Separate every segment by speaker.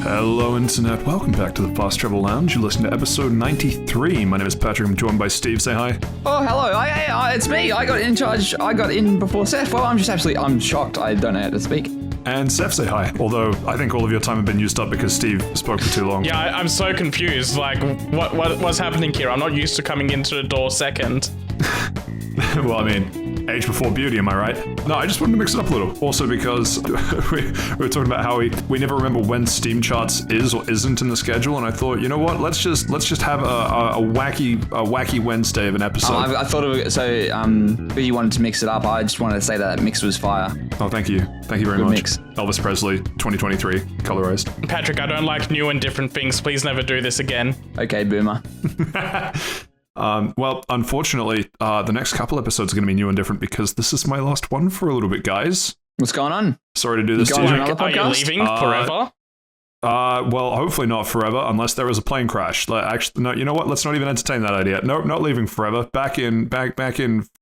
Speaker 1: Hello, Internet. Welcome back to the Fast Travel Lounge. You're listening to episode 93. My name is Patrick. I'm joined by Steve. Say hi.
Speaker 2: Oh, hello. It's me. I got in charge. I got in before Seth. Well, I'm shocked. I don't know how to speak.
Speaker 1: And Seth, say hi. Although, I think all of your time have been used up because Steve spoke for too long.
Speaker 3: Yeah, I'm so confused. Like, what's happening here? I'm not used to coming into the door second.
Speaker 1: Well, I mean, age before beauty, am I right? No, I just wanted to mix it up a little. Also because we were talking about how we never remember when Steamcharts is or isn't in the schedule, and I thought, you know what, let's just have a wacky Wednesday of an episode.
Speaker 2: I thought of it, so because you wanted to mix it up, I just wanted to say that mix was fire.
Speaker 1: Oh, thank you very
Speaker 2: Good
Speaker 1: much.
Speaker 2: mix.
Speaker 1: Elvis Presley, 2023, colorized.
Speaker 3: Patrick, I don't like new and different things. Please never do this again.
Speaker 2: Okay, boomer.
Speaker 1: Well, unfortunately, the next couple episodes are going to be new and different because this is my last one for a little bit, guys.
Speaker 2: What's going on?
Speaker 1: Sorry to do this to
Speaker 2: going
Speaker 1: you.
Speaker 2: on another
Speaker 3: Are you
Speaker 2: podcast?
Speaker 3: leaving forever?
Speaker 1: Well, hopefully not forever, unless there is a plane crash. Actually, no. You know what? Let's not even entertain that idea. No, not leaving forever. Back in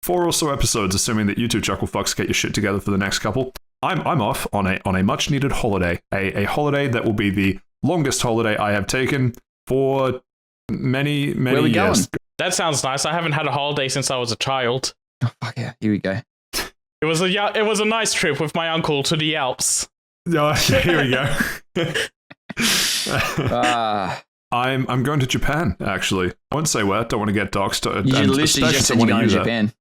Speaker 1: 4 or so episodes, assuming that you two chuckle fucks get your shit together for the next couple. I'm off on a much needed holiday. A holiday that will be the longest holiday I have taken for many
Speaker 2: Where we
Speaker 1: years.
Speaker 2: going?
Speaker 3: That sounds nice. I haven't had a holiday since I was a child.
Speaker 2: Oh, fuck yeah. Here we go.
Speaker 3: It was a nice trip with my uncle to the Alps.
Speaker 1: Oh, here we go. I'm going to Japan, actually. I won't say where. Don't want to get doxxed.
Speaker 2: You literally just said you're going to Japan.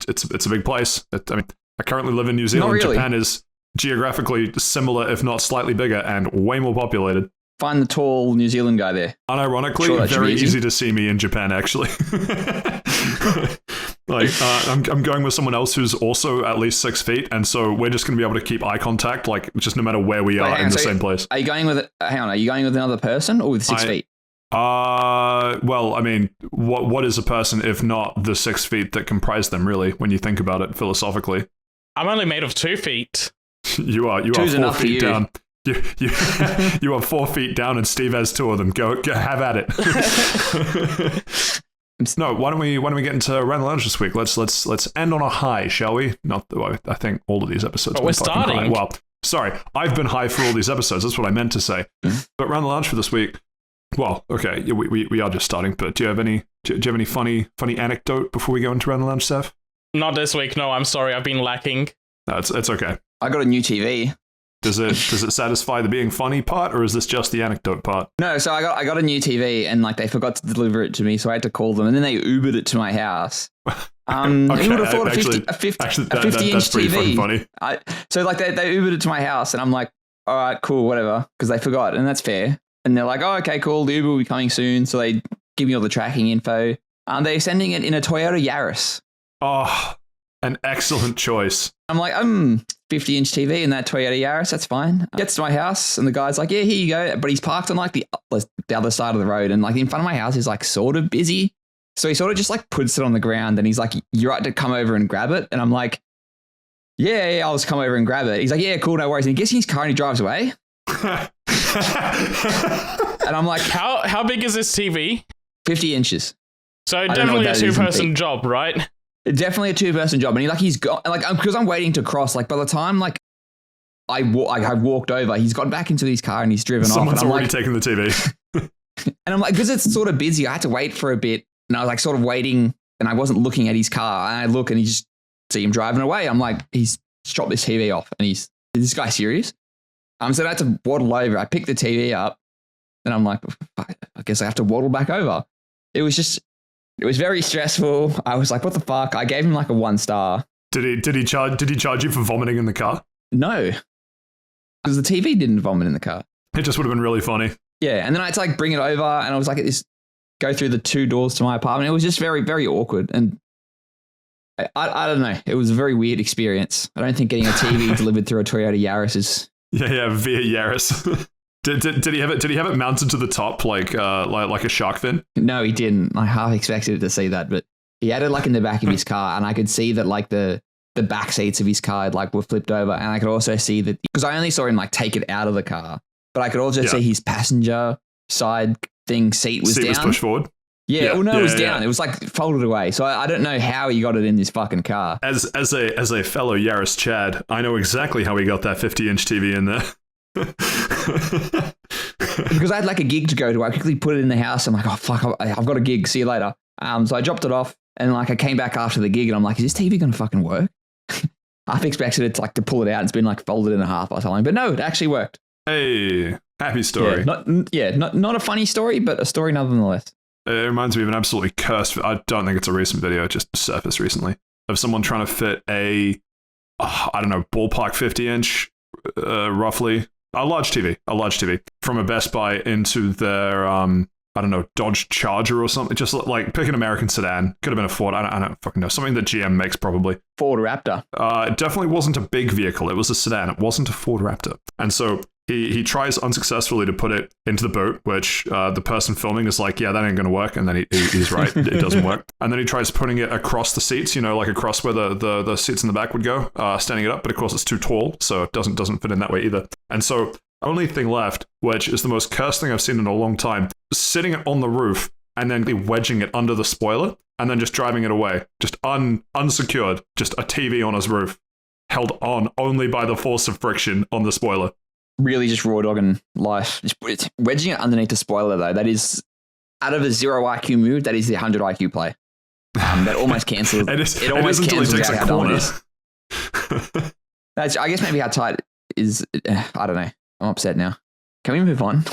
Speaker 1: It's a big place. I currently live in New Zealand.
Speaker 2: Not really.
Speaker 1: Japan is geographically similar, if not slightly bigger, and way more populated.
Speaker 2: Find the tall New Zealand guy there.
Speaker 1: Unironically,
Speaker 2: Sure, that should
Speaker 1: very
Speaker 2: be easy.
Speaker 1: easy to see me in Japan, actually. I'm going with someone else who's also at least 6 feet, and so we're just going to be able to keep eye contact, like just no matter where we are
Speaker 2: hang
Speaker 1: in
Speaker 2: on,
Speaker 1: the
Speaker 2: so
Speaker 1: same place.
Speaker 2: Are you going with another person or with 6 feet?
Speaker 1: Well, I mean, what is a person if not the 6 feet that comprise them, really, when you think about it philosophically?
Speaker 3: I'm only made of 2 feet.
Speaker 1: You are
Speaker 2: Two's
Speaker 1: 4
Speaker 2: enough for
Speaker 1: feet
Speaker 2: you.
Speaker 1: down. You are 4 feet down, and Steve has 2 of them. Go have at it. No, why don't we get into Round the Lounge this week? Let's end on a high, shall we? Not the I think all of these episodes.
Speaker 3: But we're starting.
Speaker 1: High. Well, sorry, I've been high for all these episodes. That's what I meant to say. But Round the Lounge for this week. Well, okay, we are just starting. But do you have any funny anecdote before we go into Round the Lounge, Seth?
Speaker 3: Not this week. No, I'm sorry. I've been lacking.
Speaker 1: No, it's okay.
Speaker 2: I got a new TV.
Speaker 1: Does it satisfy the being funny part, or is this just the anecdote part?
Speaker 2: No, so I got a new TV and like they forgot to deliver it to me, so I had to call them, and then they Ubered it to my house.
Speaker 1: Okay,
Speaker 2: who would have thought
Speaker 1: actually,
Speaker 2: a 50
Speaker 1: that's
Speaker 2: inch
Speaker 1: pretty fucking
Speaker 2: TV?
Speaker 1: funny.
Speaker 2: So like they Ubered it to my house, and I'm like, all right, cool, whatever, because they forgot, and that's fair. And they're like, oh, okay, cool, the Uber will be coming soon, so they give me all the tracking info. They're sending it in a Toyota Yaris.
Speaker 1: Oh, an excellent choice.
Speaker 2: I'm like, 50-inch TV in that Toyota Yaris, that's fine. Gets to my house, and the guy's like, yeah, here you go. But he's parked on like the other side of the road, and like in front of my house is like sort of busy. So he sort of just like puts it on the ground, and he's like, you're right to come over and grab it. And I'm like, yeah, I'll just come over and grab it. He's like, yeah, cool, no worries. And he gets in his car and he drives away. And I'm like,
Speaker 3: How big is this TV?
Speaker 2: 50 inches.
Speaker 3: So
Speaker 2: don't know
Speaker 3: definitely
Speaker 2: what
Speaker 3: a
Speaker 2: that is in
Speaker 3: two-person
Speaker 2: feet.
Speaker 3: job, right?
Speaker 2: Definitely a 2-person job. And he's got, like, because I'm waiting to cross, like by the time like I walked over, he's got back into his car and he's driven
Speaker 1: Someone's
Speaker 2: off. And I'm
Speaker 1: already
Speaker 2: like,
Speaker 1: taken the TV.
Speaker 2: and I'm like, because it's sort of busy, I had to wait for a bit. And I was like sort of waiting and I wasn't looking at his car. And I look and he just see him driving away. I'm like, he's chopped this TV off. And is this guy serious? So I had to waddle over. I picked the TV up and I'm like, I guess I have to waddle back over. It was very stressful. I was like, what the fuck? I gave him like a 1 star.
Speaker 1: Did he charge you for vomiting in the car?
Speaker 2: No, because the TV didn't vomit in the car.
Speaker 1: It just would have been really funny.
Speaker 2: Yeah, and then I had to like bring it over, and I was like, go through the 2 doors to my apartment. It was just very, very awkward, and I don't know. It was a very weird experience. I don't think getting a TV delivered through a Toyota Yaris is.
Speaker 1: Yeah, via Yaris. Did he have it mounted to the top like a shark fin?
Speaker 2: No, he didn't. I half expected to see that, but he had it like in the back of his car, and I could see that like the back seats of his car like were flipped over, and I could also see that because I only saw him like take it out of the car, but I could also see his passenger side seat was down.
Speaker 1: Was pushed forward.
Speaker 2: Yeah, well, no, it was down. It was like folded away. So I don't know how he got it in this fucking car.
Speaker 1: As a fellow Yaris Chad, I know exactly how he got that 50-inch TV in there.
Speaker 2: because I had like a gig to go to, I quickly put it in the house. I'm like, oh fuck, I've got a gig. See you later. So I dropped it off, and like I came back after the gig, and I'm like, is this TV going to fucking work? I've expected it to pull it out. It's been like folded in half or something, but no, it actually worked.
Speaker 1: Hey, happy story.
Speaker 2: Not a funny story, but a story nonetheless.
Speaker 1: It reminds me of an absolutely cursed, I don't think it's a recent video, it just surfaced recently, of someone trying to fit a, I don't know, ballpark 50-inch, roughly, a large TV from a Best Buy into their, I don't know, Dodge Charger or something. Just like pick an American sedan. Could have been a Ford. I don't fucking know. Something that GM makes probably.
Speaker 2: Ford Raptor.
Speaker 1: It definitely wasn't a big vehicle. It was a sedan. It wasn't a Ford Raptor. And so he tries unsuccessfully to put it into the boot, which the person filming is like, yeah, that ain't going to work. And then he's right. It doesn't work. And then he tries putting it across the seats, like across where the seats in the back would go, standing it up. But of course, it's too tall, so it doesn't fit in that way either. And so only thing left, which is the most cursed thing I've seen in a long time, sitting it on the roof and then wedging it under the spoiler and then just driving it away. Just unsecured, just a TV on his roof, held on only by the force of friction on the spoiler.
Speaker 2: Really just raw dogging life. Just wedging it underneath the spoiler, though, that is, out of a 0 IQ move, that is the 100 IQ play. That almost cancels. it almost cancels out how dumb it is. I guess maybe how tight is, I don't know. I'm upset now. Can we move on?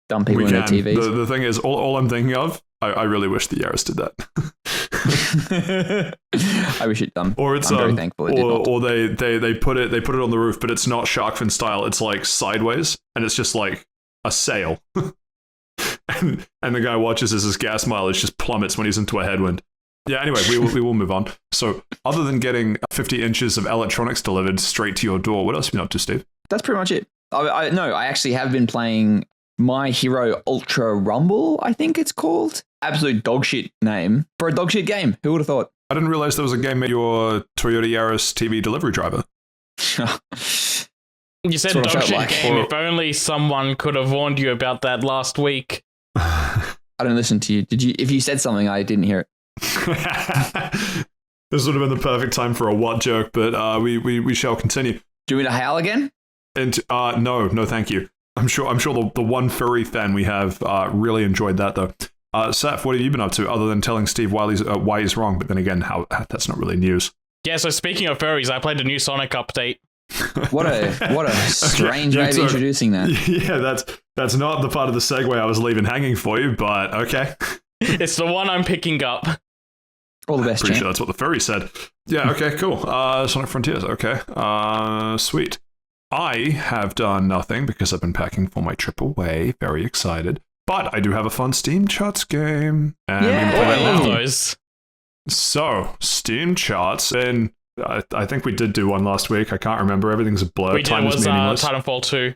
Speaker 2: Dumb people in their TVs.
Speaker 1: The thing is, all I'm thinking of, I really wish the Yaris did that.
Speaker 2: I wish it done.
Speaker 1: Or it's
Speaker 2: I'm very thankful it did not.
Speaker 1: Or they put it on the roof, but it's not shark fin style. It's like sideways, and it's just like a sail. and the guy watches as his gas mileage just plummets when he's into a headwind. Yeah, anyway, we will move on. So, other than getting 50 inches of electronics delivered straight to your door, what else have you been up to, Steve?
Speaker 2: That's pretty much it. I actually have been playing My Hero Ultra Rumble, I think it's called. Absolute dog shit name for a dog shit game. Who would have thought?
Speaker 1: I didn't realize there was a game at your Toyota Yaris TV delivery driver.
Speaker 3: You said dog shit game. If only someone could have warned you about that last week.
Speaker 2: I didn't listen to you. Did you? If you said something, I didn't hear it.
Speaker 1: This would have been the perfect time for a what joke, but we shall continue.
Speaker 2: Do you want me to howl again?
Speaker 1: And no, thank you. I'm sure the one furry fan we have really enjoyed that though. Saif, what have you been up to other than telling Steve why he's wrong? But then again, how that's not really news.
Speaker 3: Yeah. So speaking of furries, I played the new Sonic update.
Speaker 2: What a strange way of introducing that.
Speaker 1: Yeah, that's not the part of the segue I was leaving hanging for you, but okay.
Speaker 3: It's the one I'm picking up.
Speaker 2: All the best.
Speaker 1: Pretty sure that's what the furry said. Yeah. Okay. Cool. Sonic Frontiers. Okay. Sweet. I have done nothing because I've been packing for my trip away. Very excited. But I do have a fun Steamcharts game. And
Speaker 3: I love those.
Speaker 1: So, Steamcharts, and I think we did do one last week. I can't remember. Everything's a blur.
Speaker 3: Time is meaningless. Titanfall 2.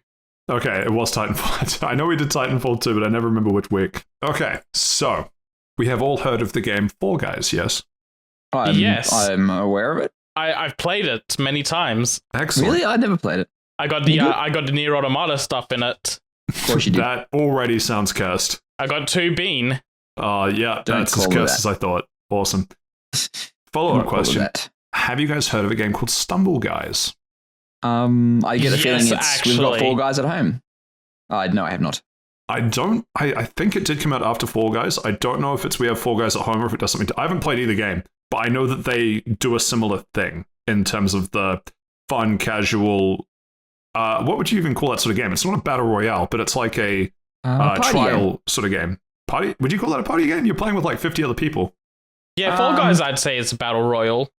Speaker 1: Okay, it was Titanfall. I know we did Titanfall 2, but I never remember which week. Okay, so we have all heard of the game Fall Guys, yes?
Speaker 2: Yes. I'm aware of it.
Speaker 3: I've played it many times.
Speaker 1: Excellent.
Speaker 2: Really? I never played it.
Speaker 3: I got the Nier Automata stuff in it.
Speaker 2: Of course you did.
Speaker 1: That already sounds cursed.
Speaker 3: I got 2 Bean.
Speaker 1: Yeah, that's as cursed as I thought. Awesome. Follow-up question. Have you guys heard of a game called Stumble Guys?
Speaker 2: I get the feeling we've got Fall Guys at home. No, I have not.
Speaker 1: I think it did come out after Fall Guys. I don't know if it's we have Fall Guys at home or if it does something. I haven't played either game, but I know that they do a similar thing in terms of the fun, casual. What would you even call that sort of game? It's not a battle royale, but it's like a trial sort of game. Party? Would you call that a party game? You're playing with like 50 other people.
Speaker 3: Yeah, Fall Guys, I'd say it's a battle royal.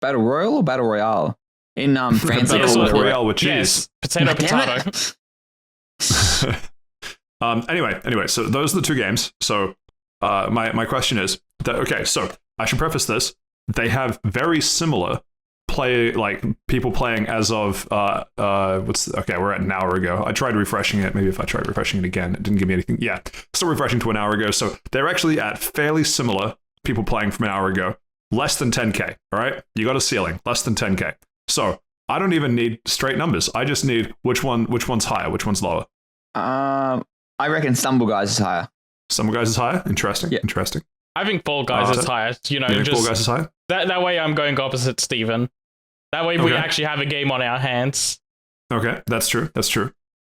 Speaker 2: Battle royal or battle royale? In France,
Speaker 1: battle royale with cheese.
Speaker 3: Yes, potato.
Speaker 1: Anyway, so those are the 2 games. So my question is that okay, so I should preface this. They have very similar people playing as of we're at an hour ago. I tried refreshing it. Maybe if I tried refreshing it again, it didn't give me anything. Yeah, still refreshing to an hour ago. So they're actually at fairly similar people playing from an hour ago. Less than 10K, all right? You got a ceiling, less than 10K. So I don't even need straight numbers. I just need which one's higher, which one's lower.
Speaker 2: I reckon Stumble Guys is higher.
Speaker 1: Stumble Guys is higher? Interesting.
Speaker 2: Yeah.
Speaker 1: Interesting.
Speaker 3: I think Fall Guys is higher.
Speaker 1: You think Fall Guys is higher?
Speaker 3: That way I'm going opposite Steven. That way we actually have a game on our hands.
Speaker 1: Okay, that's true.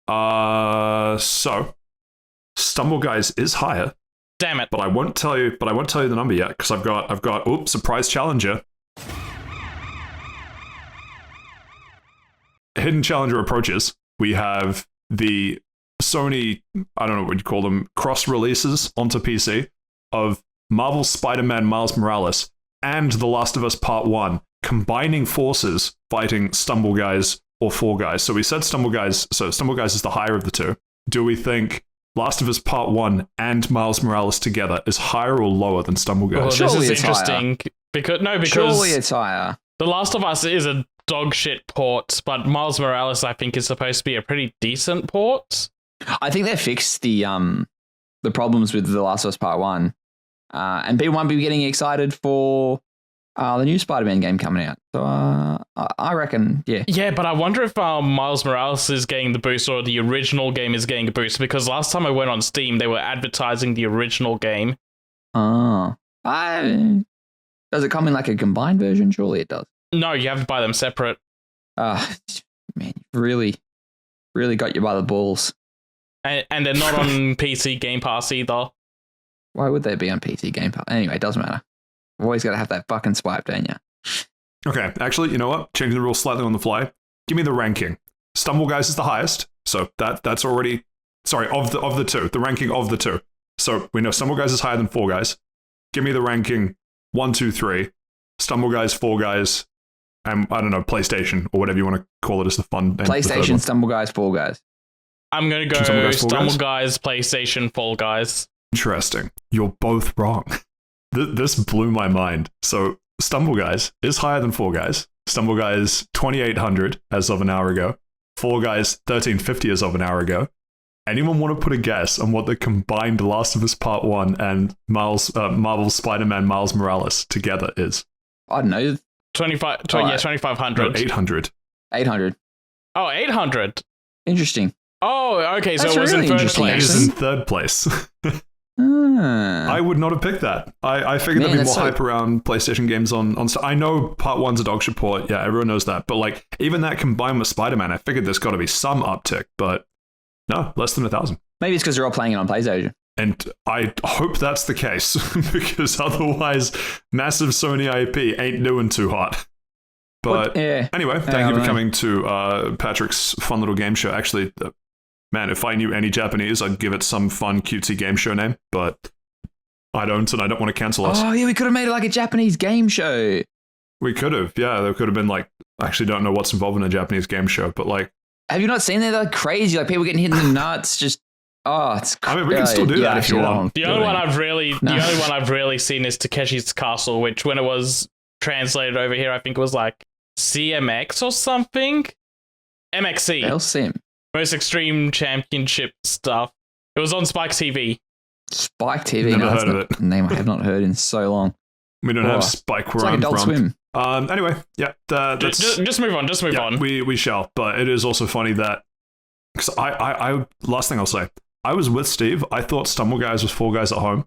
Speaker 1: So Stumble Guys is higher.
Speaker 3: Damn it.
Speaker 1: But I won't tell you the number yet, because I've got surprise challenger. Hidden challenger approaches. We have the Sony, I don't know what you call them, cross releases onto PC of Marvel's Spider-Man Miles Morales and The Last of Us Part 1 combining forces fighting Stumble Guys or Fall Guys. So we said Stumble Guys, so Stumble Guys is the higher of the two. Do we think Last of Us Part 1 and Miles Morales together is higher or lower than Stumble Guys?
Speaker 3: Well,
Speaker 2: Surely
Speaker 3: this is
Speaker 2: it's
Speaker 3: interesting. Because
Speaker 2: Surely it's higher.
Speaker 3: The Last of Us is a dog shit port, but Miles Morales, I think, is supposed to be a pretty decent port.
Speaker 2: I think they fixed the problems with The Last of Us Part 1. And people won't be getting excited for the new Spider-Man game coming out. So I reckon, yeah.
Speaker 3: Yeah, but I wonder if Miles Morales is getting the boost or the original game is getting a boost, because last time I went on Steam, they were advertising the original game.
Speaker 2: Does it come in like a combined version? Surely it does.
Speaker 3: No, you have to buy them separate.
Speaker 2: Man, really got you by the balls.
Speaker 3: And they're not on PC Game Pass either.
Speaker 2: Why would they be on PC Game Pass? Anyway, it doesn't matter. You've always got to have that fucking swipe, don't you?
Speaker 1: Okay, actually, you know what? Changing the rules slightly on the fly. Give me the ranking. Stumble Guys is the highest, so that's already... Sorry, of the two. The ranking of the two. So we know Stumble Guys is higher than Fall Guys. Give me the ranking 1, 2, 3. Stumble Guys, Fall Guys, and I don't know, PlayStation, or whatever you want to call it as the fun name.
Speaker 2: PlayStation, Stumble Guys, Fall Guys.
Speaker 3: I'm going to go Stumble Guys, PlayStation, Fall Guys.
Speaker 1: Interesting. You're both wrong. This blew my mind. So Stumble Guys is higher than Fall Guys. Stumble Guys 2800 as of an hour ago. Fall Guys 1350 as of an hour ago. Anyone want to put a guess on what the combined Last of Us Part 1 and Marvel's Spider-Man Miles Morales together is?
Speaker 2: I don't know.
Speaker 3: 2500.
Speaker 1: No, 800.
Speaker 2: 800.
Speaker 3: Oh, 800.
Speaker 2: Interesting.
Speaker 3: Oh, okay, so
Speaker 2: That's
Speaker 3: it was
Speaker 2: really
Speaker 3: in third
Speaker 2: interesting,
Speaker 1: It
Speaker 3: place.
Speaker 1: is in third place. I would not have picked that. I figured there'd be more hype around PlayStation games on. I know Part 1's a dog shit port. Yeah, everyone knows that. But like, even that combined with Spider-Man, I figured there's got to be some uptick. But no, less than 1,000.
Speaker 2: Maybe it's because they're all playing it on PlayStation.
Speaker 1: And I hope that's the case, because otherwise, massive Sony IP ain't doing too hot. But anyway, thank you for coming to Patrick's fun little game show. Actually, man, if I knew any Japanese, I'd give it some fun, cutesy game show name, but I don't, and I don't want to cancel us.
Speaker 2: Oh, yeah, we could have made it like a Japanese game show.
Speaker 1: We could have, yeah. There could have been like, I actually don't know what's involved in a Japanese game show, but like...
Speaker 2: Have you not seen that? They're like crazy, like people getting hit in the nuts, just... Oh, it's crazy.
Speaker 1: I mean, we can still do that if you want.
Speaker 3: The only one I've really seen is Takeshi's Castle, which when it was translated over here, I think it was like CMX or something. MXC.
Speaker 2: LCM.
Speaker 3: Most Extreme Championship stuff. It was on Spike TV.
Speaker 2: Spike TV.
Speaker 1: Never heard of it.
Speaker 2: Name I have not heard in so long.
Speaker 1: We don't have Spike where
Speaker 2: it's like
Speaker 1: I'm
Speaker 2: Adult
Speaker 1: from.
Speaker 2: Swim.
Speaker 1: Anyway, yeah. That's,
Speaker 3: just move on. Just move on.
Speaker 1: We shall. But it is also funny that... Because I last thing I'll say. I was with Steve. I thought Stumble Guys was Fall Guys at home.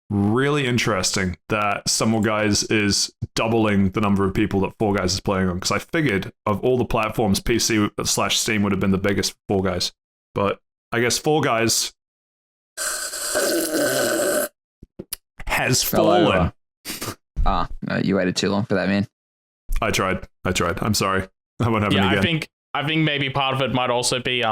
Speaker 1: Really interesting that Stumble Guys is doubling the number of people that Fall Guys is playing on. Because I figured of all the platforms, PC/Steam would have been the biggest for Fall Guys. But I guess Fall Guys has fallen.
Speaker 2: No, you waited too long for that, man.
Speaker 1: I tried. I'm sorry. I won't happen again.
Speaker 3: I think maybe part of it might also be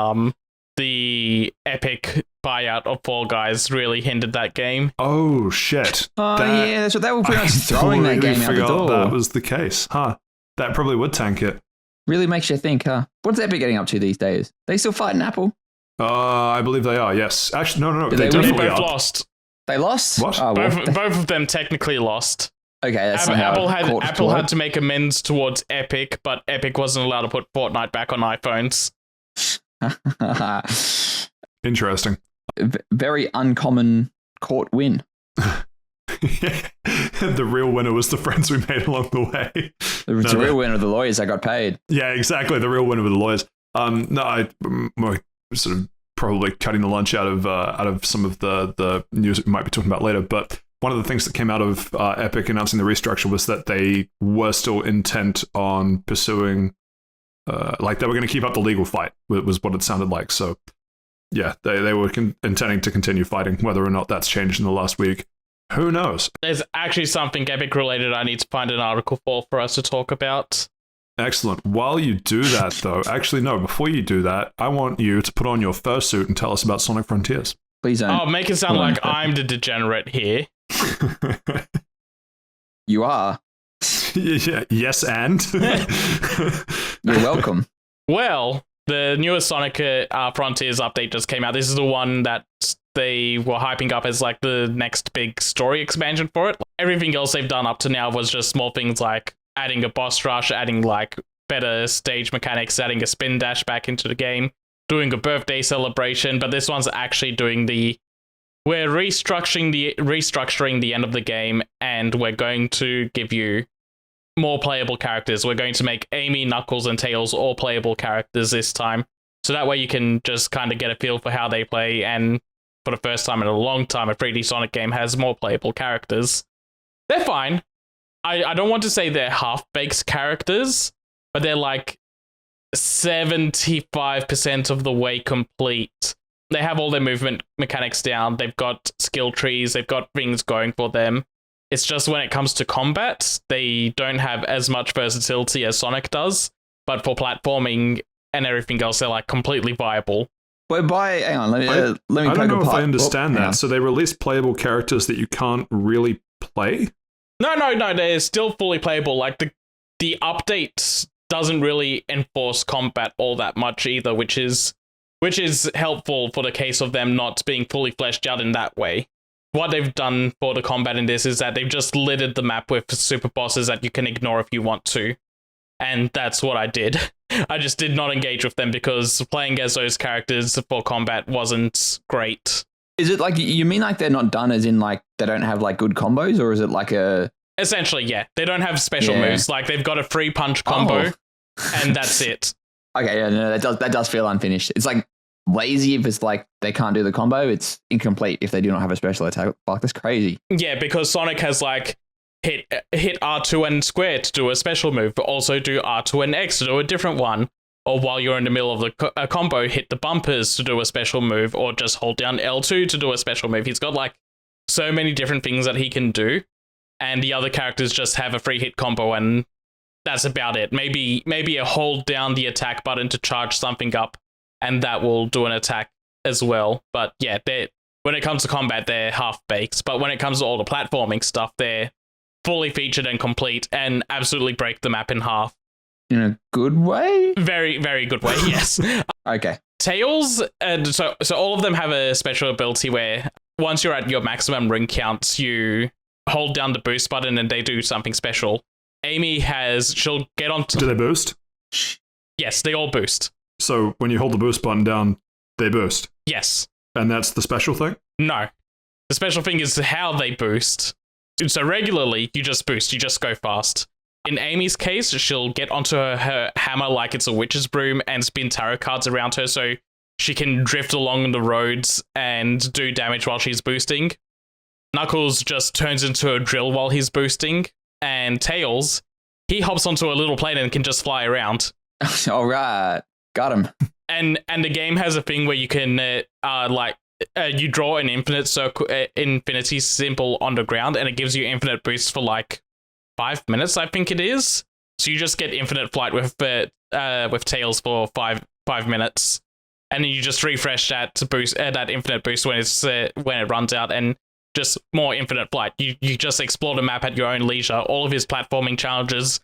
Speaker 3: the epic buyout of Fall Guys really hindered that game.
Speaker 1: Oh shit!
Speaker 2: Yeah, that's what they were pretty much throwing that game out the door.
Speaker 1: That was the case, huh? That probably would tank it.
Speaker 2: Really makes you think, huh? What's Epic getting up to these days? They still fighting Apple?
Speaker 1: I believe they are. Yes, actually, no.
Speaker 2: They
Speaker 1: definitely
Speaker 3: both
Speaker 1: are.
Speaker 3: lost.
Speaker 2: They lost.
Speaker 1: What?
Speaker 2: Oh,
Speaker 3: both of them technically lost.
Speaker 2: Okay, that's
Speaker 3: Apple had to make amends towards Epic, but Epic wasn't allowed to put Fortnite back on iPhones.
Speaker 1: Interesting.
Speaker 2: Very uncommon court win.
Speaker 1: The real winner was the friends we made along the way.
Speaker 2: The real winner of the lawyers that got paid.
Speaker 1: Yeah, exactly. The real winner were the lawyers. I'm sort of probably cutting the lunch out of some of the news that we might be talking about later, but one of the things that came out of Epic announcing the restructure was that they were still intent on pursuing like they were going to keep up the legal fight, was what it sounded like. So yeah, they were intending to continue fighting. Whether or not that's changed in the last week, who knows?
Speaker 3: There's actually something Epic related I need to find an article for us to talk about.
Speaker 1: Excellent. While you do that, though, actually, no, before you do that, I want you to put on your fursuit and tell us about Sonic Frontiers.
Speaker 2: Please don't.
Speaker 3: Oh, make it sound like I'm the degenerate here.
Speaker 2: You are.
Speaker 1: Yeah, yes, and?
Speaker 2: You're welcome.
Speaker 3: Well, the newest Sonic Frontiers update just came out. This is the one that they were hyping up as like the next big story expansion for it. Everything else they've done up to now was just small things like adding a boss rush, adding like better stage mechanics, adding a spin dash back into the game, doing a birthday celebration, but this one's actually doing we're restructuring the end of the game, and we're going to give you more playable characters. We're going to make Amy, Knuckles, and Tails all playable characters this time. So that way you can just kind of get a feel for how they play, and for the first time in a long time, a 3D Sonic game has more playable characters. They're fine. I don't want to say they're half-baked characters, but they're like 75% of the way complete. They have all their movement mechanics down. They've got skill trees. They've got things going for them. It's just when it comes to combat, they don't have as much versatility as Sonic does. But for platforming and everything else, they're like completely viable.
Speaker 2: But hang on, let me
Speaker 1: I don't know if I understand
Speaker 2: that.
Speaker 1: So they released playable characters that you can't really play?
Speaker 3: No, they're still fully playable. Like the update doesn't really enforce combat all that much either, which is helpful for the case of them not being fully fleshed out in that way. What they've done for the combat in this is that they've just littered the map with super bosses that you can ignore if you want to. And that's what I did. I just did not engage with them because playing as those characters for combat wasn't great.
Speaker 2: Is it like, you mean like they're not done as in like they don't have like good combos, or is it like a...
Speaker 3: Essentially, yeah. They don't have special moves. Like they've got a free punch combo and that's it.
Speaker 2: Okay, yeah, no, that does feel unfinished. It's like lazy if it's like they can't do the combo. It's incomplete if they do not have a special attack. Like, that's crazy.
Speaker 3: Yeah, because Sonic has like hit R2 and square to do a special move, but also do R2 and X to do a different one. Or while you're in the middle of a combo, hit the bumpers to do a special move, or just hold down L2 to do a special move. He's got like so many different things that he can do, and the other characters just have a free hit combo, and that's about it. Maybe a hold down the attack button to charge something up, and that will do an attack as well. But yeah, when it comes to combat, they're half-baked. But when it comes to all the platforming stuff, they're fully featured and complete, and absolutely break the map in half.
Speaker 2: In a good way?
Speaker 3: Very, very good way, yes.
Speaker 2: Okay.
Speaker 3: Tails, so all of them have a special ability where once you're at your maximum ring count, you hold down the boost button and they do something special. Amy she'll get on...
Speaker 1: Do they boost?
Speaker 3: Yes, they all boost.
Speaker 1: So when you hold the boost button down, they boost?
Speaker 3: Yes.
Speaker 1: And that's the special thing?
Speaker 3: No. The special thing is how they boost. So regularly, you just boost, you just go fast. In Amy's case, she'll get onto her hammer like it's a witch's broom and spin tarot cards around her so she can drift along the roads and do damage while she's boosting. Knuckles just turns into a drill while he's boosting. And Tails, he hops onto a little plane and can just fly around.
Speaker 2: All right. Got him.
Speaker 3: And the game has a thing where you can, you draw an infinity symbol on the ground, and it gives you infinite boosts for like 5 minutes, I think it is. So you just get infinite flight with Tails for five minutes, and then you just refresh that boost, that infinite boost when it runs out, and just more infinite flight. You just explore the map at your own leisure. All of his platforming challenges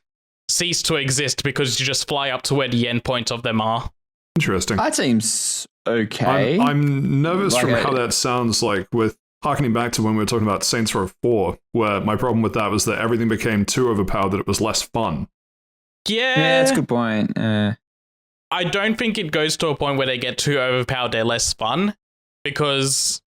Speaker 3: cease to exist because you just fly up to where the end point of them are.
Speaker 1: Interesting.
Speaker 2: That seems okay.
Speaker 1: I'm nervous from how that sounds like with harkening back to when we were talking about Saints Row 4, where my problem with that was that everything became too overpowered that it was less fun.
Speaker 3: Yeah,
Speaker 2: that's a good point.
Speaker 3: I don't think it goes to a point where they get too overpowered, they're less fun, because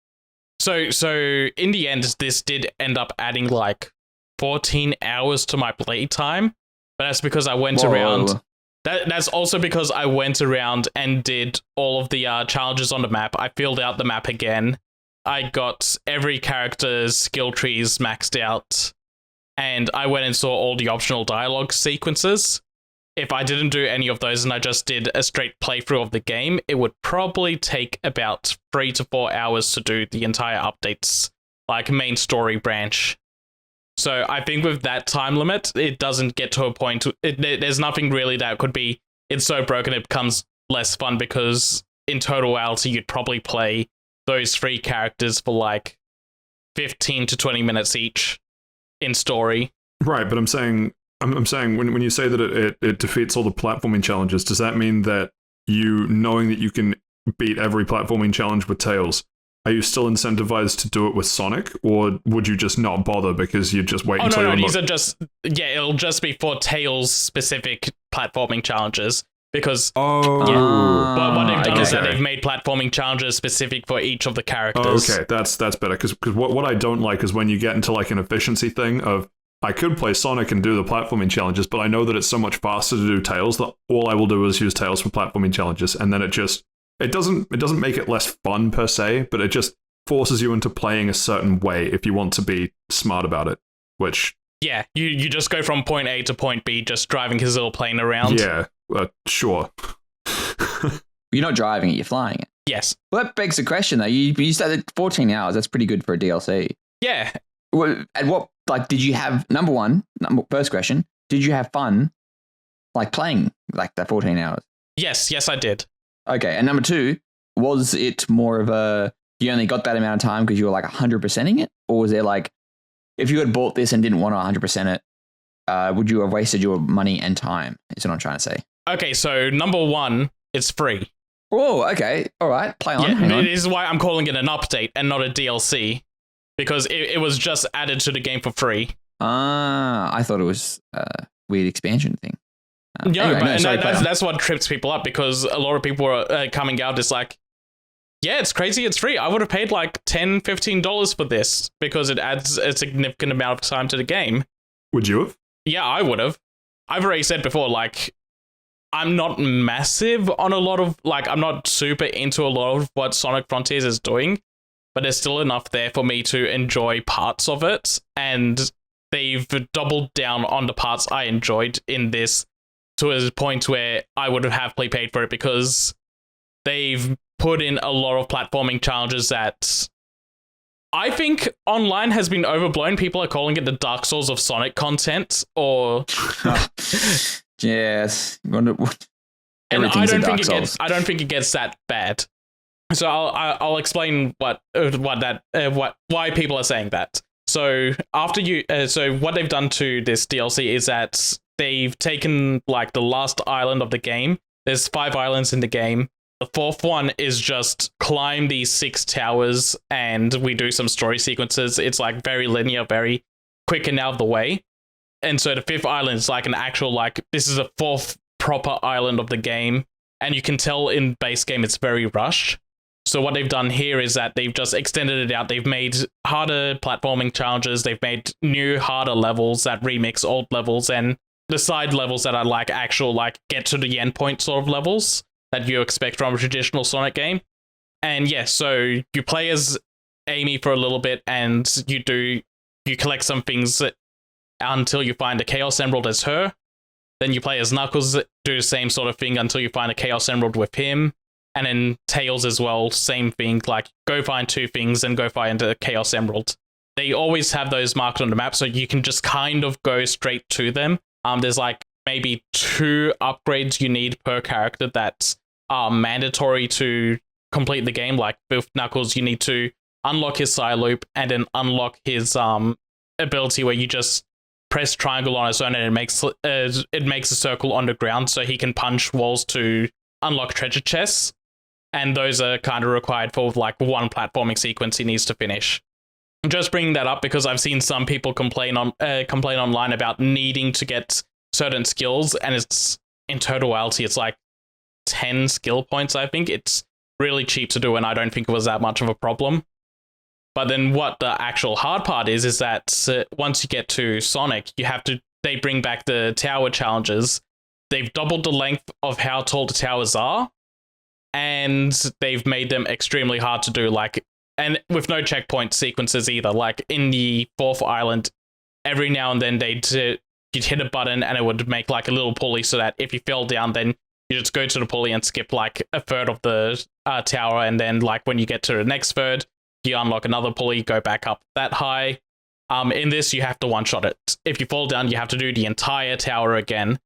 Speaker 3: so in the end, this did end up adding like 14 hours to my playtime, but that's because I went around. That's also because I went around and did all of the challenges on the map. I filled out the map again. I got every character's skill trees maxed out, and I went and saw all the optional dialogue sequences. if I didn't do any of those and I just did a straight playthrough of the game, it would probably take about 3 to 4 hours to do the entire updates, like main story branch. So I think with that time limit, it doesn't get to a point. There's nothing really that could be, it's so broken it becomes less fun, because in totality, you'd probably play those 3 characters for like 15 to 20 minutes each in story.
Speaker 1: Right, but I'm saying when you say that it defeats all the platforming challenges, does that mean that you, knowing that you can beat every platforming challenge with Tails, are you still incentivized to do it with Sonic, or would you just not bother because you'd just wait until
Speaker 3: no, these are just, it'll just be for Tails specific platforming challenges, because what they've done is that they've made platforming challenges specific for each of the characters.
Speaker 1: Okay, that's better, because what I don't like is when you get into like an efficiency thing of, I could play Sonic and do the platforming challenges, but I know that it's so much faster to do Tails that all I will do is use Tails for platforming challenges, and then it doesn't make it less fun per se, but it just forces you into playing a certain way if you want to be smart about it, which...
Speaker 3: Yeah, you just go from point A to point B, just driving his little plane around.
Speaker 1: Yeah, sure.
Speaker 2: You're not driving it, you're flying it.
Speaker 3: Yes.
Speaker 2: Well, that begs the question, though. You said 14 hours, that's pretty good for a DLC.
Speaker 3: Yeah.
Speaker 2: Well, at what, like, did you have, first question, did you have fun, like, playing, like, that 14 hours?
Speaker 3: Yes, I did.
Speaker 2: Okay, and number 2, was it more of a, you only got that amount of time because you were, like, 100%ing it? Or was there, like, if you had bought this and didn't want to 100% it, would you have wasted your money and time, is what I'm trying to say.
Speaker 3: Okay, so number 1, it's free.
Speaker 2: Oh, okay, all right, play on.
Speaker 3: Yeah, this is why I'm calling it an update and not a DLC. Because it was just added to the game for free.
Speaker 2: I thought it was a weird expansion thing.
Speaker 3: That's what trips people up, because a lot of people are coming out as like, yeah, it's crazy, it's free. I would have paid like $10, $15 for this because it adds a significant amount of time to the game.
Speaker 1: Would you have?
Speaker 3: Yeah, I would have. I've already said before, like, I'm not massive on a lot of, like, I'm not super into a lot of what Sonic Frontiers is doing, but there's still enough there for me to enjoy parts of it, and they've doubled down on the parts I enjoyed in this to a point where I would have happily paid for it, because they've put in a lot of platforming challenges that I think online has been overblown. People are calling it the Dark Souls of Sonic content, or...
Speaker 2: Yes.
Speaker 3: And I don't think it gets that bad. So I'll explain why people are saying that. So so what they've done to this DLC is that they've taken like the last island of the game. There's 5 islands in the game. The 4th one is just climb these 6 towers and we do some story sequences. It's like very linear, very quick and out of the way. And so the 5th island is like an actual, like, this is a 4th proper island of the game. And you can tell in base game it's very rushed. So what they've done here is that they've just extended it out. They've made harder platforming challenges. They've made new, harder levels that remix old levels, and the side levels that are like actual, like, get to the endpoint sort of levels that you expect from a traditional Sonic game. And yeah, so you play as Amy for a little bit, and you collect some things until you find a Chaos Emerald as her. Then you play as Knuckles, do the same sort of thing until you find a Chaos Emerald with him. And then Tails as well, same thing, like go find 2 things and go find a Chaos Emerald. They always have those marked on the map, so you can just kind of go straight to them. There's like maybe 2 upgrades you need per character that are mandatory to complete the game. Like with Knuckles, you need to unlock his side loop and then unlock his ability where you just press triangle on his own and it makes a circle on the ground so he can punch walls to unlock treasure chests. And those are kind of required for like one platforming sequence he needs to finish. I'm just bringing that up because I've seen some people complain online about needing to get certain skills, and it's in totality it's like 10 skill points. I think it's really cheap to do, and I don't think it was that much of a problem. But then what the actual hard part is that once you get to Sonic, they bring back the tower challenges. They've doubled the length of how tall the towers are, and they've made them extremely hard to do, like, and with no checkpoint sequences either. Like in the 4th island, every now and then you'd hit a button and it would make like a little pulley so that if you fell down, then you just go to the pulley and skip like a third of the tower. And then like when you get to the next third, you unlock another pulley, go back up that high. In this, you have to one-shot it. If you fall down, you have to do the entire tower again.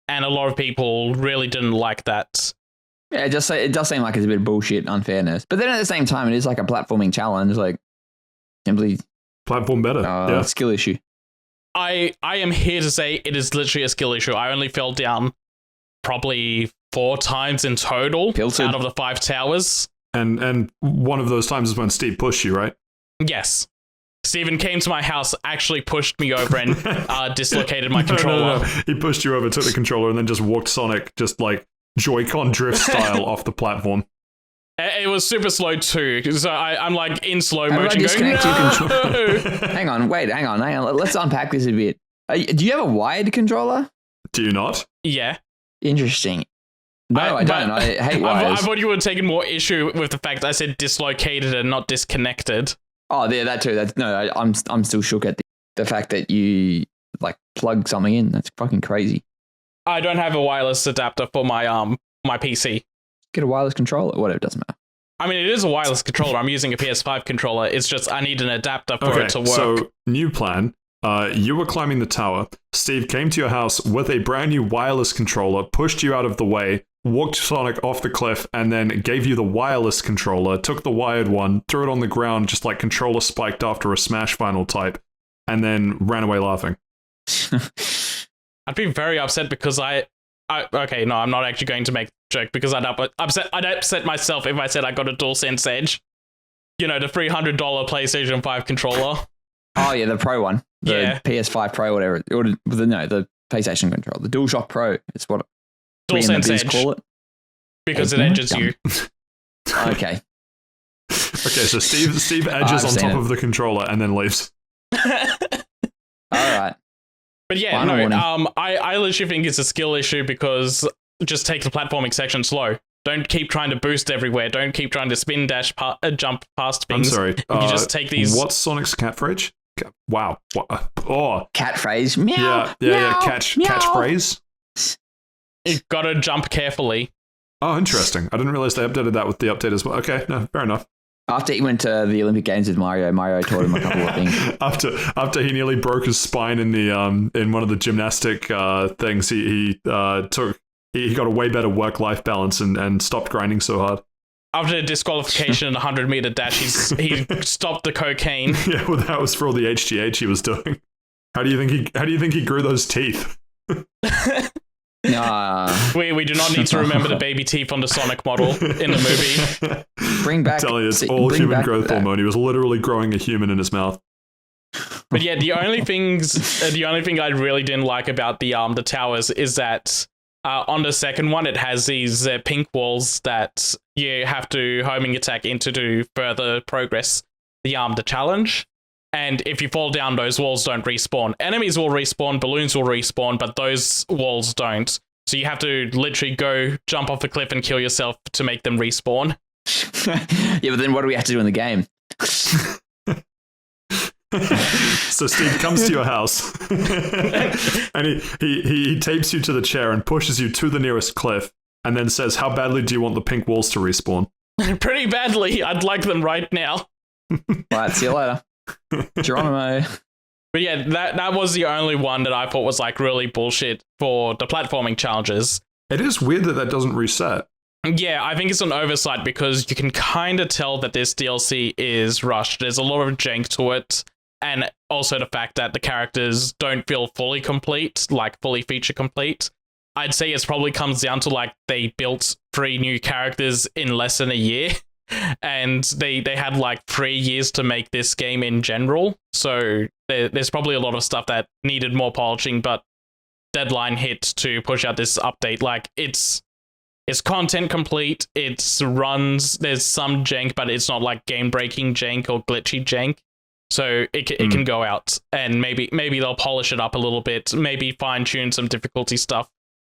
Speaker 3: And a lot of people really didn't like that.
Speaker 2: Yeah, it does seem like it's a bit of bullshit unfairness. But then at the same time, it is like a platforming challenge, like simply
Speaker 1: platform better. Yeah.
Speaker 2: Skill issue.
Speaker 3: I am here to say it is literally a skill issue. I only fell down probably 4 times in total out of the 5 towers.
Speaker 1: And one of those times is when Steve pushed you, right?
Speaker 3: Yes. Steven came to my house, actually pushed me over and dislocated my controller.
Speaker 1: No. He pushed you over, took the controller, and then just walked Sonic just like Joy-Con drift style off the platform.
Speaker 3: It was super slow too, so I'm like in slow motion going,
Speaker 2: no! Hang on. Let's unpack this a bit. Do you have a wired controller?
Speaker 1: Do you not?
Speaker 3: Yeah.
Speaker 2: Interesting. No, I don't. I hate wires.
Speaker 3: I thought you would have taken more issue with the fact that I said dislocated and not disconnected.
Speaker 2: Oh, yeah, that too. I'm still shook at the fact that you like plug something in. That's fucking crazy.
Speaker 3: I don't have a wireless adapter for my my PC.
Speaker 2: Get a wireless controller. Whatever, it doesn't matter.
Speaker 3: I mean, it is a wireless controller. I'm using a PS5 controller. It's just I need an adapter for it to work.
Speaker 1: So, new plan. You were climbing the tower. Steve came to your house with a brand new wireless controller, pushed you out of the way, walked Sonic off the cliff, and then gave you the wireless controller, took the wired one, threw it on the ground, just like controller spiked after a Smash Final type, and then ran away laughing.
Speaker 3: I'd be very upset because okay, no, I'm not actually going to make the joke because I'd upset myself if I said I got a DualSense Edge. You know, the $300 PlayStation 5 controller.
Speaker 2: Oh, yeah, the Pro one. The PS5 Pro, whatever. Or the PlayStation controller. The DualShock Pro is what
Speaker 3: DualSense Edge.
Speaker 2: Call it.
Speaker 3: Because it edges you.
Speaker 2: Okay.
Speaker 1: Okay, so Steve edges on top of the controller and then leaves.
Speaker 2: All right.
Speaker 3: But yeah, I literally think it's a skill issue because just take the platforming section slow. Don't keep trying to boost everywhere. Don't keep trying to spin dash jump past things.
Speaker 1: I'm sorry.
Speaker 3: You just take these.
Speaker 1: What's Sonic's cat phrase? Wow. Oh.
Speaker 2: Cat phrase. Meow.
Speaker 1: Yeah. Catch phrase.
Speaker 3: You've got to jump carefully.
Speaker 1: Oh, interesting. I didn't realize they updated that with the update as well. Okay, no, fair enough.
Speaker 2: After he went to the Olympic Games with Mario taught him a couple of things.
Speaker 1: After he nearly broke his spine in the in one of the gymnastic things, he got a way better work-life balance and stopped grinding so hard.
Speaker 3: After the disqualification in the 100-meter dash, he stopped the cocaine.
Speaker 1: Yeah, well, that was for all the HGH he was doing. How do you think he grew those teeth?
Speaker 3: We do not need to remember the baby teeth on the Sonic model in the movie.
Speaker 2: Bring back.
Speaker 1: I'm telling you, it's all human growth hormone. He was literally growing a human in his mouth.
Speaker 3: But yeah, the only thing I really didn't like about the towers is that on the second one it has these pink walls that you have to homing attack into to further progress the challenge. And if you fall down, those walls don't respawn. Enemies will respawn, balloons will respawn, but those walls don't. So you have to literally go jump off the cliff and kill yourself to make them respawn.
Speaker 2: Yeah, but then what do we have to do in the game?
Speaker 1: So Steve comes to your house and he tapes you to the chair and pushes you to the nearest cliff and then says, "How badly do you want the pink walls to respawn?"
Speaker 3: Pretty badly. I'd like them right now.
Speaker 2: Right, see you later. Geronimo.
Speaker 3: But yeah, that was the only one that I thought was like really bullshit for the platforming challenges.
Speaker 1: It is weird that doesn't reset.
Speaker 3: Yeah, I think it's an oversight because you can kind of tell that this DLC is rushed. There's a lot of jank to it, and also the fact that the characters don't feel fully complete, like fully feature complete. I'd say it probably comes down to like they built 3 new characters in less than a year. And they had like 3 years to make this game in general, so there's probably a lot of stuff that needed more polishing, but deadline hit to push out this update. Like it's content complete, it runs, there's some jank, but it's not like game breaking jank or glitchy jank, so it can go out, and maybe they'll polish it up a little bit, maybe fine tune some difficulty stuff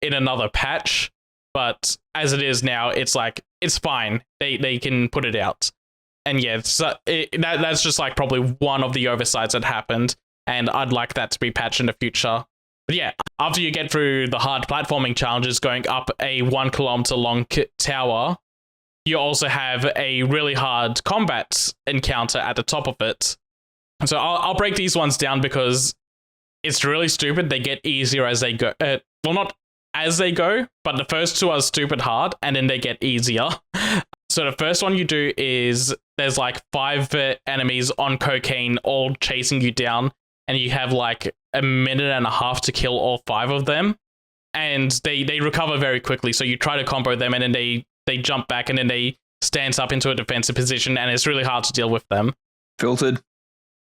Speaker 3: in another patch. But as it is now, it's like, it's fine. They can put it out. And yeah, so that's just like probably one of the oversights that happened. And I'd like that to be patched in the future. But yeah, after you get through the hard platforming challenges going up a 1 kilometer long tower, you also have a really hard combat encounter at the top of it. So I'll break these ones down because it's really stupid. They get easier as they go. Well, not as they go, but the first two are stupid hard, and then they get easier. So the first one you do is there's like 5 enemies on cocaine all chasing you down, and you have like a minute and a half to kill all 5 of them. And they recover very quickly. So you try to combo them, and then they jump back, and then they stance up into a defensive position, and it's really hard to deal with them.
Speaker 2: Filtered.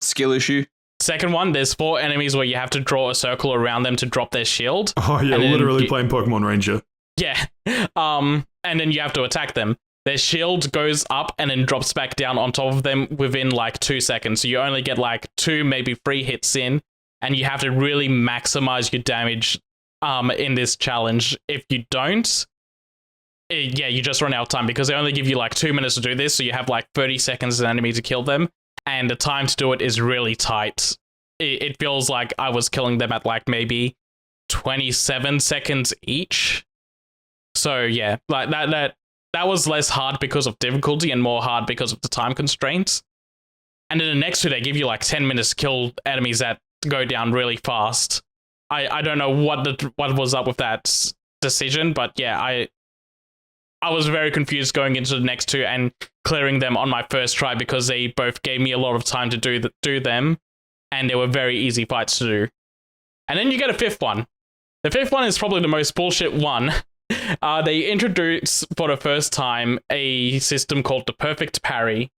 Speaker 2: Skill issue.
Speaker 3: Second one, there's 4 enemies where you have to draw a circle around them to drop their shield.
Speaker 1: Oh yeah, literally playing Pokemon Ranger.
Speaker 3: Yeah. And then you have to attack them. Their shield goes up and then drops back down on top of them within like 2 seconds. So you only get like 2, maybe 3 hits in, and you have to really maximize your damage in this challenge. If you don't, you just run out of time because they only give you like 2 minutes to do this. So you have like 30 seconds as an enemy to kill them. And the time to do it is really tight. It feels like I was killing them at like maybe 27 seconds each. So yeah, like that was less hard because of difficulty and more hard because of the time constraints. And then the next 2, they give you like 10 minutes to kill enemies that go down really fast. I don't know what was up with that decision, but yeah, I was very confused going into the next 2 and clearing them on my first try because they both gave me a lot of time to do them, and they were very easy fights to do. And then you get a 5th one. The 5th one is probably the most bullshit one. They introduced for the first time a system called the perfect parry.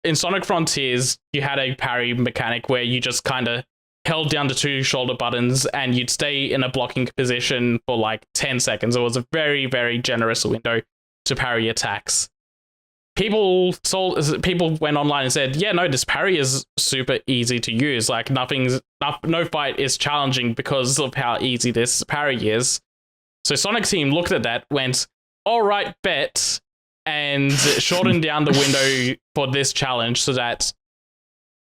Speaker 3: In Sonic Frontiers, you had a parry mechanic where you just kind of held down the 2 shoulder buttons and you'd stay in a blocking position for like 10 seconds. It was a very, very generous window to parry attacks. People went online and said, yeah, no, this parry is super easy to use. Like no fight is challenging because of how easy this parry is. So Sonic Team looked at that, went, all right, bet, and shortened down the window for this challenge so that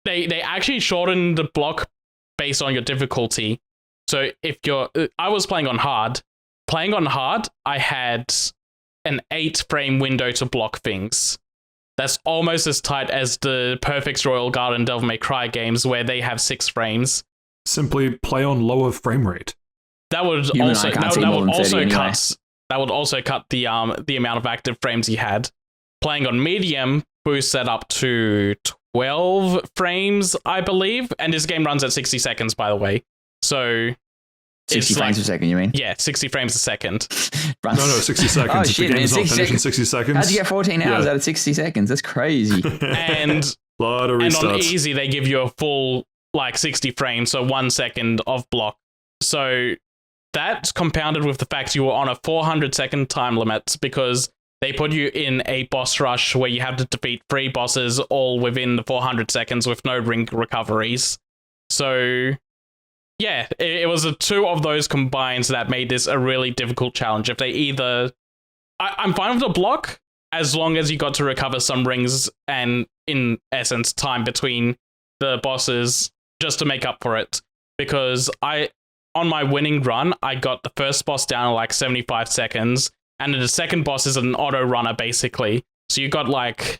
Speaker 3: they actually shortened the block based on your difficulty. So I was playing on hard. Playing on hard, I had an 8-frame window to block things. That's almost as tight as the Perfect Royal Guard and Devil May Cry games where they have 6 frames.
Speaker 1: Simply play on lower frame rate.
Speaker 3: That would also cut the amount of active frames you had. Playing on medium boosts that up to 12 frames, I believe, and this game runs at 60 seconds, by the way. So
Speaker 2: 60 frames a second, you mean?
Speaker 3: Yeah, 60 frames a second.
Speaker 1: No, 60 seconds.
Speaker 2: Oh,
Speaker 1: if
Speaker 2: shit,
Speaker 1: the
Speaker 2: man.
Speaker 1: game's not finished in 60 seconds.
Speaker 2: How'd you get 14 hours out of 60 seconds? That's crazy.
Speaker 3: And
Speaker 1: lot of restarts.
Speaker 3: And on easy, they give you a full, like, 60 frames, so 1 second of block. So that's compounded with the fact you were on a 400-second time limit because they put you in a boss rush where you have to defeat 3 bosses all within the 400 seconds with no ring recoveries. So yeah, it was the 2 of those combined that made this a really difficult challenge. If they either... I'm fine with the block, as long as you got to recover some rings and, in essence, time between the bosses just to make up for it. Because on my winning run, I got the first boss down in like 75 seconds, and then the second boss is an auto runner, basically. So you got like...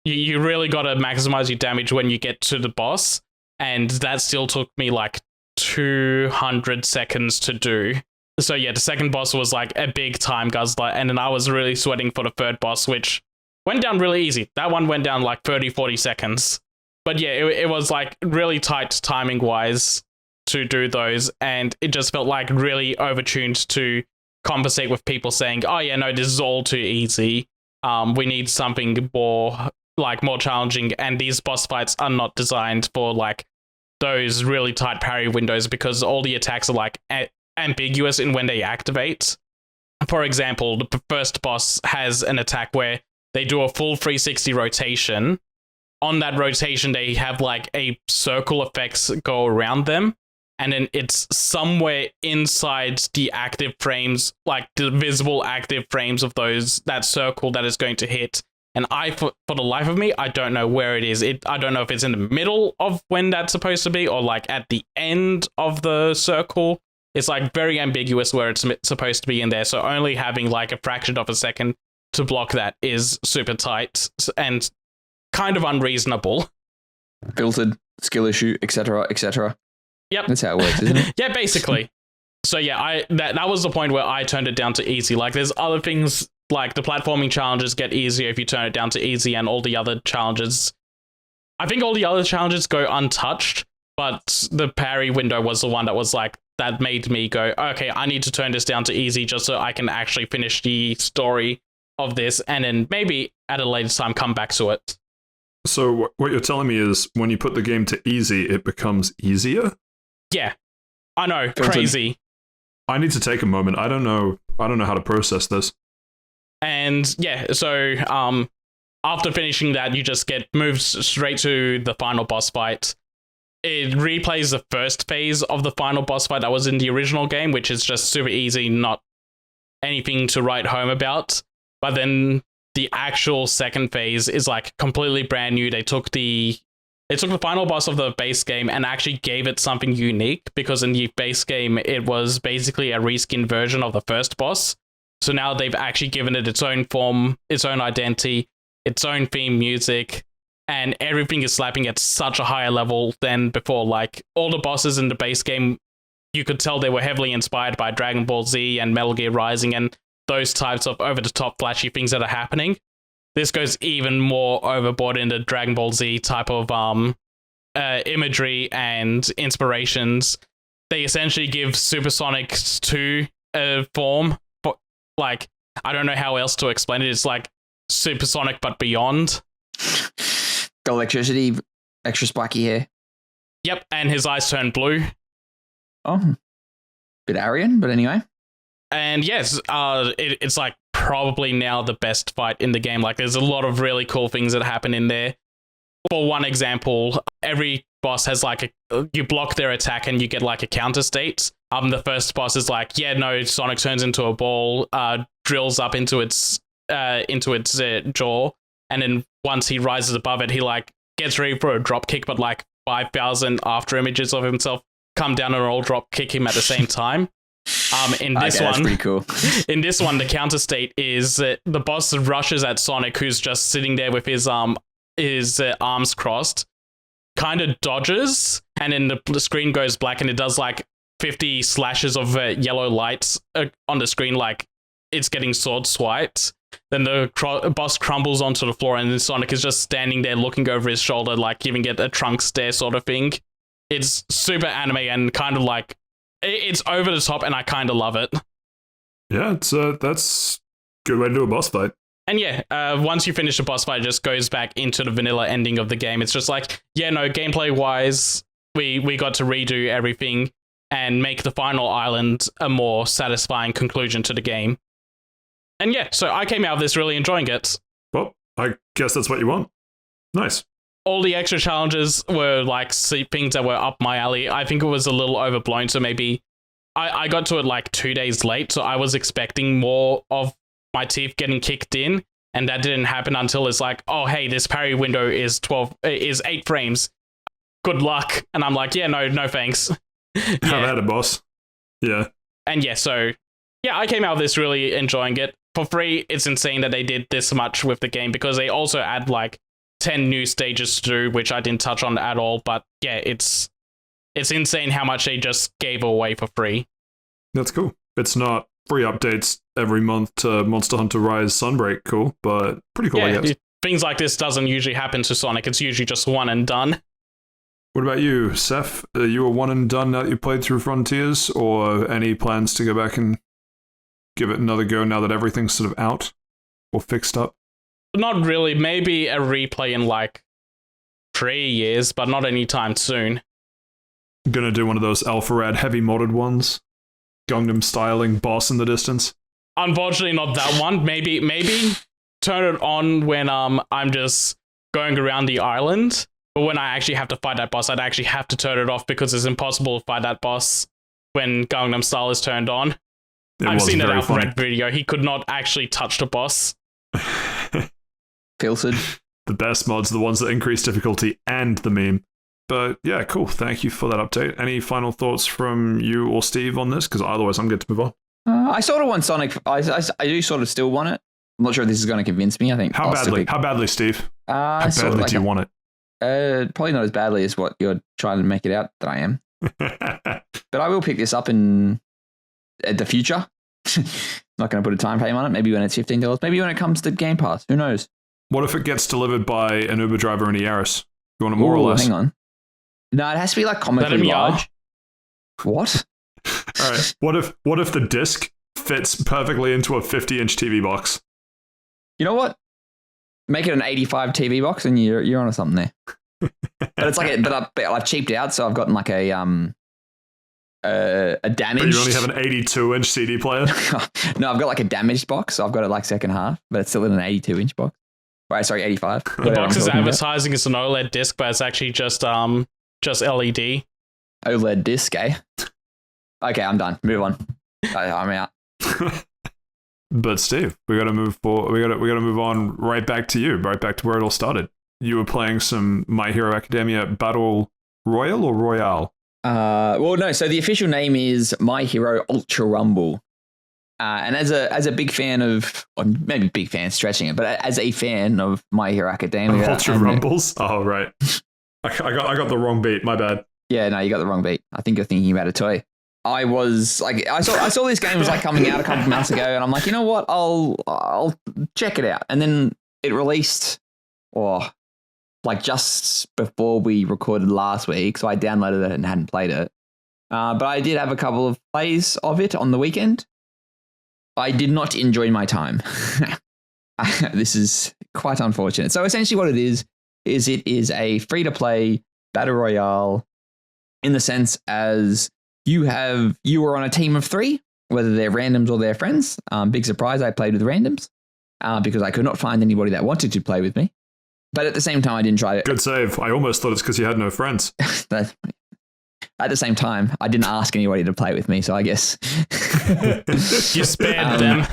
Speaker 3: You really got to maximize your damage when you get to the boss, and that still took me like 200 seconds to do. So yeah, the second boss was like a big time guzzler, and then I was really sweating for the third boss, which went down really easy. That one went down like 30-40 seconds. But yeah, it was like really tight timing wise to do those, and it just felt like really overtuned to compensate with people saying, oh yeah, no, this is all too easy. We need something more challenging, and these boss fights are not designed for like those really tight parry windows because all the attacks are like ambiguous in when they activate. For example, the first boss has an attack where they do a full 360 rotation. On that rotation, they have like a circle effects go around them, and then it's somewhere inside the active frames, like the visible active frames of that circle that is going to hit. And for the life of me, I don't know where it is. I don't know if it's in the middle of when that's supposed to be or like at the end of the circle. It's like very ambiguous where it's supposed to be in there. So only having like a fraction of a second to block that is super tight and kind of unreasonable.
Speaker 2: Filtered, skill issue, etc., etc.
Speaker 3: Yep.
Speaker 2: That's how it works, isn't it?
Speaker 3: Yeah, basically. So yeah, that was the point where I turned it down to easy. Like there's other things like the platforming challenges get easier if you turn it down to easy, and all the other challenges, I think all the other challenges go untouched, but the parry window was the one that was like, that made me go, okay, I need to turn this down to easy just so I can actually finish the story of this and then maybe at a later time come back to it.
Speaker 1: So what you're telling me is when you put the game to easy, it becomes easier?
Speaker 3: Yeah. I know, crazy.
Speaker 1: I need to take a moment. I don't know how to process this.
Speaker 3: And yeah, so after finishing that, you just get moved straight to the final boss fight. It replays the first phase of the final boss fight that was in the original game, which is just super easy, not anything to write home about. But then the actual second phase is like completely brand new. They took the final boss of the base game and actually gave it something unique, because in the base game, it was basically a reskin version of the first boss. So now they've actually given it its own form, its own identity, its own theme music, and everything is slapping at such a higher level than before. Like all the bosses in the base game, you could tell they were heavily inspired by Dragon Ball Z and Metal Gear Rising and those types of over-the-top flashy things that are happening. This goes even more overboard in the Dragon Ball Z type of imagery and inspirations. They essentially give Supersonic 2 a form. But, like, I don't know how else to explain it. It's like Supersonic but beyond.
Speaker 2: Got electricity, extra spiky hair.
Speaker 3: Yep, and his eyes turn blue.
Speaker 2: Oh, bit Aryan, but anyway.
Speaker 3: And yes, it's like probably now the best fight in the game. Like there's a lot of really cool things that happen in there. For one example, every boss has like you block their attack and you get like a counter state. The first boss is like, yeah, no, Sonic turns into a ball, drills up into its jaw, and then once he rises above it, he like gets ready for a drop kick, but like 5,000 after images of himself come down and all drop kick him at the same time. In this one, that's
Speaker 2: pretty cool.
Speaker 3: In this one, the counter state is the boss rushes at Sonic, who's just sitting there with his arms crossed, kind of dodges, and then the screen goes black, and it does like 50 slashes of yellow lights on the screen, like it's getting sword swiped. Then the boss crumbles onto the floor, and then Sonic is just standing there looking over his shoulder, like giving it a trunk stare sort of thing. It's super anime and kind of like, it's over the top, and I kind of love it.
Speaker 1: Yeah, it's that's a good way to do a boss fight.
Speaker 3: And yeah, once you finish the boss fight, it just goes back into the vanilla ending of the game. It's just like, yeah, no, gameplay-wise, we got to redo everything and make the final island a more satisfying conclusion to the game. And yeah, so I came out of this really enjoying it.
Speaker 1: Well, I guess that's what you want. Nice.
Speaker 3: All the extra challenges were like things that were up my alley. I think it was a little overblown, so maybe I got to it like 2 days late, so I was expecting more of my teeth getting kicked in, and that didn't happen until it's like, oh hey, this parry window is 8 frames. Good luck. And I'm like, yeah, no thanks.
Speaker 1: Have at it, boss. Yeah.
Speaker 3: And yeah, so yeah, I came out of this really enjoying it. For free, it's insane that they did this much with the game, because they also add like 10 new stages to do, which I didn't touch on at all. But yeah, it's insane how much they just gave away for free.
Speaker 1: That's cool. It's not free updates every month to Monster Hunter Rise Sunbreak, cool, but pretty cool,
Speaker 3: yeah,
Speaker 1: I guess.
Speaker 3: Things like this doesn't usually happen to Sonic. It's usually just one and done.
Speaker 1: What about you, Saif? Are you a one and done now that you played through Frontiers, or any plans to go back and give it another go now that everything's sort of out or fixed up?
Speaker 3: Not really. Maybe a replay in like 3 years, but not anytime soon.
Speaker 1: Gonna do one of those Alpharad heavy modded ones? Gangnam styling boss in the distance?
Speaker 3: Unfortunately, not that one. Maybe turn it on when I'm just going around the island. But when I actually have to fight that boss, I'd actually have to turn it off, because it's impossible to fight that boss when Gangnam Style is turned on. I've seen an Alpharad video. He could not actually touch the boss.
Speaker 2: Filtered.
Speaker 1: The best mods are the ones that increase difficulty and the meme. But yeah, cool. Thank you for that update. Any final thoughts from you or Steve on this? Because otherwise, I'm good to move on.
Speaker 2: I sort of want Sonic. I do sort of still want it. I'm not sure if this is going to convince me. I think.
Speaker 1: How badly? How badly, Steve? How badly do you want it?
Speaker 2: Probably not as badly as what you're trying to make it out that I am. But I will pick this up in the future. Not going to put a time frame on it. Maybe when it's $15. Maybe when it comes to Game Pass. Who knows?
Speaker 1: What if it gets delivered by an Uber driver in a Yaris? You want it more or less?
Speaker 2: Hang on. No, it has to be like comically large. What?
Speaker 1: All right. What if the disc fits perfectly into a 50-inch TV box?
Speaker 2: You know what? Make it an 85 TV box, and you're onto something there. But it's like, I've cheaped out, so I've gotten like a damaged.
Speaker 1: But you only have an 82-inch CD player.
Speaker 2: No, I've got like a damaged box. So I've got it like second half, but it's still in an 82-inch box. Right, sorry, 85.
Speaker 3: The box is advertising as an OLED disc, but it's actually just LED.
Speaker 2: OLED disc, eh? Okay, I'm done. Move on. I'm out.
Speaker 1: But Steve, we got to move forward. We got to move on right back to you, right back to where it all started. You were playing some My Hero Academia Battle Royale or Royale?
Speaker 2: Well, no. So the official name is My Hero Ultra Rumble. And as a big fan of, or maybe big fan stretching it, but as a fan of My Hero Academia,
Speaker 1: Ultra Rumbles. Oh right, I got the wrong beat. My bad.
Speaker 2: Yeah, no, you got the wrong beat. I think you're thinking about a toy. I was like, I saw this game was like coming out a couple months ago, and I'm like, you know what, I'll check it out. And then it released, like just before we recorded last week, so I downloaded it and hadn't played it. But I did have a couple of plays of it on the weekend. I did not enjoy my time. This is quite unfortunate. So essentially what it is it is a free-to-play battle royale in the sense as you were on a team of 3, whether they're randoms or they're friends. Big surprise, I played with randoms because I could not find anybody that wanted to play with me. But at the same time, I didn't try it.
Speaker 1: Good save. I almost thought it's because you had no friends.
Speaker 2: At the same time, I didn't ask anybody to play with me, so I guess
Speaker 3: you spared them.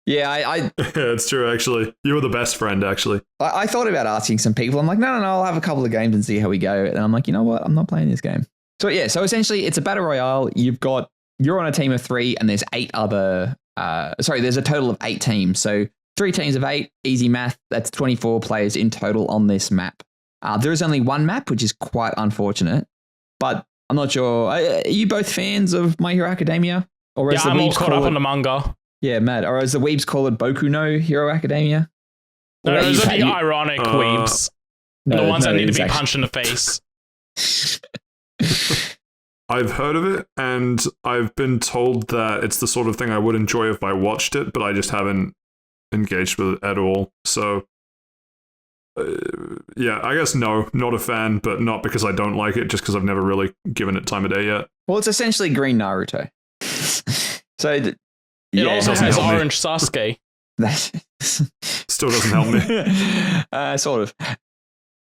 Speaker 2: Yeah, I
Speaker 1: it's true. Actually, you were the best friend. Actually,
Speaker 2: I thought about asking some people. I'm like, no, I'll have a couple of games and see how we go. And I'm like, you know what? I'm not playing this game. So yeah, so essentially, it's a battle royale. You're on a team of 3, and there's 8 other. There's a total of 8 teams. So 3 teams of 8, easy math. That's 24 players in total on this map. There is only one map, which is quite unfortunate. But I'm not sure. Are you both fans of My Hero Academia? Or
Speaker 3: I'm all caught up on the manga.
Speaker 2: Yeah, mad. Or as the weebs call it, Boku no Hero Academia?
Speaker 3: No, those are the ironic weebs. The ones that need to be punched in the face.
Speaker 1: I've heard of it, and I've been told that it's the sort of thing I would enjoy if I watched it, but I just haven't engaged with it at all. So, yeah, I guess no, not a fan, but not because I don't like it, just because I've never really given it time of day yet.
Speaker 2: Well, it's essentially green Naruto. So
Speaker 3: it also has orange Sasuke.
Speaker 1: Still doesn't help me.
Speaker 2: Sort of.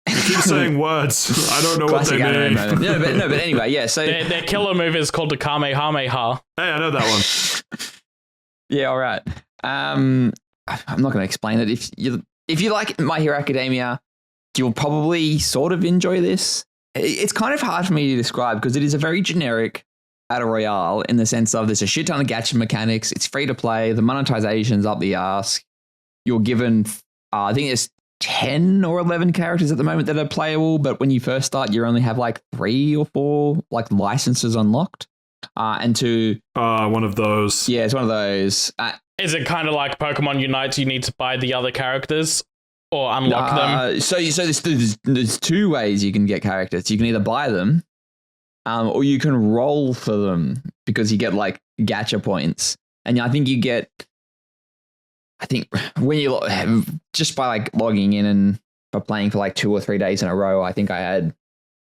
Speaker 1: You keep saying words. I don't know classic what they mean.
Speaker 2: No, but anyway, yeah. So
Speaker 3: their killer move is called the Kamehameha.
Speaker 1: Hey, I know that one.
Speaker 2: Yeah, all right. I'm not going to explain it. If you like My Hero Academia, you'll probably sort of enjoy this. It's kind of hard for me to describe because it is a very generic battle royale in the sense of there's a shit ton of gacha mechanics. It's free to play. The monetization's up the arse. You're given, I think there's 10 or 11 characters at the moment that are playable, but when you first start, you only have like 3 or 4 like licenses unlocked. And to
Speaker 1: one of those.
Speaker 2: Yeah, it's one of those.
Speaker 3: Is it kind of like Pokemon Unite? You need to buy the other characters or unlock them?
Speaker 2: So there's 2 ways you can get characters. You can either buy them, or you can roll for them because you get like gacha points. And I think when you just by like logging in and by playing for like 2 or 3 days in a row, I think I had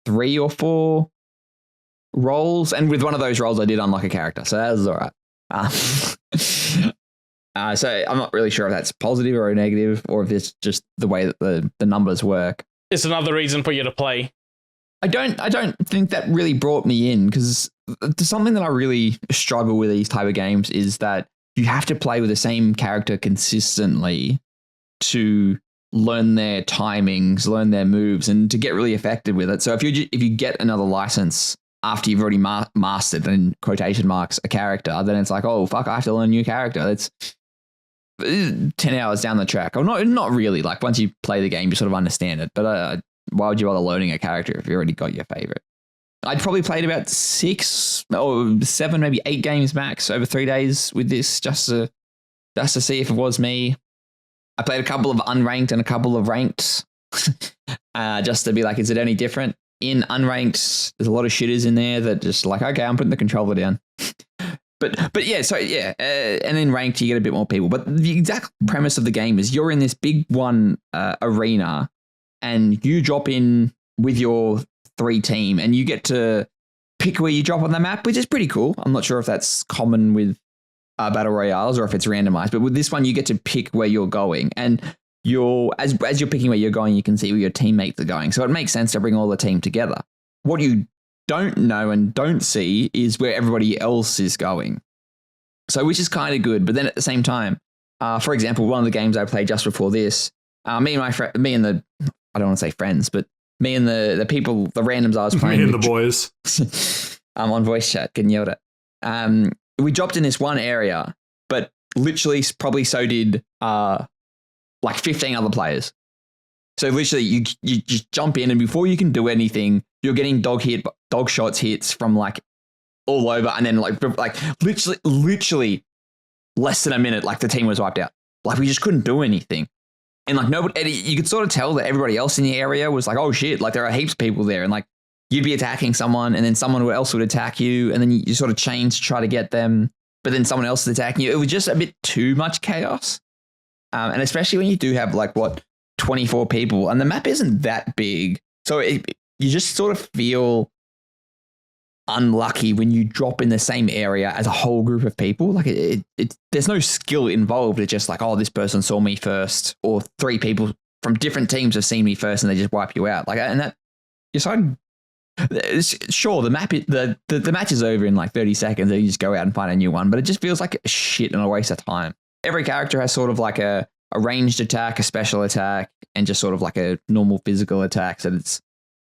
Speaker 2: 3 or 4 rolls, and with one of those rolls, I did unlock a character, so that was all right. So I'm not really sure if that's positive or a negative, or if it's just the way that the numbers work.
Speaker 3: It's another reason for you to play.
Speaker 2: I don't think that really brought me in because something that I really struggle with these type of games is that you have to play with the same character consistently to learn their timings, learn their moves, and to get really effective with it. So if you get another license after you've already mastered, in quotation marks, a character, then it's like, oh fuck, I have to learn a new character. That's 10 hours down the track. Or not really. Like once you play the game, you sort of understand it. But why would you bother learning a character if you already got your favorite? I'd probably played about 6 or 7, maybe 8 games max over 3 days with this, just to see if it was me. I played a couple of unranked and a couple of ranked, just to be like, is it any different? In unranked, there's a lot of shitters in there that just like, okay, I'm putting the controller down. But yeah, so yeah, and in ranked you get a bit more people. But the exact premise of the game is you're in this big one arena, and you drop in with your 3 team, and you get to pick where you drop on the map, which is pretty cool. I'm not sure if that's common with battle royales or if it's randomized, but with this one, you get to pick where you're going, and as you're picking where you're going, you can see where your teammates are going. So it makes sense to bring all the team together. What you don't know and don't see is where everybody else is going. So which is kind of good, but then at the same time, for example, one of the games I played just before this, me and the I don't want to say friends, but me and the people, the randoms I was playing
Speaker 1: me and
Speaker 2: with,
Speaker 1: the boys.
Speaker 2: I'm on voice chat, getting yelled at. We dropped in this one area, but literally probably so did like 15 other players. So literally you just jump in, and before you can do anything, you're getting dog shots hits from like all over, and then like literally less than a minute, like the team was wiped out. Like we just couldn't do anything. And like nobody, you could sort of tell that everybody else in the area was like, oh shit, like there are heaps of people there, and like you'd be attacking someone, and then someone else would attack you, and then you sort of change to try to get them, but then someone else is attacking you. It was just a bit too much chaos. And especially when you do have like 24 people, and the map isn't that big. So you just sort of feel unlucky when you drop in the same area as a whole group of people. Like there's no skill involved. It's just like, oh, this person saw me first, or 3 people from different teams have seen me first, and they just wipe you out. Like, and that you're sort of, sure, the match is over in like 30 seconds, and you just go out and find a new one. But it just feels like a shit and a waste of time. Every character has sort of like a ranged attack, a special attack, and just sort of like a normal physical attack.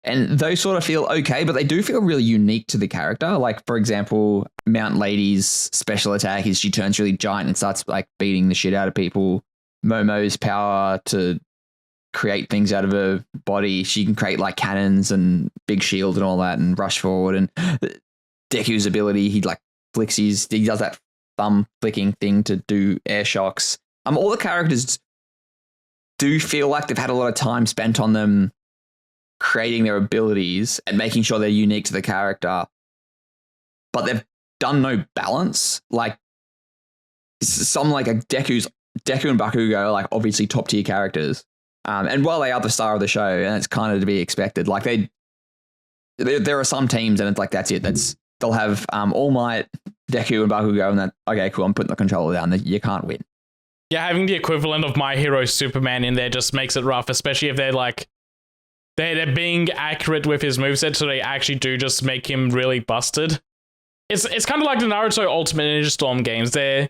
Speaker 2: And those sort of feel okay, but they do feel really unique to the character. Like, for example, Mount Lady's special attack is she turns really giant and starts like beating the shit out of people. Momo's power to create things out of her body. She can create like cannons and big shield and all that and rush forward. And Deku's ability, he does that thumb flicking thing to do air shocks. All the characters do feel like they've had a lot of time spent on them creating their abilities and making sure they're unique to the character, but they've done no balance. Like some like a Deku and Bakugo are like obviously top tier characters, and while they are the star of the show, and it's kind of to be expected, like there are some teams and it's like that's it. They'll have All Might, Deku, and Bakugo, and that okay, cool. I'm putting the controller down. You can't win.
Speaker 3: Yeah, having the equivalent of My Hero Superman in there just makes it rough, especially if they're like they're being accurate with his moveset, so they actually do just make him really busted. It's kind of like the Naruto Ultimate Ninja Storm games. They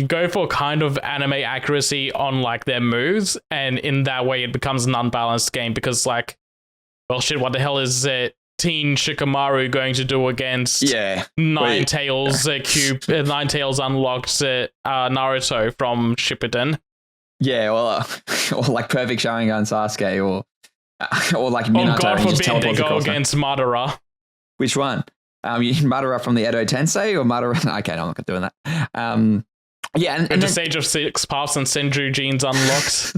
Speaker 3: go for kind of anime accuracy on like their moves, and in that way it becomes an unbalanced game because like, well shit, what the hell is Teen Shikamaru going to do against Nine Tails Nine Tails Unlocked Naruto from Shippuden?
Speaker 2: Yeah, well, or like Perfect Sharingan Sasuke, or like Minato.
Speaker 3: Oh, God forbid they go
Speaker 2: against
Speaker 3: Madara.
Speaker 2: Which one? Madara from the Edo Tensei or Madara? Okay, no, I'm not doing that. Yeah, and
Speaker 3: the Sage of Six Paths and Senju genes unlocked.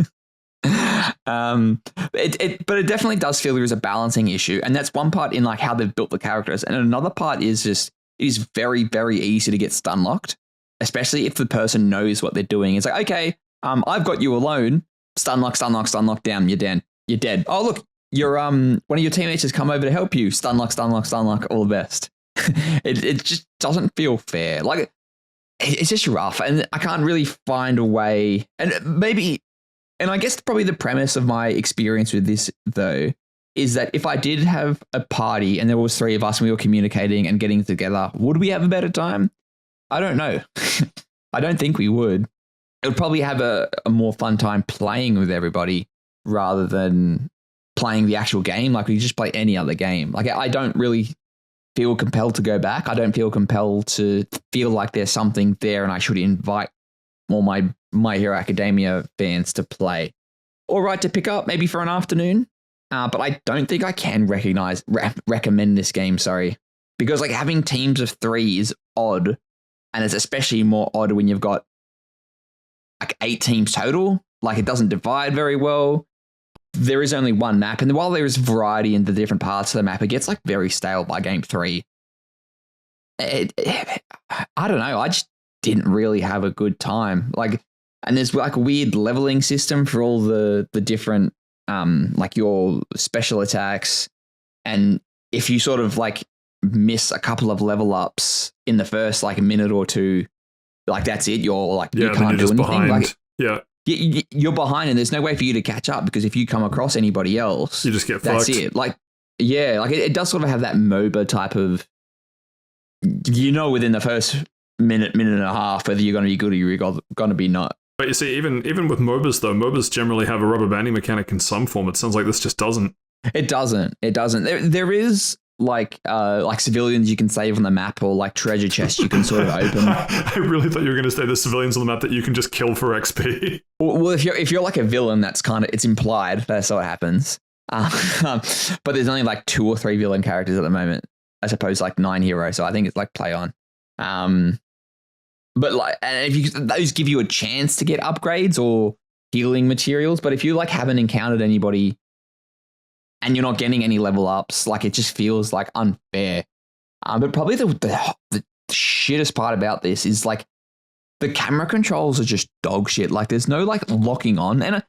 Speaker 2: But it definitely does feel there is a balancing issue, and that's one part in like how they've built the characters, and another part is just it is very, very easy to get stun locked, especially if the person knows what they're doing. It's like, okay, I've got you alone. Stun lock, down. You're dead. Oh look, your one of your teammates has come over to help you. Stun lock, all the best. It just doesn't feel fair. Like it's just rough, and I can't really find a way. And I guess probably the premise of my experience with this though is that if I did have a party and there was 3 of us and we were communicating and getting together, would we have a better time? I don't know. I don't think we would. it would probably have a more fun time playing with everybody rather than playing the actual game. Like we just play any other game. Like I don't really feel compelled to go back. I don't feel compelled to feel like there's something there and I should invite more My Hero Academia fans to play. All right, to pick up maybe for an afternoon. But I don't think I can recommend this game, sorry. Because like having teams of 3 is odd. And it's especially more odd when you've got like 8 teams total. Like it doesn't divide very well. There is only one map. And while there is variety in the different parts of the map, it gets like very stale by game 3. I don't know. I just didn't really have a good time. Like, and there's like a weird leveling system for all the different, like your special attacks. And if you sort of like miss a couple of level ups in the first like a minute or two, like that's it. You're like, you can't do anything.
Speaker 1: Behind.
Speaker 2: Like,
Speaker 1: yeah.
Speaker 2: You're behind and there's no way for you to catch up because if you come across anybody else,
Speaker 1: you just get
Speaker 2: that's
Speaker 1: fucked.
Speaker 2: it. Like, yeah, like it does sort of have that MOBA type of, within the first minute and a half, whether you're going to be good or you're going to be not.
Speaker 1: But you see, even with MOBAs though, MOBAs generally have a rubber banding mechanic in some form. It sounds like this just doesn't.
Speaker 2: It doesn't. There is like civilians you can save on the map or like treasure chests you can sort of open.
Speaker 1: I really thought you were going to say there's civilians on the map that you can just kill for XP.
Speaker 2: Well, if you're like a villain, that's kind of, it's implied that's what happens. But there's only like 2 or 3 villain characters at the moment. I suppose like 9 heroes. So I think it's like play on. But like, and if those give you a chance to get upgrades or healing materials. But if you like haven't encountered anybody and you're not getting any level ups, like it just feels like unfair. But probably the shittest part about this is like the camera controls are just dog shit. Like there's no like locking on. And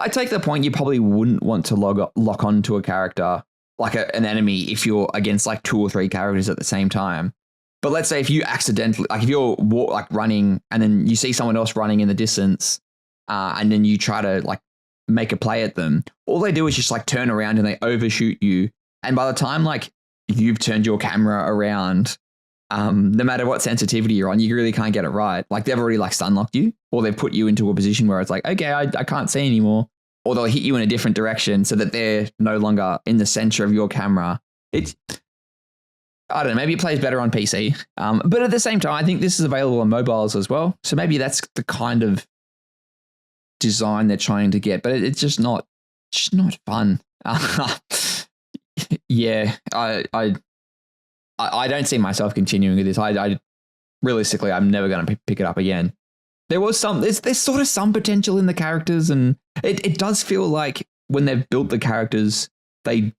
Speaker 2: I take the point you probably wouldn't want to lock on to a character like an enemy if you're against like 2 or 3 characters at the same time. But let's say if you accidentally, like if you're like running and then you see someone else running in the distance and then you try to like make a play at them, all they do is just like turn around and they overshoot you. And by the time like you've turned your camera around, no matter what sensitivity you're on, you really can't get it right. Like they've already like stun locked you or they've put you into a position where it's like, okay, I can't see anymore. Or they'll hit you in a different direction so that they're no longer in the center of your camera. I don't know, maybe it plays better on PC. But at the same time, I think this is available on mobiles as well. So maybe that's the kind of design they're trying to get, but it's just not fun. Yeah, I don't see myself continuing with this. I realistically, I'm never going to pick it up again. There's sort of some potential in the characters, and it does feel like when they've built the characters, they've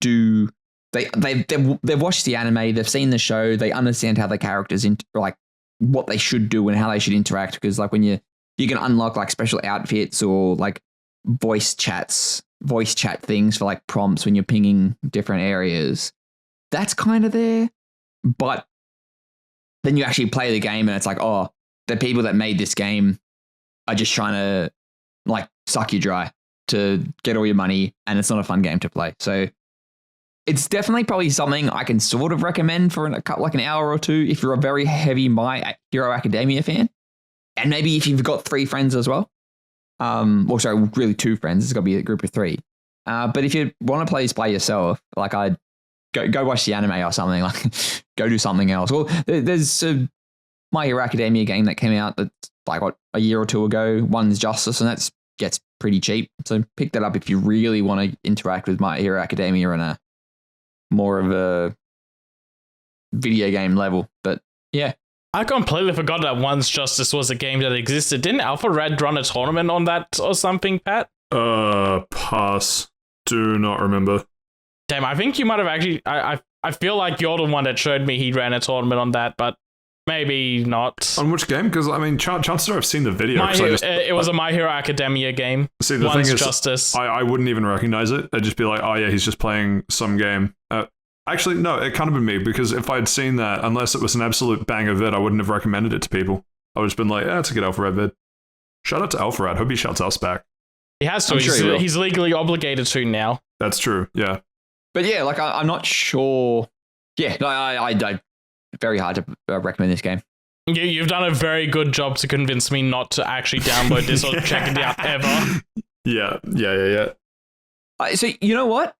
Speaker 2: watched the anime, they've seen the show, they understand how the characters like what they should do and how they should interact. Because like when you can unlock like special outfits or like voice chat things for like prompts when you're pinging different areas. That's kind of there, but then you actually play the game and it's like, oh, the people that made this game are just trying to like suck you dry to get all your money, and it's not a fun game to play. So it's definitely probably something I can sort of recommend for like an hour or 2 if you're a very heavy My Hero Academia fan, and maybe if you've got 3 friends as well. Or sorry, really 2 friends. It's got to be a group of 3. But if you want to play this by yourself, like I'd go watch the anime or something. Like go do something else. Well, there's a My Hero Academia game that came out that's like a year or 2 ago. One's Justice, and that gets pretty cheap. So pick that up if you really want to interact with My Hero Academia on a more of a video game level. But yeah.
Speaker 3: I completely forgot that One's Justice was a game that existed. Didn't Alpha Red run a tournament on that or something, Pat?
Speaker 1: Pass. Do not remember.
Speaker 3: Damn, I think you might have actually... I feel like you're the one that showed me he ran a tournament on that, but maybe not.
Speaker 1: On which game? Because, I mean, chances are I've seen the video.
Speaker 3: It was a My Hero Academia game.
Speaker 1: See, the
Speaker 3: One's
Speaker 1: thing is,
Speaker 3: Justice.
Speaker 1: I wouldn't even recognize it. I'd just be like, oh yeah, he's just playing some game. Actually, no, it can't have been me, because if I'd seen that, unless it was an absolute banger vid, I wouldn't have recommended it to people. I would have been like, it's a good Alpha Red vid. Shout out to Alpha Red. Hope he shouts us back.
Speaker 3: He has to. He's legally obligated to now.
Speaker 1: That's true, yeah.
Speaker 2: But yeah, like I'm not sure. Yeah, I very hard to recommend this game.
Speaker 3: You've done a very good job to convince me not to actually download this or check it out ever.
Speaker 1: Yeah.
Speaker 2: So you know what?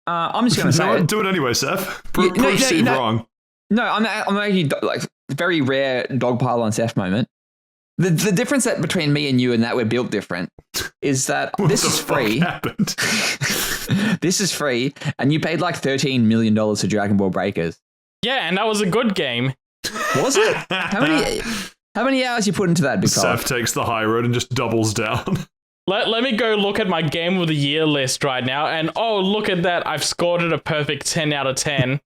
Speaker 2: I'm just going to say
Speaker 1: do it anyway, Seth. Prove Steve wrong.
Speaker 2: No, I'm actually like very rare dog pile on Seth moment. The difference between me and you and that we're built different is that this is free. This is free, and you paid like $13 million for Dragon Ball Breakers.
Speaker 3: Yeah, and that was a good game.
Speaker 2: Was it? How many hours you put into that, big fella?
Speaker 1: Seth takes the high road and just doubles down.
Speaker 3: Let me go look at my Game of the Year list right now, and oh, look at that. I've scored it a perfect 10 out of 10.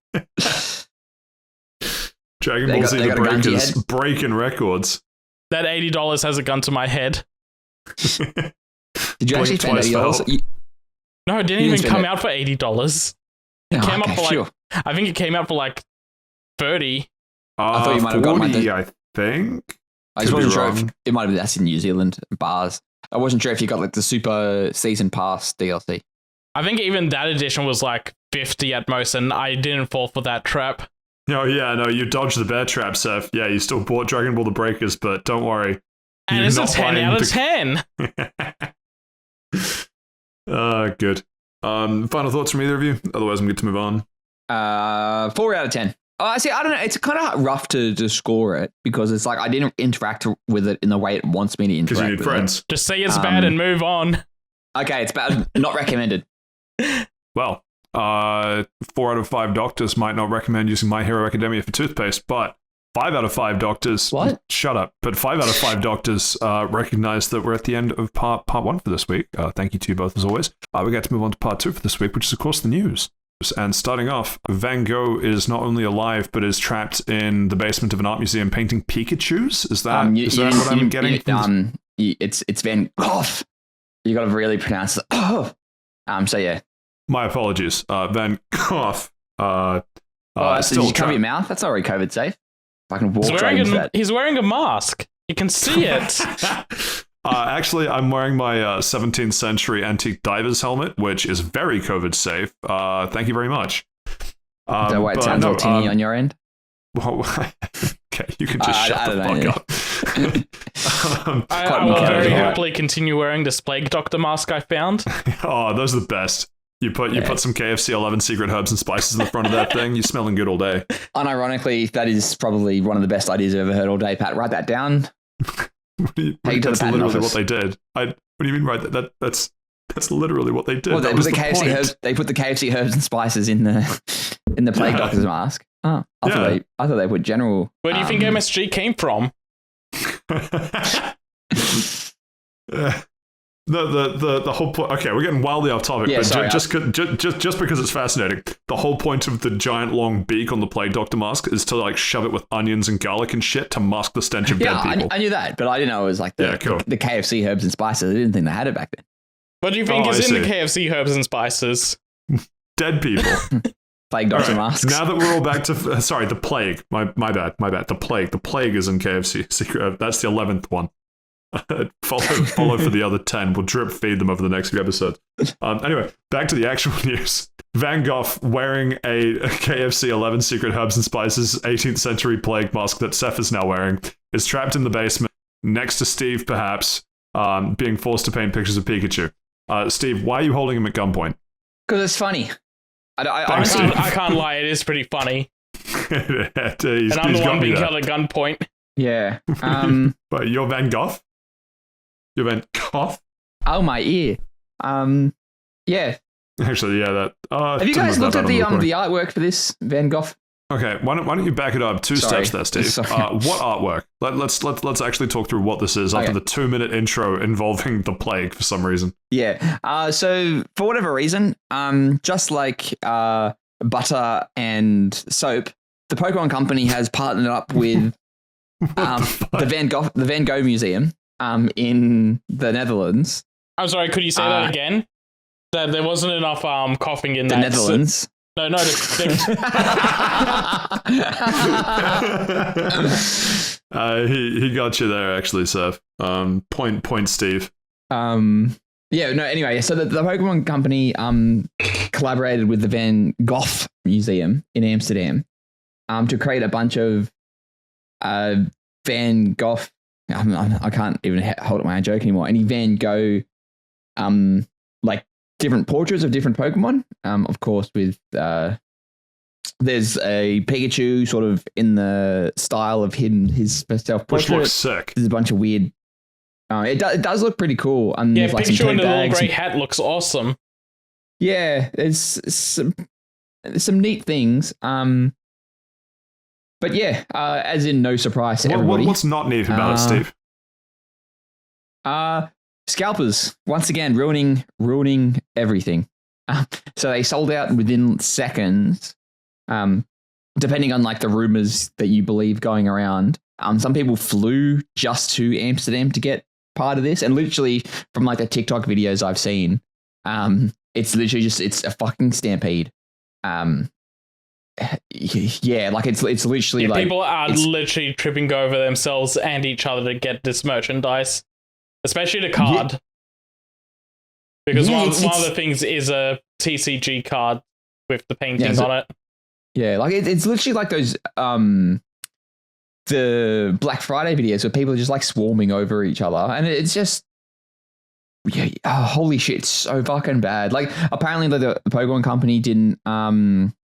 Speaker 1: Dragon Ball Z the Breakers breaking records.
Speaker 3: That $80 has a gun to my head.
Speaker 2: Did you actually spend $80?
Speaker 3: No, it didn't even come out for $80. It came up for
Speaker 2: sure.
Speaker 3: I think it came out for like 30.
Speaker 2: I thought you might have gotten
Speaker 1: 40, I think.
Speaker 2: I just wasn't sure if it might have been that's in New Zealand bars. I wasn't sure if you got like the Super Season Pass DLC.
Speaker 3: I think even that edition was like 50 at most, and I didn't fall for that trap.
Speaker 1: Oh yeah, no, you dodged the bear trap, Seth. Yeah, you still bought Dragon Ball The Breakers, but don't worry.
Speaker 3: And it's a 10 out of 10.
Speaker 1: Good. Final thoughts from either of you? Otherwise, I'm good to move on.
Speaker 2: 4 out of 10. See, I don't know. It's kind of rough to score it because it's like I didn't interact with it in the way it wants me to interact.
Speaker 1: Because you need friends.
Speaker 3: Just say it's bad and move on.
Speaker 2: Okay, it's bad. Not recommended.
Speaker 1: Well, 4 out of 5 doctors might not recommend using My Hero Academia for toothpaste, but 5 out of 5 doctors.
Speaker 2: What?
Speaker 1: Shut up. But 5 out of 5 doctors recognize that we're at the end of part 1 for this week. Thank you to you both as always. We get to move on to part 2 for this week, which is of course the news. And starting off, Van Gogh is not only alive, but is trapped in the basement of an art museum painting Pikachus. Is that what I'm getting?
Speaker 2: It's Van Gogh. You got to really pronounce it. So yeah.
Speaker 1: My apologies. Van Gogh.
Speaker 2: So did you cover your mouth? That's already COVID safe. I can walk right into that.
Speaker 3: He's wearing a mask. You can see it.
Speaker 1: Actually, I'm wearing my 17th century antique diver's helmet, which is very COVID safe. Thank you very much.
Speaker 2: Is that why it sounds all tinny on your end?
Speaker 1: Well, okay, you can just shut the fuck up.
Speaker 3: I will very happily continue wearing this Plague Doctor mask I found.
Speaker 1: Oh, those are the best. You put some KFC 11 secret herbs and spices in the front of that thing. You're smelling good all day. Unironically,
Speaker 2: that is probably one of the best ideas I've ever heard all day. Pat, write that down.
Speaker 1: That's literally what they did. What do you mean, right? That's literally what they did.
Speaker 2: Well, they put the KFC herbs. They put the KFC herbs and spices in the Plague Doctor's mask. Oh, I thought they put general.
Speaker 3: Where do you think MSG came from?
Speaker 1: The whole point. Okay, we're getting wildly off topic, but just because it's fascinating, the whole point of the giant long beak on the Plague Doctor mask is to like shove it with onions and garlic and shit to mask the stench of dead people.
Speaker 2: I knew that, but I didn't know it was like the KFC herbs and spices. I didn't think they had it back then.
Speaker 3: What do you think is in the KFC herbs and spices?
Speaker 1: Dead people.
Speaker 2: Plague Doctor masks.
Speaker 1: Now that we're all back to the plague. My bad. The plague is in KFC secret. That's the 11th one. follow for the other 10. We'll drip feed them over the next few episodes. Anyway, back to the actual news. Van Gogh wearing a KFC 11 secret herbs and spices 18th century plague mask that Seth is now wearing is trapped in the basement next to Steve, perhaps being forced to paint pictures of Pikachu. Steve, why are you holding him at gunpoint?
Speaker 2: Because it's funny.
Speaker 3: I can't lie, it is pretty funny.
Speaker 1: And
Speaker 3: I'm the one being held at gunpoint.
Speaker 2: Yeah.
Speaker 1: But you're Van Gogh? You're Van Gogh?
Speaker 2: Oh, my ear. Yeah.
Speaker 1: Actually, yeah, that...
Speaker 2: have you guys looked at the artwork for this Van Gogh?
Speaker 1: Okay, why don't you back it up two steps there, Steve? What artwork? Let's actually talk through what this is after the 2-minute intro involving the plague for some reason.
Speaker 2: Yeah. So for whatever reason, just like butter and soap, the Pokemon Company has partnered up with the Van Gogh Museum in the Netherlands.
Speaker 3: I'm sorry, could you say that again? That there wasn't enough coughing in
Speaker 2: the Netherlands.
Speaker 3: No.
Speaker 1: He got you there, actually, Seth. Point, Steve.
Speaker 2: Anyway, so the Pokemon Company collaborated with the Van Gogh Museum in Amsterdam to create a bunch of Van Gogh. I can't even hold up my own joke anymore. Any Van Gogh, like different portraits of different Pokemon. Of course, with there's a Pikachu sort of in the style of his self-portrait.
Speaker 1: Which looks sick.
Speaker 2: There's a bunch of weird. It does look pretty cool.
Speaker 3: Yeah,
Speaker 2: like
Speaker 3: Pikachu in the little grey hat looks awesome.
Speaker 2: Yeah, there's some neat things. But yeah, as in no surprise to everybody.
Speaker 1: What's not neat about it, Steve?
Speaker 2: Scalpers once again ruining everything. So they sold out within seconds. Depending on like the rumors that you believe going around. Some people flew just to Amsterdam to get part of this, and literally from like the TikTok videos I've seen, it's literally it's a fucking stampede. Yeah, like it's literally like
Speaker 3: people are literally tripping over themselves and each other to get this merchandise, especially the card. Yeah. Because one of the things is a TCG card with the paintings on it.
Speaker 2: Yeah, like it's literally like those the Black Friday videos where people are just like swarming over each other, and it's just holy shit, it's so fucking bad. Like apparently the Pokemon company didn't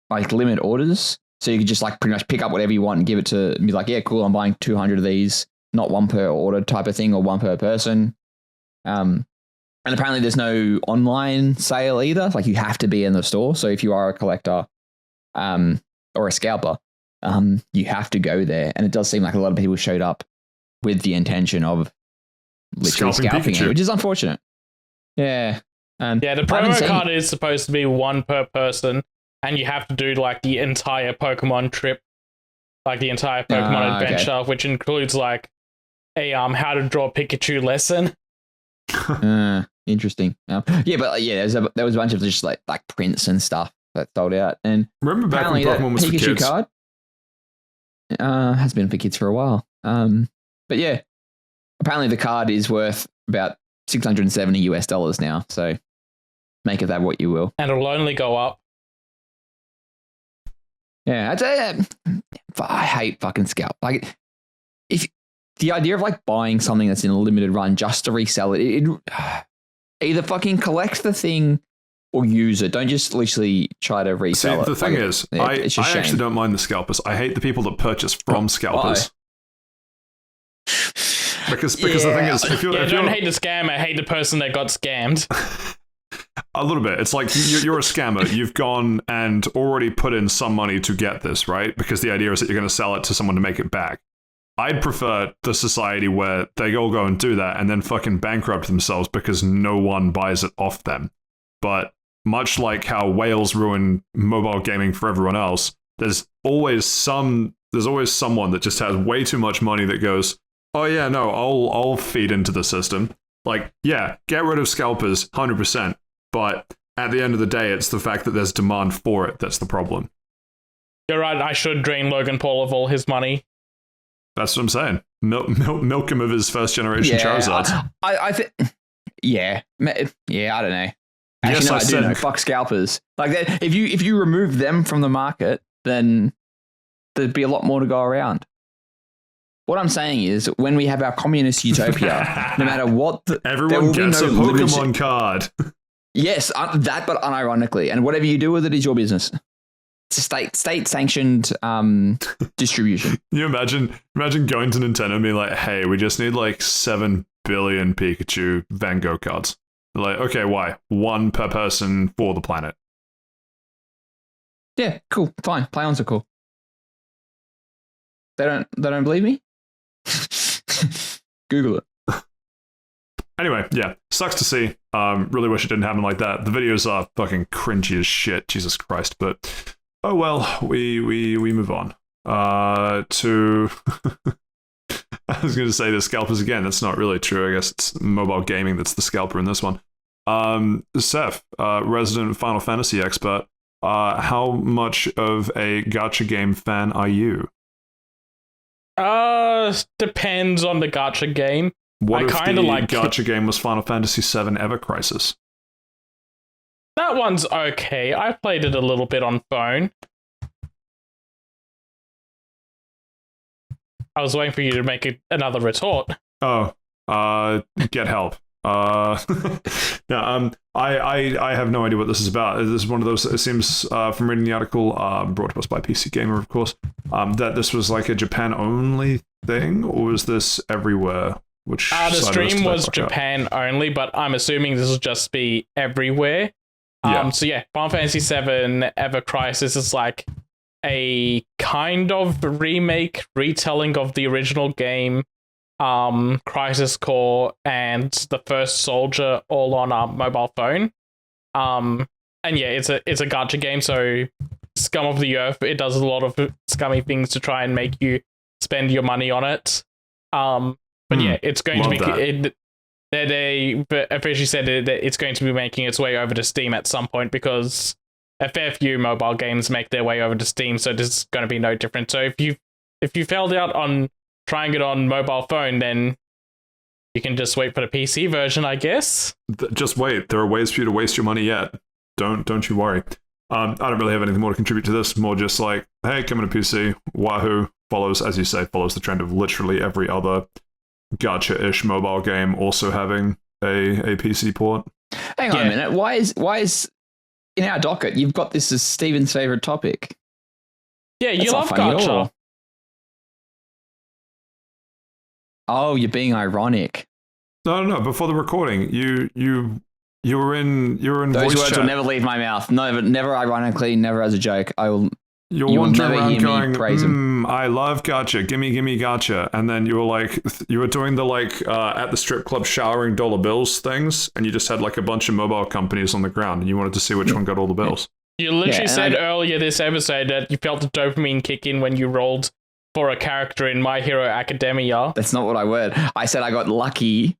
Speaker 2: like limit orders, so you could just like pretty much pick up whatever you want and give it to be like, yeah, cool, I'm buying 200 of these, not one per order type of thing or one per person. And apparently there's no online sale either. Like you have to be in the store. So if you are a collector or a scalper, you have to go there. And it does seem like a lot of people showed up with the intention of literally scalping it, which is unfortunate. Yeah.
Speaker 3: Yeah, the promo card is supposed to be one per person, and you have to do like the entire Pokemon trip, like the entire Pokemon adventure, which includes like a how to draw Pikachu lesson.
Speaker 2: Interesting. Yeah, but yeah, there was a bunch of just like prints and stuff that sold out. And
Speaker 1: remember back when Pokemon was
Speaker 2: Pikachu
Speaker 1: for kids?
Speaker 2: Card has been for kids for a while. But yeah, apparently the card is worth about $670 now. So make of that what you will.
Speaker 3: And it'll only go up.
Speaker 2: Yeah, I hate fucking scalp. Like, if the idea of like buying something that's in a limited run just to resell it either fucking collect the thing or use it. Don't just literally try to resell it.
Speaker 1: The thing is, I actually don't mind the scalpers. I hate the people that purchase from scalpers. Because the thing is, if you're
Speaker 3: don't hate the scammer, hate the person that got scammed.
Speaker 1: A little bit. It's like you're a scammer. You've gone and already put in some money to get this, right? Because the idea is that you're going to sell it to someone to make it back. I'd prefer the society where they all go and do that and then fucking bankrupt themselves because no one buys it off them. But much like how whales ruin mobile gaming for everyone else, there's always someone that just has way too much money that goes, oh yeah, no, I'll feed into the system. Like, yeah, get rid of scalpers, 100%. But at the end of the day, it's the fact that there's demand for it that's the problem.
Speaker 3: You're right, I should drain Logan Paul of all his money.
Speaker 1: That's what I'm saying. Milk him of his first generation Charizards.
Speaker 2: I think, yeah, I don't know. Actually,
Speaker 1: yes,
Speaker 2: I do know. Fuck scalpers. Like that, if you remove them from the market, then there'd be a lot more to go around. What I'm saying is, when we have our communist utopia, no matter what,
Speaker 1: everyone gets a Pokemon card.
Speaker 2: Yes, that, but unironically, and whatever you do with it is your business. It's a state-sanctioned distribution.
Speaker 1: Can you imagine going to Nintendo and being like, hey, we just need like 7 billion Pikachu Van Gogh cards. They're like, okay, why? One per person for the planet.
Speaker 2: Yeah, cool, fine. Play-ons are cool. They don't believe me? Google it.
Speaker 1: Anyway, yeah, sucks to see. Really wish it didn't happen like that. The videos are fucking cringy as shit, Jesus Christ. But oh well, we move on. To I was going to say the scalpers again. That's not really true. I guess it's mobile gaming that's the scalper in this one. Saif, resident Final Fantasy expert. How much of a gacha game fan are you?
Speaker 3: Depends on the gacha game.
Speaker 1: What if the gacha game was Final Fantasy VII Ever Crisis?
Speaker 3: That one's okay. I played it a little bit on phone. I was waiting for you to make another retort.
Speaker 1: Oh, get help. No, I have no idea what this is about. This is one of those. It seems from reading the article, brought to us by PC Gamer, of course, that this was like a Japan only thing, or was this everywhere? Which
Speaker 3: the stream was Japan only, but I'm assuming this will just be everywhere. So yeah, Final Fantasy VII Ever Crisis is like a kind of remake, retelling of the original game. Crisis Core and the First Soldier all on a mobile phone. And yeah, it's a gacha game, so scum of the earth. It does a lot of scummy things to try and make you spend your money on it. But yeah, it's going to be. They officially said that it's going to be making its way over to Steam at some point because a fair few mobile games make their way over to Steam, so this is going to be no different. So if you failed out on trying it on mobile phone, then you can just wait for the PC version, I guess.
Speaker 1: Just wait. There are ways for you to waste your money yet. Don't you worry. I don't really have anything more to contribute to this. More just like, hey, coming to PC. Wahoo follows, as you say, follows the trend of literally every other gacha-ish mobile game also having a PC port.
Speaker 2: Hang on a minute. Why is in our docket you've got this as Steven's favorite topic?
Speaker 3: Yeah, you love gacha.
Speaker 2: Oh, you're being ironic.
Speaker 1: No. Before the recording, you were in
Speaker 2: Those
Speaker 1: voice
Speaker 2: words
Speaker 1: chat.
Speaker 2: will never leave my mouth. Never ironically, never as a joke.
Speaker 1: You're
Speaker 2: you will
Speaker 1: wandering
Speaker 2: never
Speaker 1: around
Speaker 2: hear
Speaker 1: going,
Speaker 2: me praise him.
Speaker 1: I love gacha, gimme gacha. And then you were doing the like at the strip club showering dollar bills things, and you just had like a bunch of mobile companies on the ground, and you wanted to see which one got all the bills.
Speaker 3: You literally said earlier this episode that you felt the dopamine kick in when you rolled for a character in My Hero Academia.
Speaker 2: That's not what I word. I said I got lucky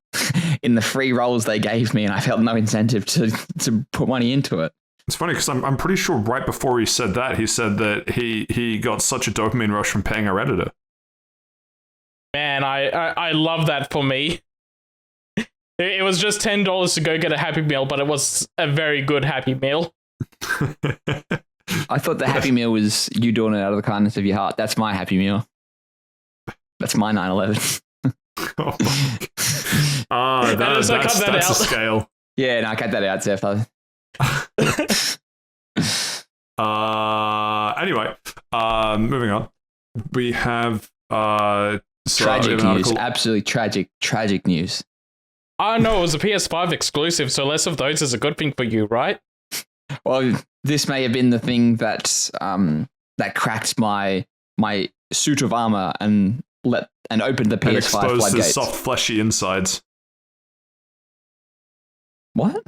Speaker 2: in the free rolls they gave me, and I felt no incentive to put money into it.
Speaker 1: It's funny because I'm pretty sure right before he said that he got such a dopamine rush from paying our editor.
Speaker 3: Man, I love that for me. It was just $10 to go get a Happy Meal, but it was a very good Happy Meal.
Speaker 2: I thought the Happy Meal was you doing it out of the kindness of your heart. That's my Happy Meal. That's my 9/11.
Speaker 1: Oh, that's
Speaker 3: out.
Speaker 1: a scale.
Speaker 2: Yeah, no, cut that out, Seth.
Speaker 1: Anyway, moving on. We have
Speaker 2: tragic news. Absolutely tragic news.
Speaker 3: I know it was a PS5 exclusive, so less of those is a good thing for you, right?
Speaker 2: Well, this may have been the thing that that cracked my suit of armor and opened the PS5
Speaker 1: and exposed
Speaker 2: floodgates.
Speaker 1: the soft, fleshy insides.
Speaker 2: What?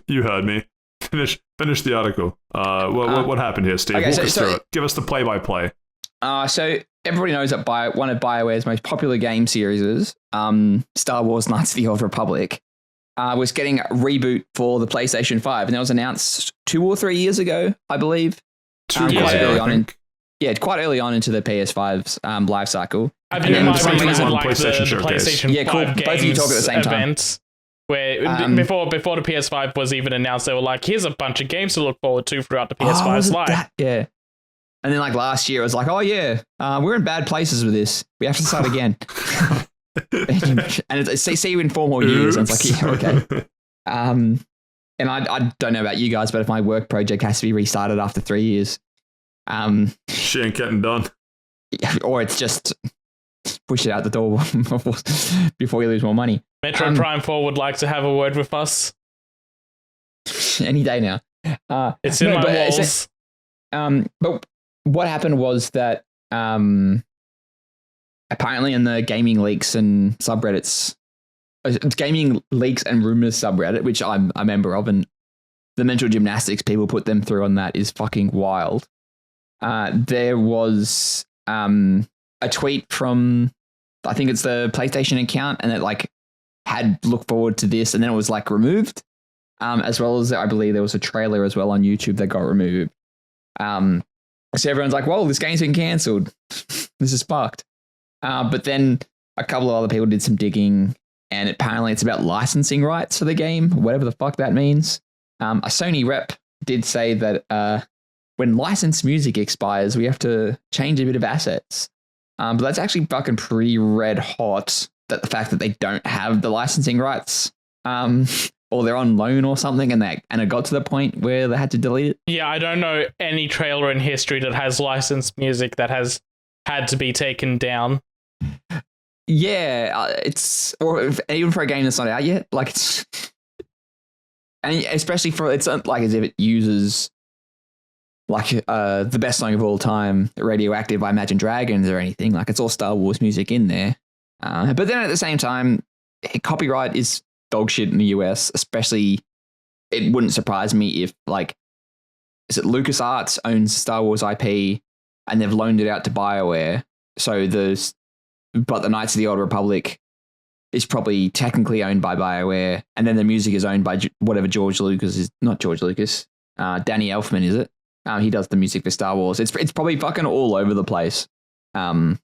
Speaker 1: You heard me. Finish the article. What happened here, Steve?
Speaker 2: Okay,
Speaker 1: Walk us through it. Give us the play-by-play.
Speaker 2: So everybody knows that one of BioWare's most popular game series, Star Wars Knights of the Old Republic, was getting a reboot for the PlayStation 5, and that was announced 2 or 3 years ago, I believe.
Speaker 1: Quite early
Speaker 2: on into the PS5's life cycle.
Speaker 3: I think it might have been like
Speaker 1: PlayStation
Speaker 3: the PlayStation 5
Speaker 2: Both of you talk at the same
Speaker 3: event, where before the PS5 was even announced, they were like, here's a bunch of games to look forward to throughout the PS5's life.
Speaker 2: Yeah. And then like last year, it was like, oh yeah, we're in bad places with this. We have to start again. And it's see you in 4 more years. And it's like, yeah, okay. And I don't know about you guys, but if my work project has to be restarted after 3 years,
Speaker 1: she ain't getting done.
Speaker 2: Or it's just push it out the door before you lose more money.
Speaker 3: Metro Prime 4 would like to have a word with us.
Speaker 2: Any day now.
Speaker 3: It's in my walls.
Speaker 2: But what happened was that apparently in the gaming leaks and subreddits, gaming leaks and rumors subreddit, which I'm a member of, and the mental gymnastics people put them through on that is fucking wild. There was a tweet from, I think it's the PlayStation account, and it like had look forward to this, and then it was like removed, as well as I believe there was a trailer as well on YouTube that got removed. So everyone's like, whoa, this game's been cancelled. This is fucked. But then a couple of other people did some digging, and apparently it's about licensing rights for the game, whatever the fuck that means. A Sony rep did say that when licensed music expires, we have to change a bit of assets. But that's actually fucking pretty red hot, that the fact that they don't have the licensing rights, or they're on loan or something, and it got to the point where they had to delete it.
Speaker 3: Yeah, I don't know any trailer in history that has licensed music that has had to be taken down.
Speaker 2: Yeah, even for a game that's not out yet, like it's, and especially for, it's not like as if it uses like the best song of all time, Radioactive by Imagine Dragons or anything. Like, it's all Star Wars music in there. But then at the same time, copyright is dog shit in the US, especially. It wouldn't surprise me if, like, is it LucasArts owns Star Wars IP and they've loaned it out to BioWare. So but the Knights of the Old Republic is probably technically owned by BioWare, and then the music is owned by whatever George Lucas is. Not George Lucas. Danny Elfman, is it? He does the music for Star Wars. It's probably fucking all over the place. But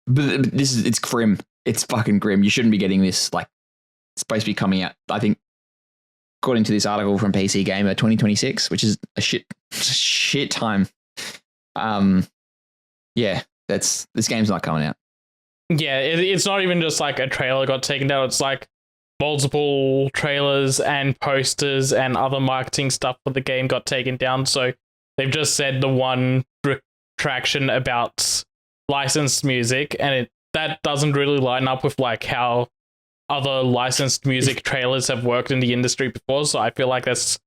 Speaker 2: it's grim. It's fucking grim. You shouldn't be getting this. Like, it's supposed to be coming out, I think, according to this article from PC Gamer, 2026, which is a shit time. Yeah, this game's not coming out.
Speaker 3: Yeah, it's not even just like a trailer got taken down. It's like multiple trailers and posters and other marketing stuff for the game got taken down. So they've just said the one retraction about licensed music, and that doesn't really line up with like how other licensed music trailers have worked in the industry before. So I feel like that's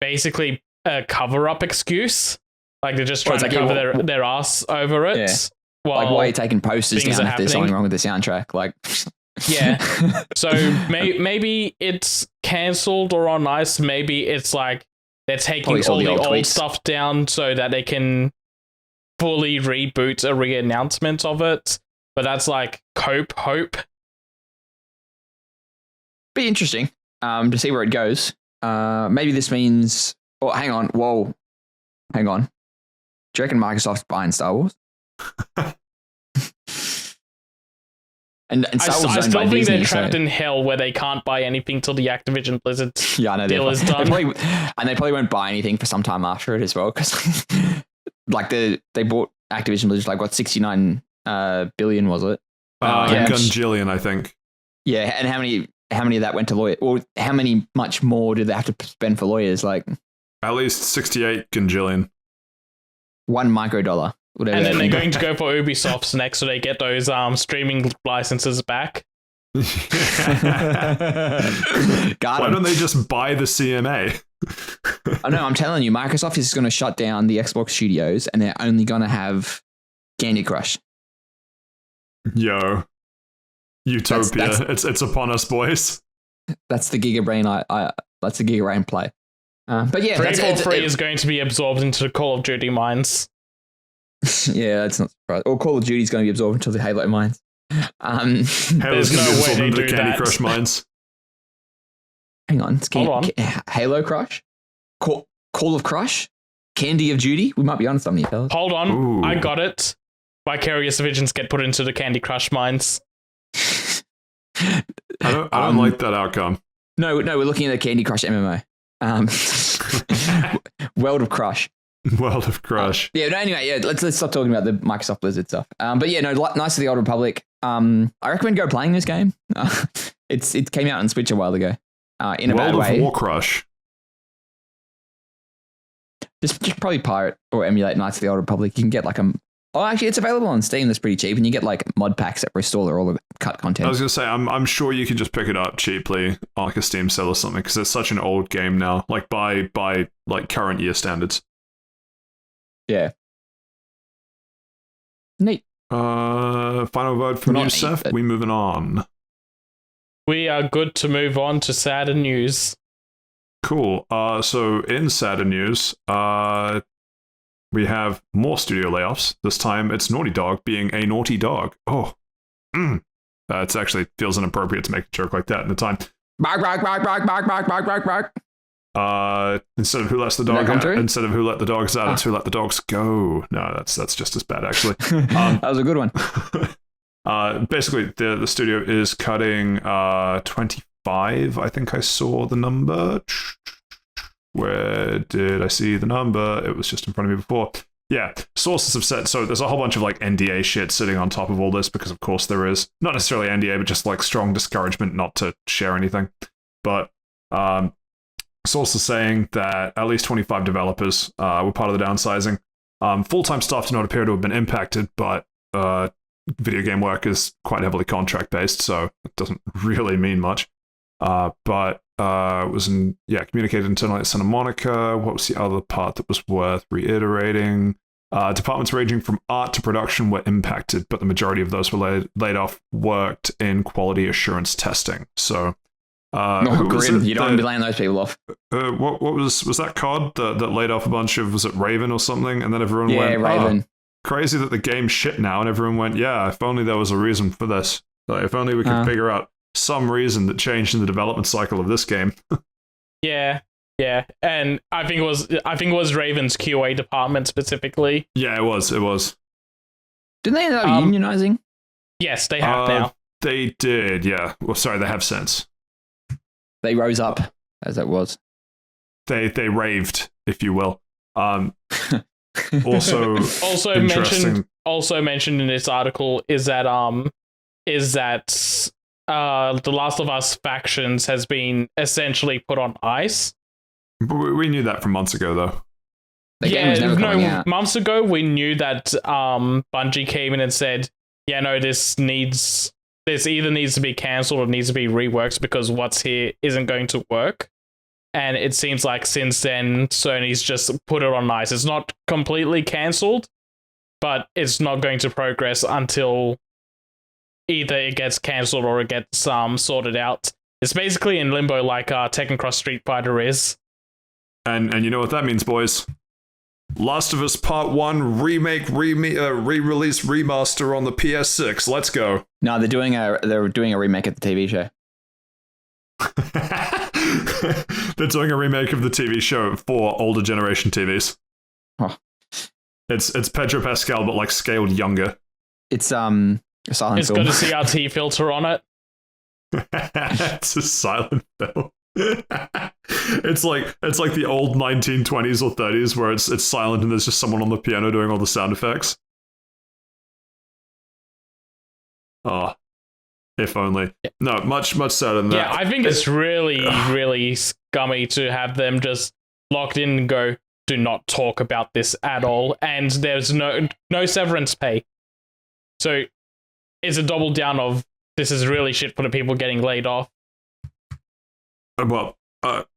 Speaker 3: basically a cover-up excuse. Like, they're just trying to cover their ass over it. Yeah.
Speaker 2: Like, why are you taking posters down if there's something wrong with the soundtrack? Like,
Speaker 3: yeah. So maybe it's cancelled or on ice. Maybe it's like they're taking all the old stuff down so that they can fully reboot a re-announcement of it. But that's like hope.
Speaker 2: Be interesting to see where it goes. Maybe this means... Oh, hang on. Whoa. Hang on. Do you reckon Microsoft's buying Star Wars? and Star Wars
Speaker 3: I still think
Speaker 2: Disney,
Speaker 3: they're trapped in hell where they can't buy anything till the Activision Blizzard deal is done.
Speaker 2: They probably won't buy anything for some time after it as well, because like they bought Activision Blizzard, like, what, 69 billion was it?
Speaker 1: Gunjillion, I think.
Speaker 2: Yeah, and how many of that went to lawyers? Or how much more did they have to spend for lawyers? Like,
Speaker 1: at least 68 gunjillion.
Speaker 2: $1 microdollar. Whatever.
Speaker 3: And then they're going to go for Ubisoft's next, so they get those streaming licenses back.
Speaker 1: Why don't they just buy the CMA?
Speaker 2: I know, I'm telling you, Microsoft is going to shut down the Xbox studios, and they're only going to have Candy Crush.
Speaker 1: Yo. Utopia. It's upon us, boys.
Speaker 2: That's the Gigabrain that's the Gigabrain play. But yeah,
Speaker 3: 343 is going to be absorbed into the Call of Duty mines.
Speaker 2: Yeah, that's not surprising. Or Call of Duty is going to be absorbed into the Halo mines.
Speaker 1: Halo's going to be absorbed into the Candy Crush mines.
Speaker 2: Hang on, Halo Crush, Call of Crush, Candy of Duty. We might be on something, fellas.
Speaker 3: Hold on, ooh. I got it. Vicarious Visions get put into the Candy Crush mines.
Speaker 1: I don't like that outcome.
Speaker 2: No, we're looking at the Candy Crush MMO. World of Crush.
Speaker 1: World of Crush.
Speaker 2: Yeah. No, anyway, yeah. Let's stop talking about the Microsoft Blizzard stuff. But yeah, no. Knights of the Old Republic. I recommend go playing this game. It came out on Switch a while ago. In a bad way.
Speaker 1: World of War Crush.
Speaker 2: Just probably pirate or emulate Knights of the Old Republic. You can get like actually, it's available on Steam. That's pretty cheap, and you get like mod packs that restore all the cut content.
Speaker 1: I was gonna say, I'm sure you can just pick it up cheaply on like a Steam sale or something, because it's such an old game now, like by like current year standards.
Speaker 2: Yeah. Neat.
Speaker 1: Final word from you, Seth. We moving on.
Speaker 3: We are good to move on to sadder news.
Speaker 1: Cool. So in sadder news, we have more studio layoffs. This time it's Naughty Dog being a naughty dog. Oh. It actually feels inappropriate to make a joke like that in the time.
Speaker 2: Bark, bark, bark, bark, bark, bark, bark, bark, bark.
Speaker 1: Instead of who lets the dog out, instead of who let the dogs out, it's who let the dogs go. No, that's just as bad, actually.
Speaker 2: That was a good one.
Speaker 1: Basically, the studio is cutting 25. I think I saw the number. Where did I see the number? It was just in front of me before. Yeah, sources have said, so there's a whole bunch of like NDA shit sitting on top of all this because of course there is, not necessarily NDA, but just like strong discouragement not to share anything. But sources saying that at least 25 developers were part of the downsizing. Full-time staff do not appear to have been impacted, but video game work is quite heavily contract-based, so it doesn't really mean much. But it was communicated internally at Santa Monica. What was the other part that was worth reiterating? Departments ranging from art to production were impacted, but the majority of those were laid off worked in quality assurance testing. So,
Speaker 2: grim. You don't want to be laying those people off.
Speaker 1: What was that COD that laid off a bunch of, was it Raven or something? And then everyone went,
Speaker 2: Raven.
Speaker 1: Crazy that the game's shit now, and everyone went, yeah, if only there was a reason for this. Like, if only we could figure out some reason that changed in the development cycle of this game.
Speaker 3: Yeah, and I think it was Raven's QA department specifically.
Speaker 1: Yeah, it was.
Speaker 2: Didn't they end up unionizing?
Speaker 3: Yes, they have now.
Speaker 1: They did, yeah. Well, sorry, they have since.
Speaker 2: They rose up, as it was.
Speaker 1: They raved, if you will. Also
Speaker 3: mentioned in this article is that The Last of Us factions has been essentially put on ice.
Speaker 1: We knew that from months ago, though.
Speaker 2: The game was never coming out.
Speaker 3: Months ago we knew that Bungie came in and said, yeah, no, this either needs to be cancelled or needs to be reworked because what's here isn't going to work. And it seems like since then Sony's just put it on ice. It's not completely cancelled, but it's not going to progress until either it gets cancelled or it gets sorted out. It's basically in limbo like Tekken Cross Street Fighter is.
Speaker 1: And you know what that means, boys? Last of Us Part 1 remake, re-release, remaster on the PS6. Let's go.
Speaker 2: No, they're doing a remake of the TV show.
Speaker 1: They're doing a remake of the TV show for older generation TVs.
Speaker 2: Oh.
Speaker 1: It's Pedro Pascal, but like scaled younger.
Speaker 2: It's a silent
Speaker 3: it's
Speaker 2: film.
Speaker 3: got a CRT filter on it.
Speaker 1: It's a silent film. It's like the old 1920s or 30s where it's silent and there's just someone on the piano doing all the sound effects. Oh, if only. No, much sadder than that.
Speaker 3: Yeah, I think it's really scummy to have them just locked in and go, do not talk about this at all, and there's no severance pay. So it's a double down of this is really shit for the people getting laid off.
Speaker 1: Well,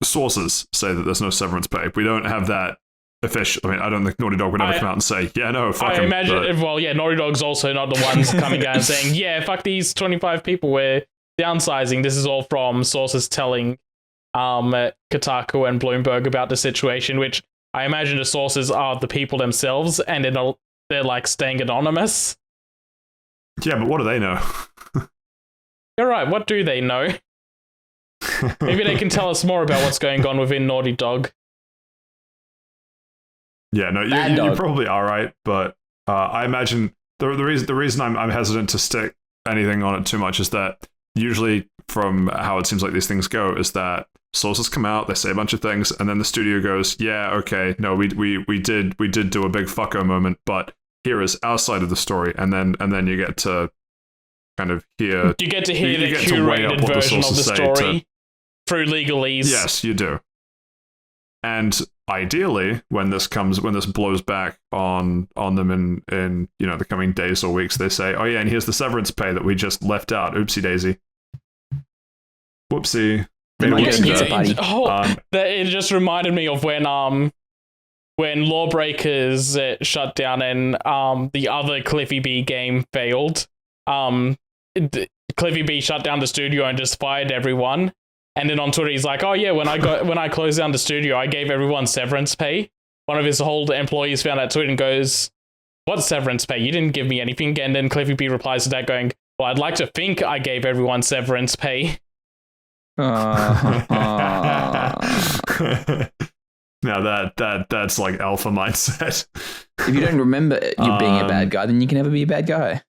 Speaker 1: sources say that there's no severance pay. We don't have that official. I mean, I don't think Naughty Dog would ever come out and say, yeah, no, fuck
Speaker 3: I imagine, Naughty Dog's also not the ones coming out and saying, yeah, fuck these 25 people, we're downsizing. This is all from sources telling Kotaku and Bloomberg about the situation, which I imagine the sources are the people themselves, and they're like staying anonymous.
Speaker 1: Yeah, but what do they know?
Speaker 3: You're right, what do they know? Maybe they can tell us more about what's going on within Naughty Dog.
Speaker 1: Yeah, no, you probably are right, but I imagine the reason I'm hesitant to stick anything on it too much is that usually from how it seems like these things go is that sources come out, they say a bunch of things, and then the studio goes, yeah, okay, no, we did do a big fucko moment, but here is our side of the story, and then you get to kind of hear
Speaker 3: the curated version of the story through legalese.
Speaker 1: Yes, you do. And ideally, when this blows back on them in the coming days or weeks, they say, oh yeah, and here's the severance pay that we just left out. Oopsie daisy. Whoopsie.
Speaker 3: It just reminded me of when Lawbreakers shut down and the other Cliffy B game failed. Cliffy B shut down the studio and just fired everyone. And then on Twitter, he's like, "Oh yeah, when I closed down the studio, I gave everyone severance pay." One of his old employees found out Twitter and goes, "What severance pay? You didn't give me anything." And then Cliffy B replies to that, going, "Well, I'd like to think I gave everyone severance pay."
Speaker 1: Now that's like alpha mindset.
Speaker 2: If you don't remember you being a bad guy, then you can never be a bad guy.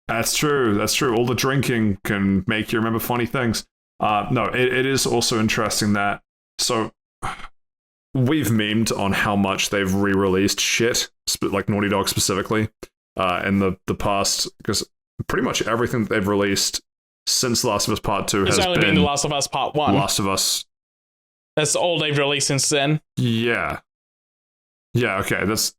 Speaker 1: That's true. All the drinking can make you remember funny things. No, it is also interesting that, so we've memed on how much they've re-released shit, like Naughty Dog specifically, in the past, because pretty much everything that they've released since The Last of Us Part 2
Speaker 3: It's
Speaker 1: has
Speaker 3: only been The Last of Us Part 1.
Speaker 1: Last of Us.
Speaker 3: That's all they've released since then.
Speaker 1: Yeah. Yeah, okay, that's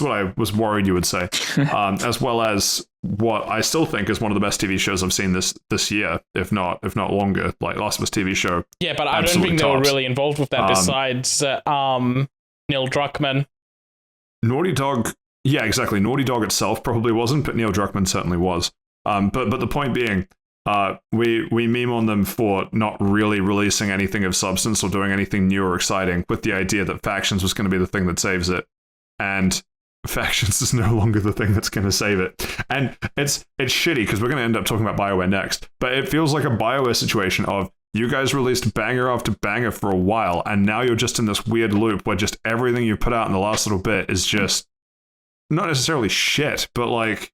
Speaker 1: what I was worried you would say. As well as what I still think is one of the best TV shows I've seen this year, if not longer. Like Last of Us TV show.
Speaker 3: Yeah, but I don't think they were really involved with that. Besides Neil Druckmann.
Speaker 1: Naughty Dog. Yeah, exactly. Naughty Dog itself probably wasn't, but Neil Druckmann certainly was. But the point being, we meme on them for not really releasing anything of substance or doing anything new or exciting, with the idea that Factions was going to be the thing that saves it, and Factions is no longer the thing that's going to save it. And it's shitty because we're going to end up talking about BioWare next, but it feels like a BioWare situation of you guys released banger after banger for a while, and now you're just in this weird loop where just everything you put out in the last little bit is just not necessarily shit, but like,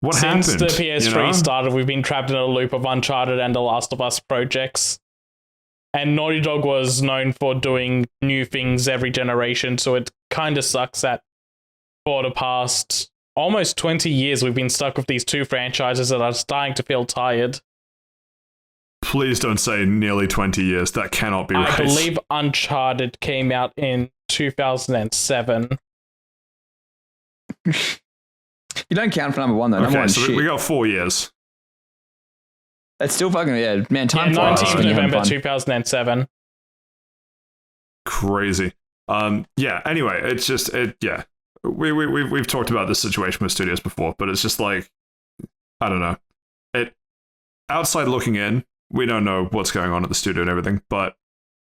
Speaker 1: what happened?
Speaker 3: Since the PS3 started, we've been trapped in a loop of Uncharted and The Last of Us projects. And Naughty Dog was known for doing new things every generation, so it kind of sucks that for the past almost 20 years, we've been stuck with these two franchises that are starting to feel tired.
Speaker 1: Please don't say nearly 20 years. That cannot be right.
Speaker 3: I believe Uncharted came out in 2007.
Speaker 2: You don't count for number one, though.
Speaker 1: Okay,
Speaker 2: number one
Speaker 1: so
Speaker 2: shit.
Speaker 1: we got 4 years.
Speaker 2: That's still fucking, yeah, man, time flies.
Speaker 3: 19th November 2007.
Speaker 1: Crazy. Yeah, anyway, it's just, yeah. We've talked about this situation with studios before, but it's just like, I don't know. Outside looking in, we don't know what's going on at the studio and everything, but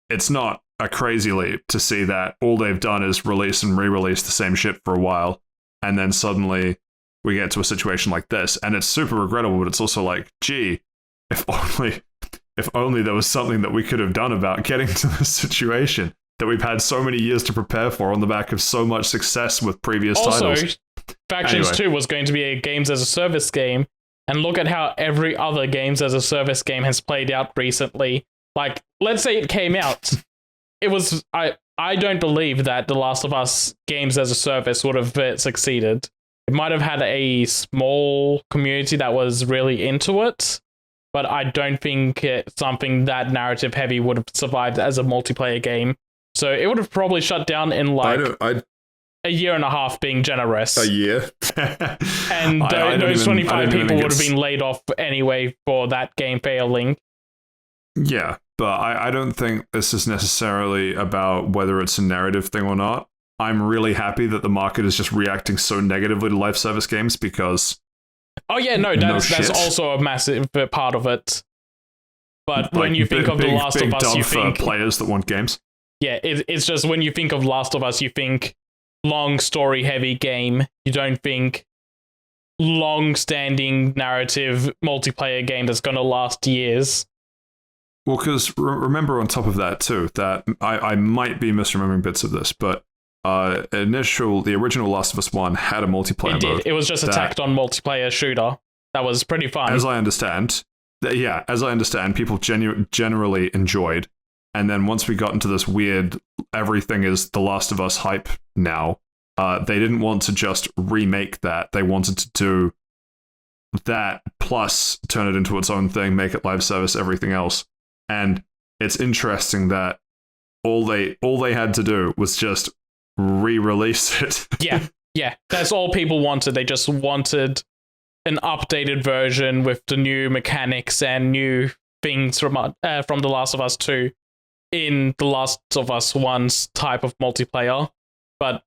Speaker 1: it's not a crazy leap to see that all they've done is release and re-release the same shit for a while, and then suddenly we get to a situation like this, and it's super regrettable, but it's also like, gee, if only there was something that we could have done about getting to this situation that we've had so many years to prepare for on the back of so much success with previous titles.
Speaker 3: Also, Factions 2 was going to be a games as a service game, and look at how every other games as a service game has played out recently. Like, let's say it came out. It was... I don't believe that The Last of Us games as a service would have succeeded. It might have had a small community that was really into it, but I don't think something that narrative heavy would have survived as a multiplayer game. So it would have probably shut down in like a year and a half, being generous.
Speaker 1: A year?
Speaker 3: And those 25 people would have been laid off anyway for that game failing.
Speaker 1: Yeah, but I don't think this is necessarily about whether it's a narrative thing or not. I'm really happy that the market is just reacting so negatively to live service games because...
Speaker 3: Oh yeah, that's also a massive part of it. But like, when you think of The Last of Us, you think...
Speaker 1: players that want games.
Speaker 3: Yeah, it's just when you think of Last of Us, you think long story-heavy game. You don't think long-standing narrative multiplayer game that's going to last years.
Speaker 1: Well, because remember on top of that too, that I might be misremembering bits of this, but the original Last of Us 1 had a multiplayer mode.
Speaker 3: It was just a tacked on multiplayer shooter. That was pretty fun.
Speaker 1: As I understand, people generally enjoyed. And then once we got into this weird, everything is The Last of Us hype now, they didn't want to just remake that. They wanted to do that plus turn it into its own thing, make it live service, everything else. And it's interesting that all they had to do was just re-release it.
Speaker 3: Yeah, that's all people wanted. They just wanted an updated version with the new mechanics and new things from The Last of Us 2 in The Last of Us 1's type of multiplayer. But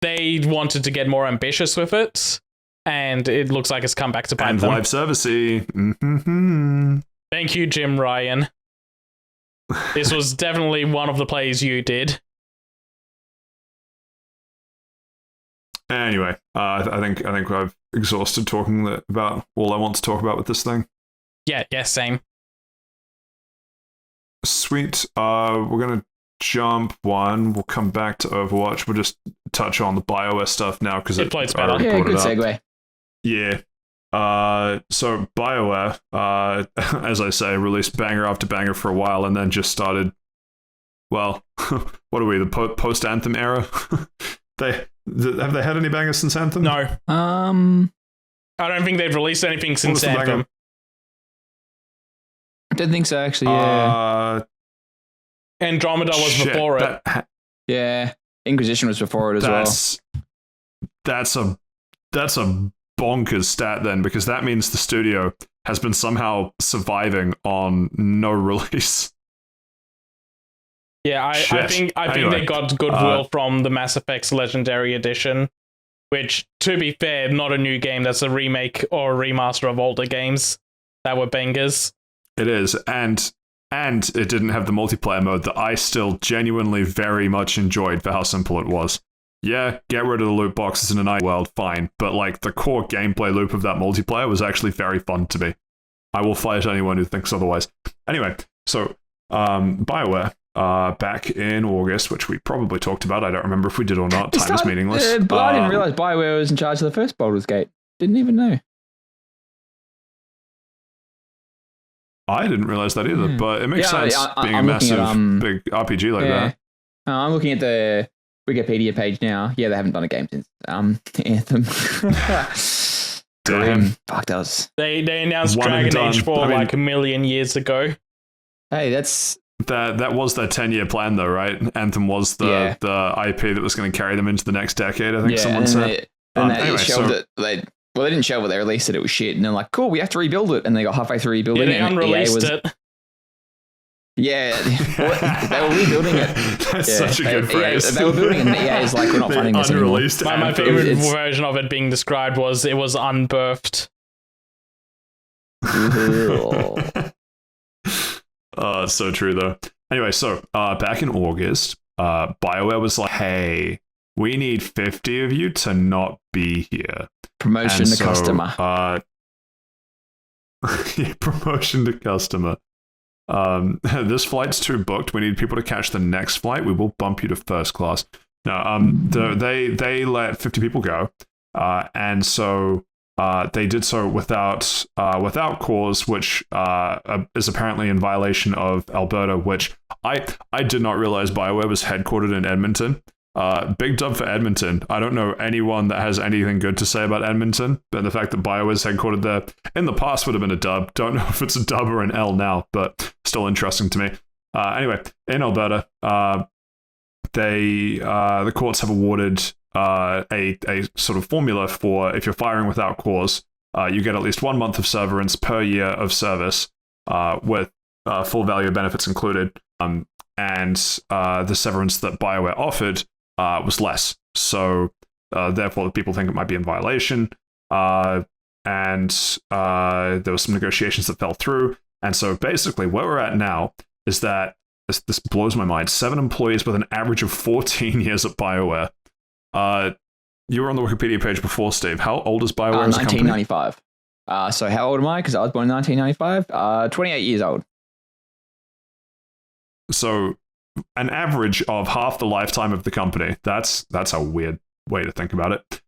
Speaker 3: they wanted to get more ambitious with it, and it looks like it's come back to bite them.
Speaker 1: And live servicey. Mm-hmm.
Speaker 3: Thank you, Jim Ryan. This was definitely one of the plays you did.
Speaker 1: Anyway, I think I've exhausted talking about all I want to talk about with this thing.
Speaker 3: Yeah, same.
Speaker 1: Sweet. We're gonna jump one. We'll come back to Overwatch. We'll just touch on the BioWare stuff now because
Speaker 3: it plays better.
Speaker 2: Yeah, good segue.
Speaker 1: Yeah. So BioWare, as I say, released banger after banger for a while and then just started well, what are we? The post Anthem era? Have they had any bangers since Anthem?
Speaker 3: No. I don't think they've released anything since Anthem.
Speaker 2: I don't think so, actually. Yeah.
Speaker 3: Andromeda was before it.
Speaker 2: Yeah. Inquisition was before it as well.
Speaker 1: That's a bonkers stat then, because that means the studio has been somehow surviving on no release.
Speaker 3: Yeah, I think they got goodwill from the Mass Effect's Legendary Edition, which, to be fair, not a new game. That's a remake or a remaster of older games that were bangers.
Speaker 1: It is, and it didn't have the multiplayer mode that I still genuinely very much enjoyed for how simple it was. Yeah, get rid of the loot boxes in an ideal world, fine, but like the core gameplay loop of that multiplayer was actually very fun to me. I will fight anyone who thinks otherwise. Anyway, so BioWare, back in August, which we probably talked about. I don't remember if we did or not. Time is meaningless.
Speaker 2: But I didn't realize BioWare was in charge of the first Baldur's Gate. Didn't even know.
Speaker 1: I didn't realize that either, but it makes sense being a massive, big RPG like that.
Speaker 2: I'm looking at the Wikipedia page now. Yeah, they haven't done a game since Anthem.
Speaker 1: Damn.
Speaker 2: Fuck, that was...
Speaker 3: They announced Dragon Age 4 like a million years ago.
Speaker 2: Hey, that's...
Speaker 1: That was their 10-year plan, though, right? Anthem was the IP that was going to carry them into the next decade, I think someone said.
Speaker 2: They shelved it. They didn't shelve it. They released it. It was shit. And they're like, cool, we have to rebuild it. And they got halfway through rebuilding it.
Speaker 3: Yeah, they unreleased it.
Speaker 2: Yeah, they were rebuilding it.
Speaker 1: That's such a good phrase.
Speaker 2: They were building it, and EA is like, we're not funding this anymore.
Speaker 3: My favorite version of it being described was it was unbirthed.
Speaker 1: Oh, it's so true, though. Anyway, so back in August, BioWare was like, hey, we need 50 of you to not be here.
Speaker 2: Promotion to customer.
Speaker 1: Promotion to customer. This flight's too booked. We need people to catch the next flight. We will bump you to first class. No, they let 50 people go, and so they did so without cause, which is apparently in violation of Alberta. Which I did not realize BioWare was headquartered in Edmonton. Big dub for Edmonton. I don't know anyone that has anything good to say about Edmonton, but the fact that BioWare is headquartered there in the past would have been a dub. Don't know if it's a dub or an L now, but still interesting to me. Anyway, in Alberta, the courts have awarded a sort of formula for if you're firing without cause, you get at least 1 month of severance per year of service, with full value of benefits included. And the severance that BioWare offered was less. So therefore, people think it might be in violation. And there were some negotiations that fell through. And so basically where we're at now is that this blows my mind. 7 employees with an average of 14 years at BioWare. You were on the Wikipedia page before, Steve. How old is BioWare as a company?
Speaker 2: 1995. So how old am I? Because I was born in 1995. 28 years old.
Speaker 1: So an average of half the lifetime of the company. That's a weird way to think about it.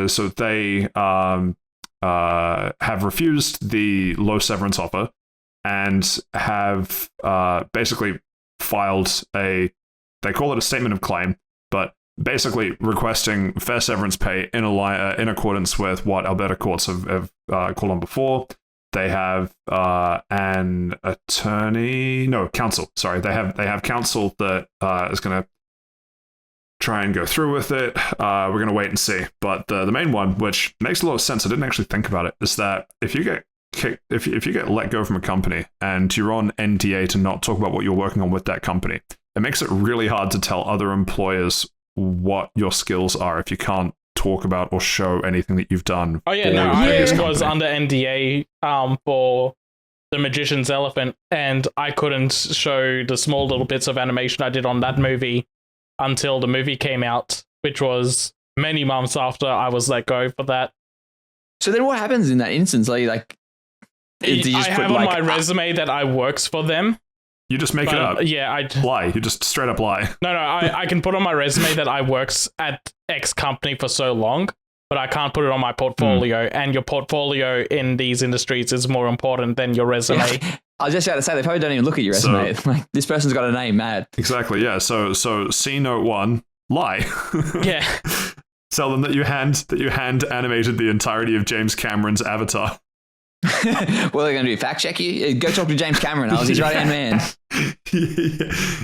Speaker 1: So they have refused the low severance offer and have basically filed they call it a statement of claim, but basically requesting fair severance pay in accordance with what Alberta courts have called on before. They have counsel. Sorry, they have counsel that is going to try and go through with it. We're going to wait and see. But the main one, which makes a lot of sense, I didn't actually think about it, is that if you get if you get let go from a company and you're on NDA to not talk about what you're working on with that company, it makes it really hard to tell other employers what your skills are if you can't talk about or show anything that you've done.
Speaker 3: Oh yeah, no, I was under NDA for The Magician's Elephant, and I couldn't show the small little bits of animation I did on that movie until the movie came out, which was many months after I was let go for that.
Speaker 2: So then what happens in that instance? Like
Speaker 3: I have on my resume that I works for them.
Speaker 1: You just make it up.
Speaker 3: Yeah, I
Speaker 1: lie. You just straight up lie.
Speaker 3: No, I can put on my resume that I works at X company for so long, but I can't put it on my portfolio. And your portfolio in these industries is more important than your resume.
Speaker 2: I was just about to say, they probably don't even look at your resume. Like, this person's got a name, mad.
Speaker 1: Exactly, yeah. So C note 1, lie.
Speaker 3: Yeah.
Speaker 1: Tell them that you hand animated the entirety of James Cameron's Avatar.
Speaker 2: What are they going to do? Fact check you? Go talk to James Cameron. I was his right hand man.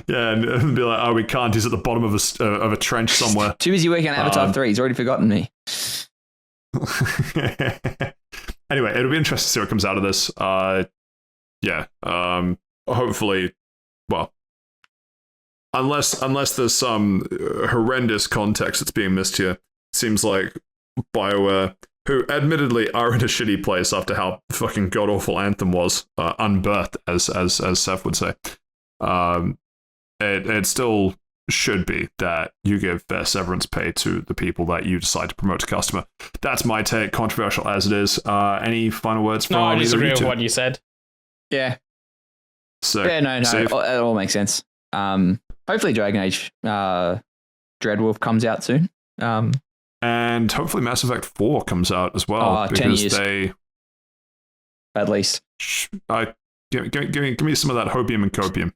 Speaker 1: Yeah, and be like, oh, we can't. He's at the bottom of a trench somewhere.
Speaker 2: Too busy working on Avatar 3. He's already forgotten me.
Speaker 1: Anyway, it'll be interesting to see what comes out of this. Hopefully, well, unless there's some horrendous context that's being missed here, seems like BioWare, who admittedly are in a shitty place after how fucking god-awful Anthem was, unbirthed, as Saif would say, it still should be that you give fair severance pay to the people that you decide to promote to customer. That's my take, controversial as it is. Any final words from
Speaker 3: No, I
Speaker 1: either
Speaker 3: disagree
Speaker 1: of you
Speaker 3: with
Speaker 1: two?
Speaker 3: what you said.
Speaker 2: Yeah.
Speaker 1: So,
Speaker 2: Yeah, no.
Speaker 1: Safe?
Speaker 2: It all makes sense. Hopefully Dragon Age Dreadwolf comes out soon.
Speaker 1: And hopefully Mass Effect 4 comes out as well.
Speaker 2: 10
Speaker 1: because
Speaker 2: years.
Speaker 1: they...
Speaker 2: At least.
Speaker 1: Give me some of that hopium and copium.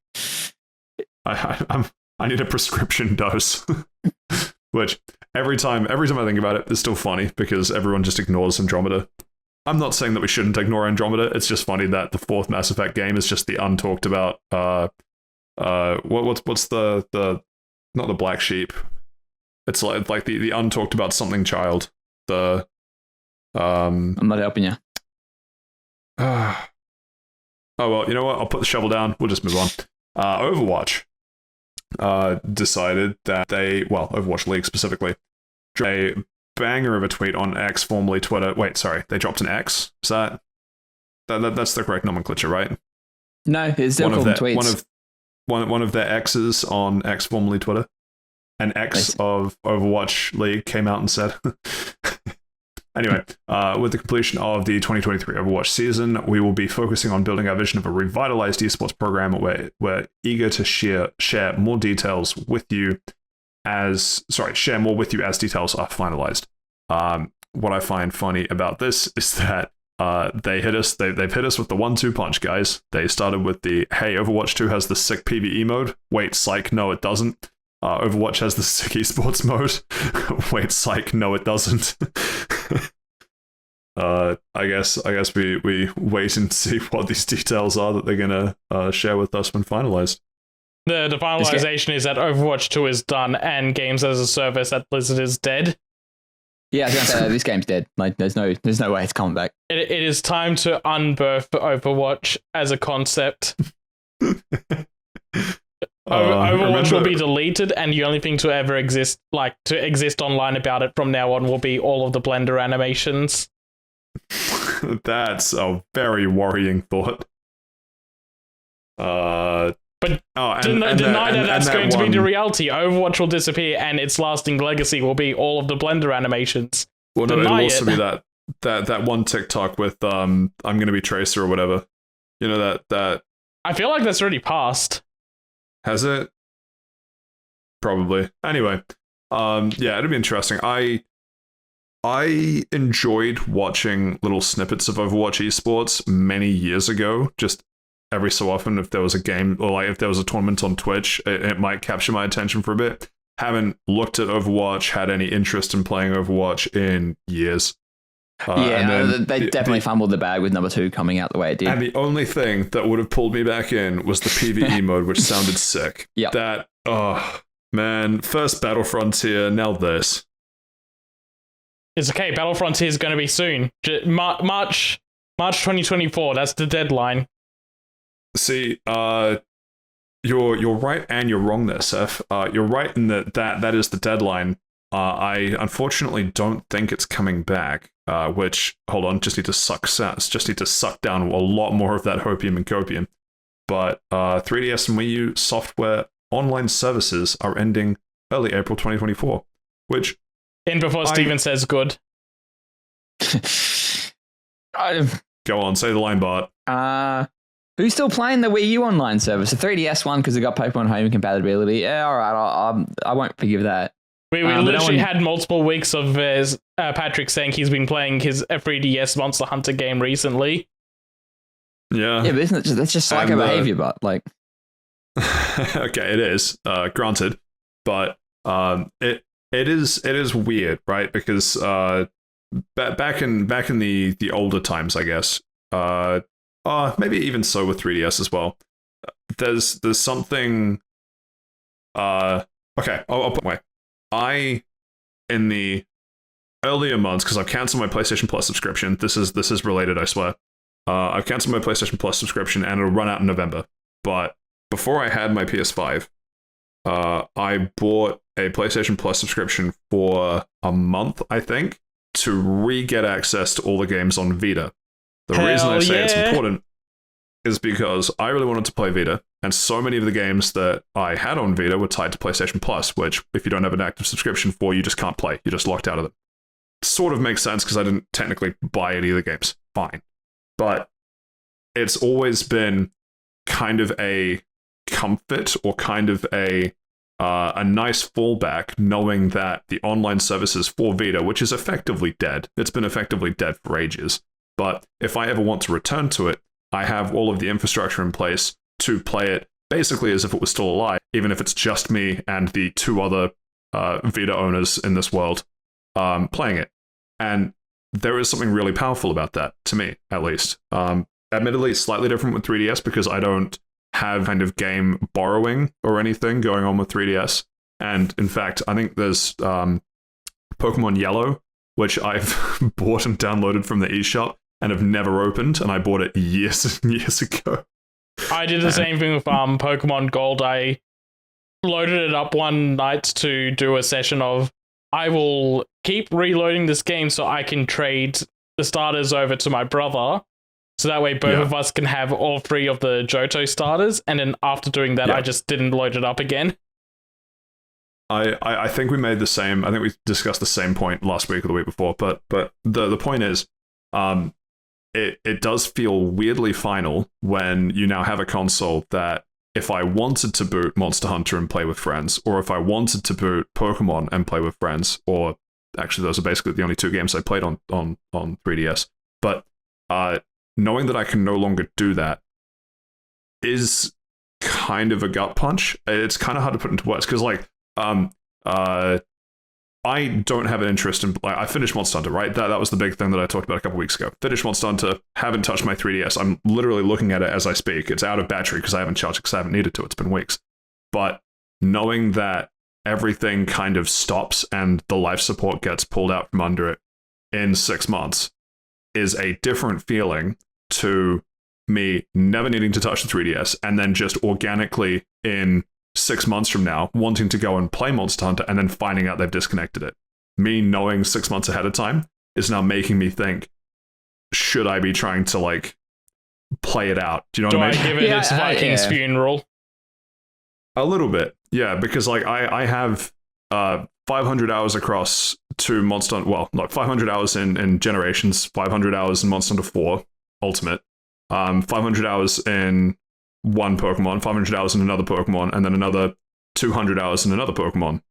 Speaker 1: I need a prescription dose. Which every time I think about it, it's still funny because everyone just ignores Andromeda. I'm not saying that we shouldn't ignore Andromeda. It's just funny that the fourth Mass Effect game is just the untalked about. What's the not the black sheep? It's like the untalked about something child. The
Speaker 2: I'm not helping you.
Speaker 1: Oh well, you know what? I'll put the shovel down. We'll just move on. Overwatch decided that Overwatch League specifically, a banger of a tweet on X, formerly Twitter. Wait, sorry, they dropped an X. Is that's the correct nomenclature, right?
Speaker 2: No, it's still called tweets.
Speaker 1: One of their X's on X, formerly Twitter. An X of Overwatch League came out and said, anyway, with the completion of the 2023 Overwatch season, we will be focusing on building our vision of a revitalized esports program where we're eager to share more details with you as details are finalized. What I find funny about this is that they've hit us with the 1-2 punch, guys. They started with the, hey, Overwatch 2 has the sick PvE mode. Wait, psych, no, it doesn't. Overwatch has the sick esports mode. Wait, psych, no, it doesn't. I guess we wait and see what these details are that they're gonna share with us when finalized.
Speaker 3: The finalization is that Overwatch 2 is done and games as a service at Blizzard is dead.
Speaker 2: Yeah, I was gonna say this game's dead. Like, there's no way it's coming back.
Speaker 3: It is time to unbirth Overwatch as a concept. Overwatch will be deleted, and the only thing to ever exist online about it from now on will be all of the Blender animations.
Speaker 1: That's a very worrying thought.
Speaker 3: But deny that that's going to be the reality. Overwatch will disappear, and its lasting legacy will be all of the Blender animations.
Speaker 1: Well, no, it'll also be that one TikTok with I'm gonna be Tracer or whatever. You know that.
Speaker 3: I feel like that's already passed.
Speaker 1: Has it? Probably. Anyway, yeah, it'll be interesting. I enjoyed watching little snippets of Overwatch esports many years ago. Just every so often, if there was a game or like if there was a tournament on Twitch, it might capture my attention for a bit. Haven't looked at Overwatch, had any interest in playing Overwatch in years.
Speaker 2: They definitely fumbled the bag with number 2 coming out the way it did.
Speaker 1: And the only thing that would have pulled me back in was the PvE mode, which sounded sick.
Speaker 2: Yeah.
Speaker 1: That, oh, man, first Battle Frontier, now this.
Speaker 3: It's okay, Battle Frontier is going to be soon. March 2024, that's the deadline.
Speaker 1: See, you're right and you're wrong there, Saif. You're right in that is the deadline. I unfortunately don't think it's coming back. Which, hold on, just need to suck down a lot more of that hopium and copium. But 3DS and Wii U software online services are ending early April 2024, which...
Speaker 3: In before Steven says good.
Speaker 1: Go on, say the line, Bart.
Speaker 2: Who's still playing the Wii U online service? The 3DS one, because it got Pokemon Home compatibility. Yeah, all right, I won't forgive that.
Speaker 3: We literally had multiple weeks of Patrick saying he's been playing his 3DS Monster Hunter game recently.
Speaker 1: Yeah.
Speaker 2: Yeah, but isn't it that's just psycho behavior, but like.
Speaker 1: Okay, it is. Granted, but it is weird, right? Because back in the older times, I guess. Maybe even so with 3DS as well. There's something. Okay, I'll put my. In the earlier months, because I've cancelled my PlayStation Plus subscription. This is related, I swear. I've cancelled my PlayStation Plus subscription, and it'll run out in November. But before I had my PS5, I bought a PlayStation Plus subscription for a month, I think, to re-get access to all the games on Vita. The reason I say it's important is because I really wanted to play Vita, and so many of the games that I had on Vita were tied to PlayStation Plus, which, if you don't have an active subscription for, you just can't play. You're just locked out of them. Sort of makes sense because I didn't technically buy any of the games. Fine. But it's always been kind of a comfort or kind of a nice fallback knowing that the online services for Vita, which is effectively dead, it's been effectively dead for ages. But if I ever want to return to it, I have all of the infrastructure in place to play it basically as if it was still alive, even if it's just me and the two other Vita owners in this world playing it. And there is something really powerful about that, to me, at least. Admittedly, it's slightly different with 3DS because I don't have kind of game borrowing or anything going on with 3DS. And in fact, I think there's Pokemon Yellow, which I've bought and downloaded from the eShop and have never opened, and I bought it years and years ago.
Speaker 3: I did the same thing with Pokemon Gold. I loaded it up one night to do a session of, I will keep reloading this game so I can trade the starters over to my brother. So that way both of us can have all three of the Johto starters. And then after doing that, I just didn't load it up again.
Speaker 1: I think we made the same, I think we discussed the same point last week or the week before. But the point is, it does feel weirdly final when you now have a console that if I wanted to boot Monster Hunter and play with friends, or if I wanted to boot Pokemon and play with friends, or actually those are basically the only two games I played on 3DS. But knowing that I can no longer do that is kind of a gut punch. It's kind of hard to put into words because, like, I don't have an interest in. Like, I finished Monster Hunter, right? That was the big thing that I talked about a couple weeks ago. Finished Monster Hunter, haven't touched my 3DS. I'm literally looking at it as I speak. It's out of battery because I haven't charged it because I haven't needed to. It's been weeks. But knowing that everything kind of stops and the life support gets pulled out from under it in 6 months is a different feeling to me never needing to touch the 3DS and then just organically in 6 months from now wanting to go and play Monster Hunter and then finding out they've disconnected it. Me knowing 6 months ahead of time is now making me think, should I be trying to, like, play it out? Do you know what I mean?
Speaker 3: Do I give it its Vikings funeral?
Speaker 1: A little bit, yeah, because, like, I have 500 hours across two Monster Hunter, well, not 500 hours in Generations, 500 hours in Monster Hunter 4 Ultimate, 500 hours in one Pokemon, 500 hours in another Pokemon, and then another 200 hours in another Pokemon,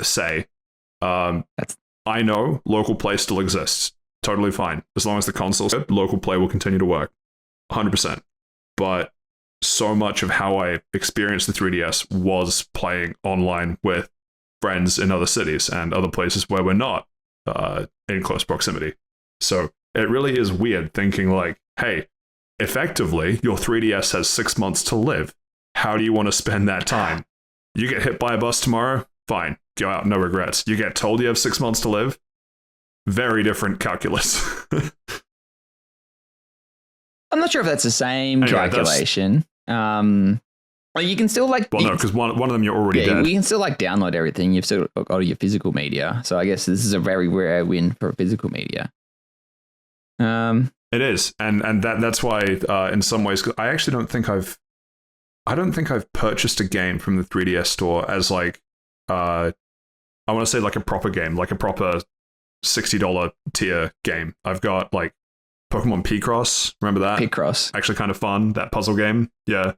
Speaker 1: say. I know local play still exists. Totally fine. As long as the console's good, local play will continue to work. 100%. But so much of how I experienced the 3DS was playing online with friends in other cities and other places where we're not in close proximity. So it really is weird thinking, like, hey, effectively, your 3DS has 6 months to live. How do you want to spend that time? You get hit by a bus tomorrow? Fine. Go out, no regrets. You get told you have 6 months to live? Very different calculus.
Speaker 2: I'm not sure if that's the same calculation. Well, you can still, like...
Speaker 1: Well, no, because one of them you're already dead.
Speaker 2: You can still, like, download everything. You've still got all your physical media. So I guess this is a very rare win for physical media.
Speaker 1: It is, and that's why, in some ways, 'cause I actually don't think I've purchased a game from the 3DS store as, like, I want to say, like, a proper game, like a proper $60 tier game. I've got, like, Pokemon P-Cross. Remember that?
Speaker 2: P-Cross.
Speaker 1: Actually kind of fun, that puzzle game. Yeah.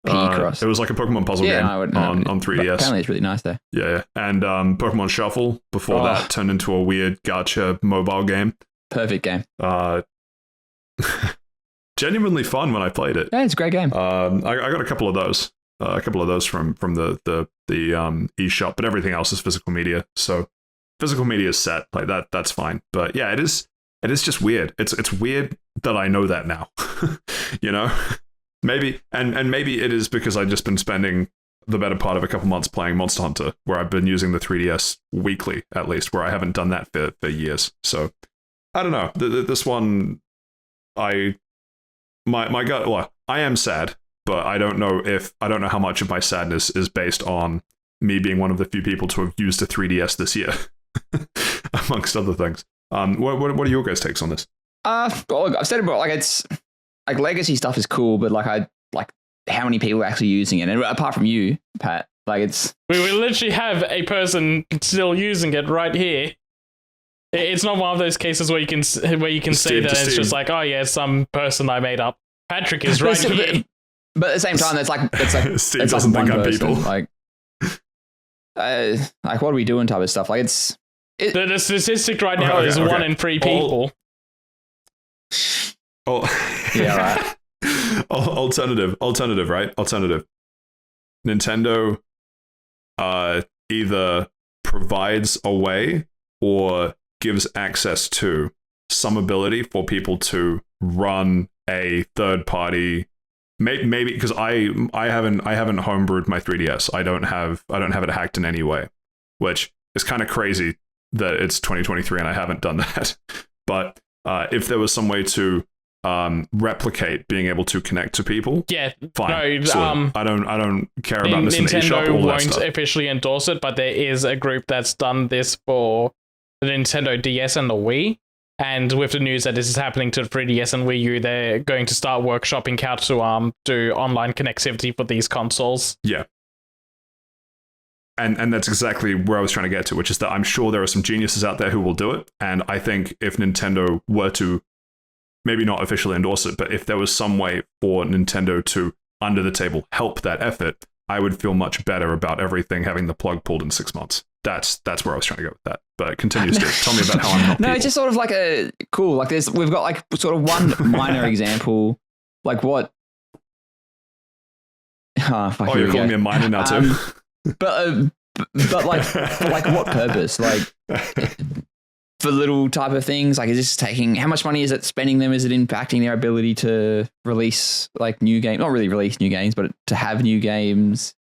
Speaker 2: P-Cross.
Speaker 1: It was like a Pokemon puzzle game on 3DS.
Speaker 2: Apparently it's really nice, though.
Speaker 1: Yeah. And Pokemon Shuffle, before that, turned into a weird gacha mobile game.
Speaker 2: Perfect game.
Speaker 1: genuinely fun when I played it.
Speaker 2: Yeah, it's a great game.
Speaker 1: I got a couple of those. From the eShop, but everything else is physical media. So physical media is set like that. That's fine. But yeah, it is just weird. It's weird that I know that now. You know, maybe and maybe it is because I've just been spending the better part of a couple months playing Monster Hunter, where I've been using the 3DS weekly at least, where I haven't done that for years. So I don't know. This one, my gut. Well, I am sad. But I don't know how much of my sadness is based on me being one of the few people to have used a 3DS this year, amongst other things. What are your guys' takes on this?
Speaker 2: Well, I've said it before. Like, it's like legacy stuff is cool, but like how many people are actually using it? And apart from you, Pat, like it's
Speaker 3: we literally have a person still using it right here. It's not one of those cases where you can say that it's just like, oh yeah, some person I made up. Patrick is right here.
Speaker 2: But at the same time, it's like
Speaker 1: Steve doesn't think I'm people.
Speaker 2: Like what are we doing type of stuff? Like
Speaker 3: the statistic right now is 1 in 3 people.
Speaker 1: Yeah, right. Alternative, right? Alternative. Nintendo either provides a way or gives access to some ability for people to run a third party. Maybe because I haven't homebrewed my 3DS. I don't have it hacked in any way, which is kind of crazy that it's 2023 and I haven't done that. But if there was some way to replicate being able to connect to people,
Speaker 3: yeah,
Speaker 1: fine.
Speaker 3: No,
Speaker 1: I don't care about this in the
Speaker 3: Nintendo
Speaker 1: eShop.
Speaker 3: won't officially endorse it, but there is a group that's done this for the Nintendo DS and the Wii. And with the news that this is happening to the 3DS and Wii U, they're going to start workshopping how to do online connectivity for these consoles.
Speaker 1: Yeah. And that's exactly where I was trying to get to, which is that I'm sure there are some geniuses out there who will do it. And I think if Nintendo were to, maybe not officially endorse it, but if there was some way for Nintendo to, under the table, help that effort, I would feel much better about everything having the plug pulled in 6 months. That's where I was trying to go with that. But continue, Steve. Tell me about how I'm not
Speaker 2: No,
Speaker 1: people.
Speaker 2: it's just sort of like a cool, like we've got like sort of one minor example, like what?
Speaker 1: Oh, you're calling me a minor now too?
Speaker 2: But like what purpose? Like for little type of things, like is this taking, how much money is it spending them? Is it impacting their ability to release like new games? Not really release new games, but to have new games.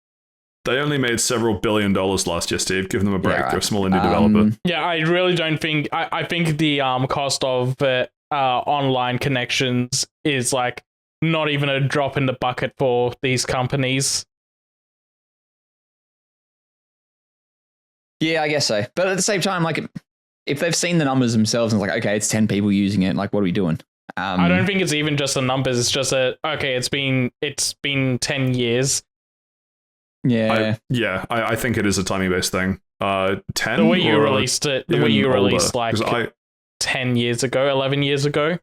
Speaker 1: They only made several $1 billion last year, Steve. Give them a break.
Speaker 2: Yeah, right.
Speaker 1: They're a small indie developer.
Speaker 3: Yeah, I really don't think... I think the cost of online connections is like not even a drop in the bucket for these companies.
Speaker 2: Yeah, I guess so. But at the same time, like if they've seen the numbers themselves and it's like, okay, it's 10 people using it, like what are we doing?
Speaker 3: I don't think it's even just the numbers. It's just it's been 10 years.
Speaker 2: Yeah.
Speaker 1: I think it is a timing-based thing. 10?
Speaker 3: The Wii U released it. The Wii U released like 10 years ago, 11 years ago.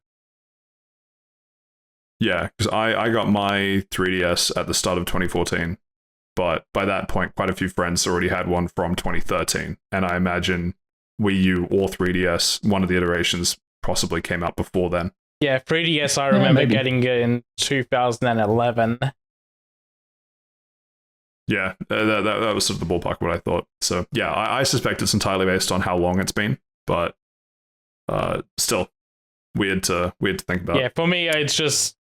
Speaker 1: Yeah, because I got my 3DS at the start of 2014, but by that point, quite a few friends already had one from 2013, and I imagine Wii U or 3DS, one of the iterations, possibly came out before then.
Speaker 3: Yeah, 3DS, I remember getting it in 2011.
Speaker 1: Yeah, that was sort of the ballpark what I thought. So yeah, I suspect it's entirely based on how long it's been, but still weird to think about.
Speaker 3: Yeah, for me, it's just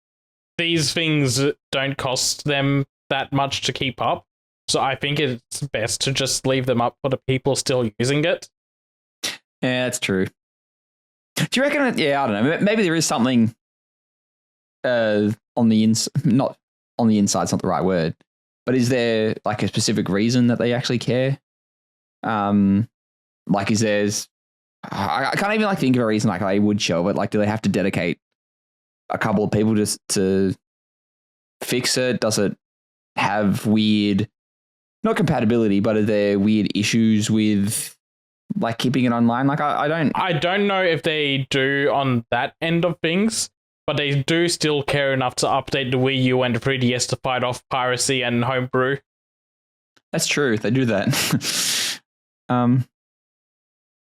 Speaker 3: these things don't cost them that much to keep up, so I think it's best to just leave them up for the people still using it.
Speaker 2: Yeah, that's true. Do you reckon? Yeah, I don't know. Maybe there is something on the not on the inside. It's not the right word. But is there like a specific reason that they actually care? Like is there's, I can't even like think of a reason like they would show it. Like, do they have to dedicate a couple of people just to fix it? Does it have weird, not compatibility, but are there weird issues with like keeping it online? Like I don't
Speaker 3: know if they do on that end of things. But they do still care enough to update the Wii U and the 3DS to fight off piracy and homebrew.
Speaker 2: That's true. They do that.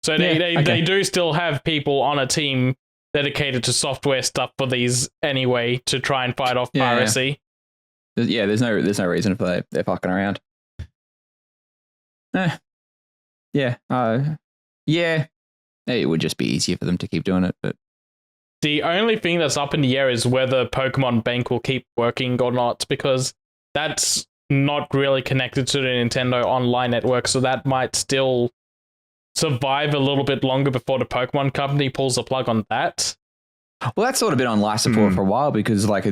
Speaker 3: So they do still have people on a team dedicated to software stuff for these anyway to try and fight off piracy.
Speaker 2: Yeah, there's no reason if they're fucking around. Yeah. It would just be easier for them to keep doing it, but
Speaker 3: the only thing that's up in the air is whether Pokemon Bank will keep working or not, because that's not really connected to the Nintendo Online network, so that might still survive a little bit longer before the Pokemon Company pulls the plug on that.
Speaker 2: Well, that's sort of been on life support for a while because like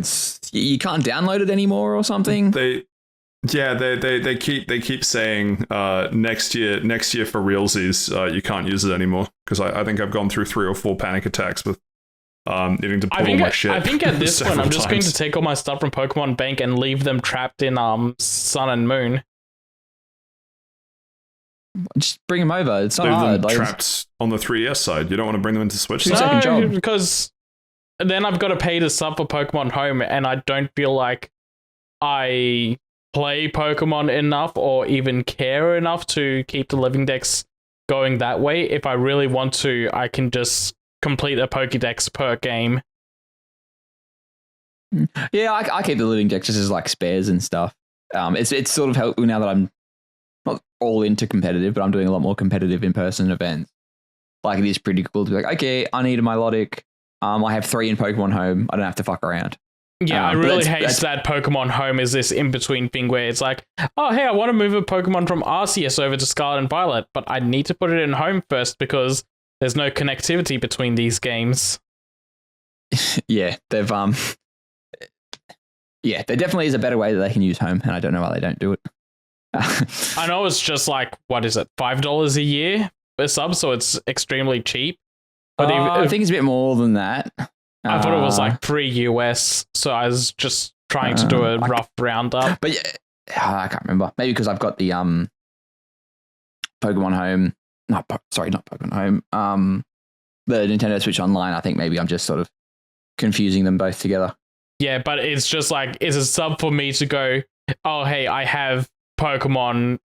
Speaker 2: you can't download it anymore or something.
Speaker 1: They keep saying next year for realsies you can't use it anymore, because I think I've gone through 3 or 4 panic attacks with needing to pull all my shit.
Speaker 3: I think at this point I'm just going
Speaker 1: times.
Speaker 3: to take all my stuff from Pokemon Bank and leave them trapped in Sun and Moon.
Speaker 2: Just bring them over. It's not
Speaker 1: Leave
Speaker 2: hard.
Speaker 1: them trapped on the 3DS side. You don't want to bring them into Switch.
Speaker 2: Second job.
Speaker 3: Because then I've got to pay to sub for Pokemon Home, and I don't feel like I play Pokemon enough or even care enough to keep the living decks going that way. If I really want to, I can just complete a Pokédex per game.
Speaker 2: Yeah, I keep the living decks just as like spares and stuff. It's sort of helpful now that I'm not all into competitive, but I'm doing a lot more competitive in-person events. Like, it is pretty cool to be like, okay, I need a Milotic. I have 3 in Pokemon Home. I don't have to fuck around.
Speaker 3: Yeah, I really hate that Pokemon Home is this in-between thing where it's like, oh, hey, I want to move a Pokemon from Arceus over to Scarlet and Violet, but I need to put it in Home first because there's no connectivity between these games.
Speaker 2: Yeah, there definitely is a better way that they can use Home, and I don't know why they don't do it.
Speaker 3: I know it's just like, what is it, $5 a year a sub, so it's extremely cheap. But
Speaker 2: I think it's a bit more than that.
Speaker 3: I thought it was like pre-US, so I was just trying to do a rough roundup.
Speaker 2: But yeah, I can't remember. Maybe because I've got the Pokemon Home. Not Pokemon Home. The Nintendo Switch Online. I think maybe I'm just sort of confusing them both together.
Speaker 3: Yeah, but it's just like, it's a sub for me to go, oh, hey, I have Pokemon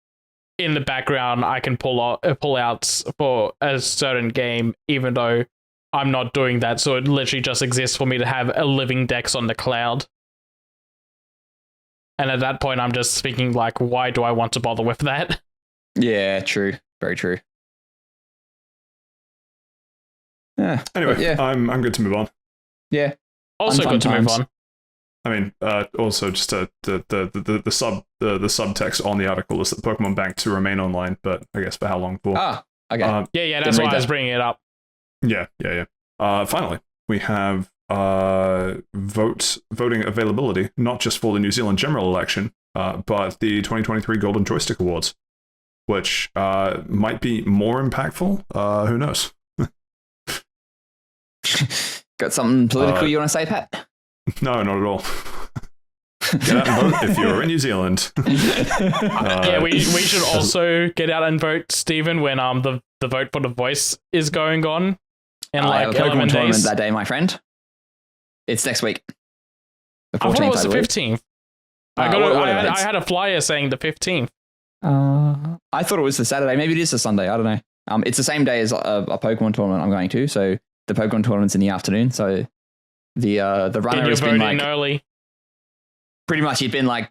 Speaker 3: in the background I can pull out for a certain game, even though I'm not doing that. So it literally just exists for me to have a living dex on the cloud. And at that point, I'm just thinking, like, why do I want to bother with that?
Speaker 2: Yeah, true. Very true.
Speaker 1: Anyway,
Speaker 2: yeah.
Speaker 1: I'm good to move on.
Speaker 2: Yeah.
Speaker 3: Also good to move on.
Speaker 1: I mean, also just the subtext on the article is that Pokemon Bank to remain online, but I guess for how long for?
Speaker 2: Ah, okay.
Speaker 3: Yeah, that's why I was bringing it up.
Speaker 1: Yeah. Finally, we have voting availability, not just for the New Zealand general election, but the 2023 Golden Joystick Awards, which might be more impactful. Who knows?
Speaker 2: Got something political you want to say, Pat?
Speaker 1: No, not at all. Get out and vote if you're in New Zealand.
Speaker 3: Yeah, we should also get out and vote, Stephen, when the vote for the voice is going on in like
Speaker 2: Pokemon
Speaker 3: 11
Speaker 2: tournament
Speaker 3: days.
Speaker 2: that day, my friend. It's next week. The 14th,
Speaker 3: I thought it was the
Speaker 2: believe.
Speaker 3: 15th.
Speaker 2: I
Speaker 3: I had a flyer saying the 15th.
Speaker 2: I thought it was the Saturday. Maybe it is the Sunday. I don't know. It's the same day as a Pokemon tournament I'm going to. So the Pokemon tournament's in the afternoon. So the runner has been like
Speaker 3: early.
Speaker 2: Pretty much, he'd been like,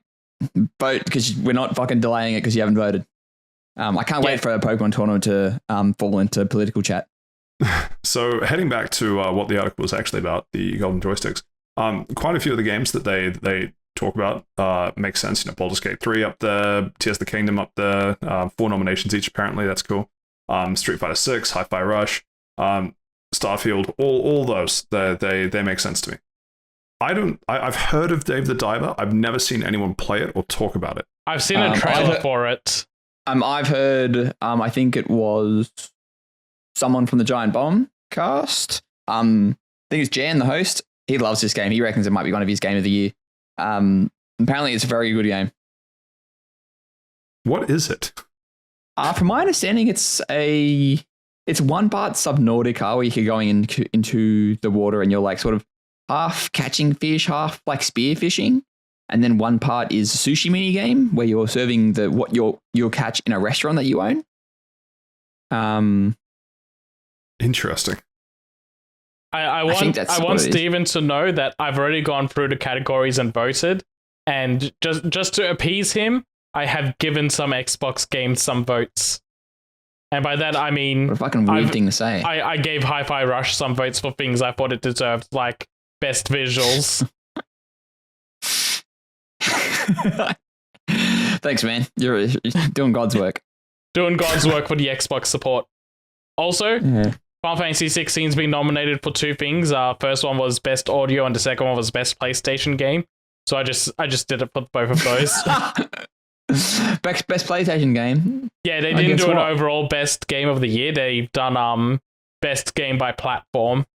Speaker 2: vote because we're not fucking delaying it because you haven't voted. I can't wait for a Pokemon tournament to fall into political chat.
Speaker 1: So heading back to what the article was actually about, the Golden Joysticks, quite a few of the games that they talk about make sense. You know, Baldur's Gate 3 up there, Tears of the Kingdom up there, 4 nominations each apparently, that's cool. Street Fighter 6, Hi-Fi Rush, Starfield, all those, they make sense to me. I've heard of Dave the Diver. I've never seen anyone play it or talk about it.
Speaker 3: I've seen a trailer for it.
Speaker 2: I've heard, I think it was someone from the Giant Bomb cast. I think it's Jan, the host. He loves this game. He reckons it might be one of his game of the year. Apparently it's a very good game.
Speaker 1: What is it?
Speaker 2: From my understanding, it's one part Subnautica where you're going into the water and you're like sort of half catching fish, half like spear fishing. And then one part is a sushi mini game where you're serving what you'll catch in a restaurant that you own.
Speaker 1: Interesting.
Speaker 3: I
Speaker 2: think that's
Speaker 3: want
Speaker 2: what it is.
Speaker 3: Steven to know that I've already gone through the categories and voted, and just to appease him, I have given some Xbox games some votes. And by that, I mean...
Speaker 2: What a fucking weird thing to say.
Speaker 3: I gave Hi-Fi Rush some votes for things I thought it deserved, like best visuals.
Speaker 2: Thanks, man. You're doing God's work.
Speaker 3: Doing God's work for the Xbox support. Also, Final Fantasy 16's been nominated for 2 things. First one was best audio, and the second one was best PlayStation game. So I just did it for both of those.
Speaker 2: Best PlayStation game.
Speaker 3: Yeah, they didn't do an overall best game of the year. They've done best game by platform.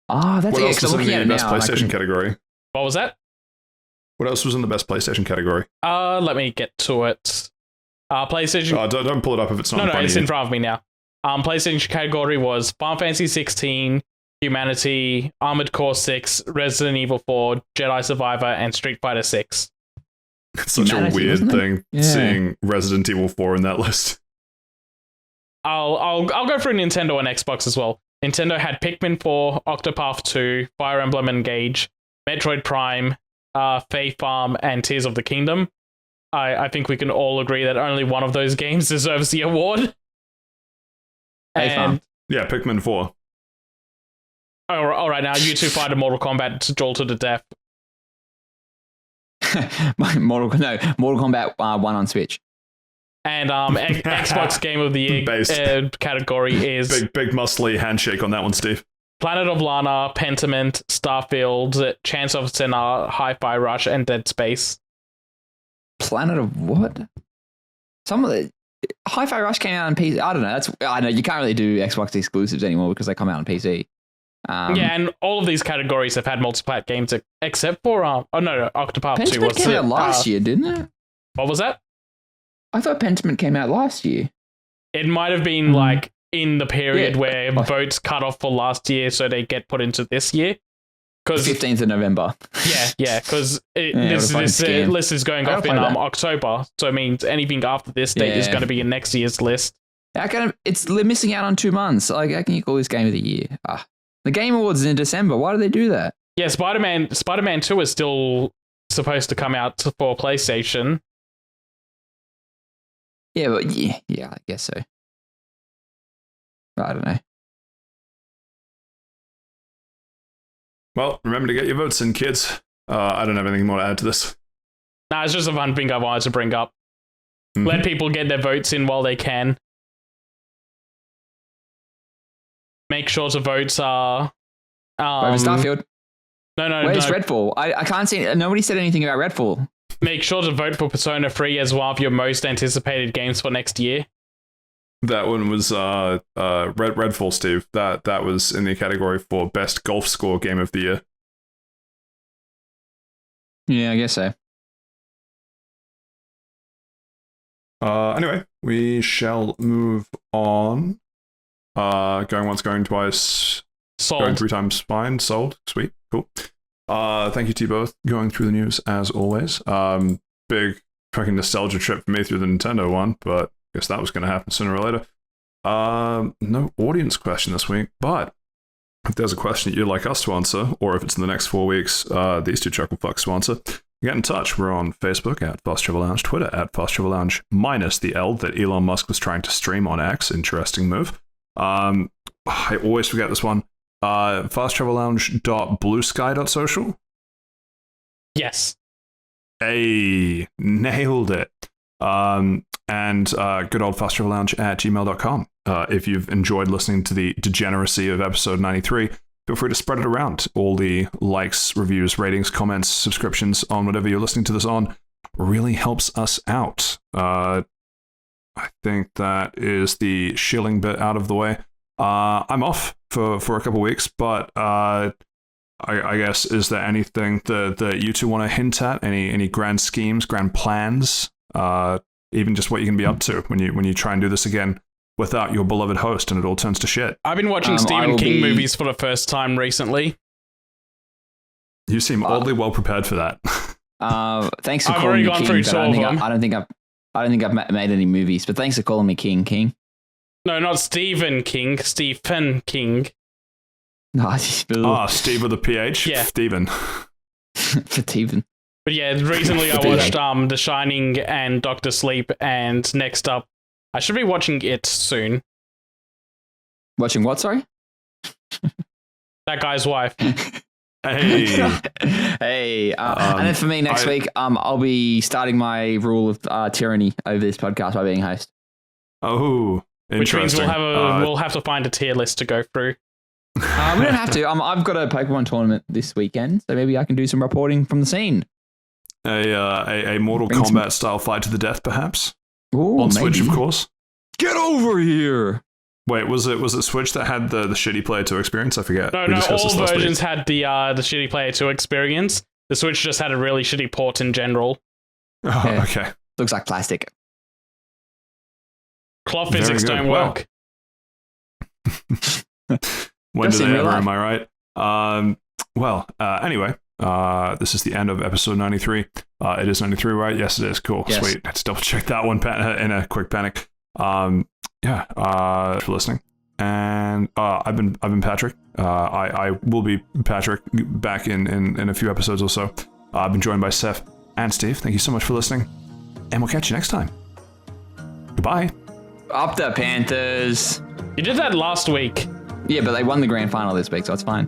Speaker 2: Oh, that's
Speaker 1: what else was in the best PlayStation category?
Speaker 3: What was that?
Speaker 1: What else was in the best PlayStation category?
Speaker 3: Let me get to it. PlayStation.
Speaker 1: Don't pull it up if it's not.
Speaker 3: No, it's in front of me now. PlayStation category was Final Fantasy 16, Humanity, Armored Core 6, Resident Evil 4, Jedi Survivor, and Street Fighter 6.
Speaker 1: It's such a weird thing seeing Resident Evil 4 in that list.
Speaker 3: I'll go through Nintendo and Xbox as well. Nintendo had Pikmin 4, Octopath 2, Fire Emblem Engage, Metroid Prime, Fae Farm, and Tears of the Kingdom. I think we can all agree that only one of those games deserves the award. And
Speaker 1: yeah, Pikmin 4.
Speaker 3: All right, now you two fight a Mortal Kombat duel to the death.
Speaker 2: Mortal Kombat 1 on Switch.
Speaker 3: And Xbox Game of the Year category is
Speaker 1: big muscly handshake on that one, Steve.
Speaker 3: Planet of Lana, Pentiment, Starfield, Chance of Sinner, Hi-Fi Rush, and Dead Space.
Speaker 2: Planet of what? Some of the Hi-Fi Rush came out on PC. I don't know. I know you can't really do Xbox exclusives anymore because they come out on PC.
Speaker 3: Yeah, and all of these categories have had multi-plat games except for Octopath 2 was
Speaker 2: came out last year, didn't it?
Speaker 3: What was that?
Speaker 2: I thought Pentiment came out last year.
Speaker 3: It might have been like in the period where votes cut off for last year, so they get put into this year.
Speaker 2: 15th of November.
Speaker 3: Yeah, because this list is going off in October, so it means anything after this date is going to be in next year's list.
Speaker 2: It's missing out on 2 months. Like, how can you call this Game of the Year? The Game Awards is in December. Why do they do that?
Speaker 3: Yeah, Spider-Man 2 is still supposed to come out for PlayStation.
Speaker 2: Yeah, but yeah, I guess so. But I don't know.
Speaker 1: Well, remember to get your votes in, kids. I don't have anything more to add to this.
Speaker 3: Nah, it's just a fun thing I wanted to bring up. Let people get their votes in while they can. Make sure to vote
Speaker 2: over Starfield.
Speaker 3: No.
Speaker 2: Where's Redfall? I can't see. Nobody said anything about Redfall.
Speaker 3: Make sure to vote for Persona 3 as one of your most anticipated games for next year.
Speaker 1: That one was Redfall, Steve. That was in the category for best golf score game of the year.
Speaker 2: Yeah, I guess so.
Speaker 1: Anyway, we shall move on. Going once, going twice.
Speaker 3: Sold.
Speaker 1: Going 3 times, fine. Sold. Sweet. Cool. Thank you to you both. Going through the news as always. Big fucking nostalgia trip for me through the Nintendo one, but I guess that was going to happen sooner or later. No audience question this week, but if there's a question that you'd like us to answer, or if it's in the next 4 weeks, these two chuckle fucks to answer, get in touch. We're on Facebook at Fast Travel Lounge, Twitter at Fast Travel Lounge, minus the L that Elon Musk was trying to stream on X. Interesting move. I always forget this one. fasttravellounge.bluesky.social.
Speaker 3: Yes.
Speaker 1: Hey, nailed it. And good old fasttravellounge@gmail.com. If you've enjoyed listening to the degeneracy of episode 93, feel free to spread it around. All the likes, reviews, ratings, comments, subscriptions on whatever you're listening to this on really helps us out. I think that is the shilling bit out of the way. I'm off for a couple weeks, but I guess, is there anything that you two want to hint at? Any grand schemes, grand plans? Even just what you can be up to when you try and do this again without your beloved host and it all turns to shit.
Speaker 3: I've been watching Stephen King movies for the first time recently.
Speaker 1: You seem oddly well prepared for that.
Speaker 2: Thanks for calling me King. I don't think I've made any movies, but thanks for calling me King.
Speaker 3: No, not Stephen King. Stephen King.
Speaker 1: Steve with a PH?
Speaker 3: Yeah.
Speaker 1: Steven.
Speaker 2: For Steven.
Speaker 3: But yeah, recently I watched The Shining and Doctor Sleep, and next up, I should be watching it soon.
Speaker 2: Watching what, sorry?
Speaker 3: That Guy's Wife.
Speaker 1: Hey.
Speaker 2: Hey. And then for me next week, I'll be starting my rule of tyranny over this podcast by being host.
Speaker 1: Oh,
Speaker 3: which means
Speaker 1: interesting.
Speaker 3: we'll have to find a tier list to go through.
Speaker 2: We don't have to. I've got a Pokemon tournament this weekend, so maybe I can do some reporting from the scene.
Speaker 1: A Mortal Kombat style fight to the death, perhaps?
Speaker 2: Ooh,
Speaker 1: on Switch, of course.
Speaker 2: Get over here!
Speaker 1: Wait, was it Switch that had the shitty Player 2 experience? I forget.
Speaker 3: No, all versions had the shitty Player 2 experience. The Switch just had a really shitty port in general.
Speaker 1: Oh,
Speaker 2: Yeah.
Speaker 1: okay.
Speaker 2: Looks like plastic.
Speaker 3: Cloth physics don't work.
Speaker 1: When do
Speaker 2: Just in
Speaker 1: they
Speaker 2: real
Speaker 1: ever,
Speaker 2: life.
Speaker 1: am I right? Anyway, this is the end of episode 93. It is 93, right? Yes, it is. Cool.
Speaker 2: Yes.
Speaker 1: Sweet. Let's double check that one in a quick panic. For listening. And I've been Patrick. I will be Patrick back in a few episodes or so. I've been joined by Saif and Steve. Thank you so much for listening. And we'll catch you next time. Goodbye.
Speaker 2: Up the Panthers.
Speaker 3: You did that last week.
Speaker 2: Yeah, but they won the grand final this week, so it's fine.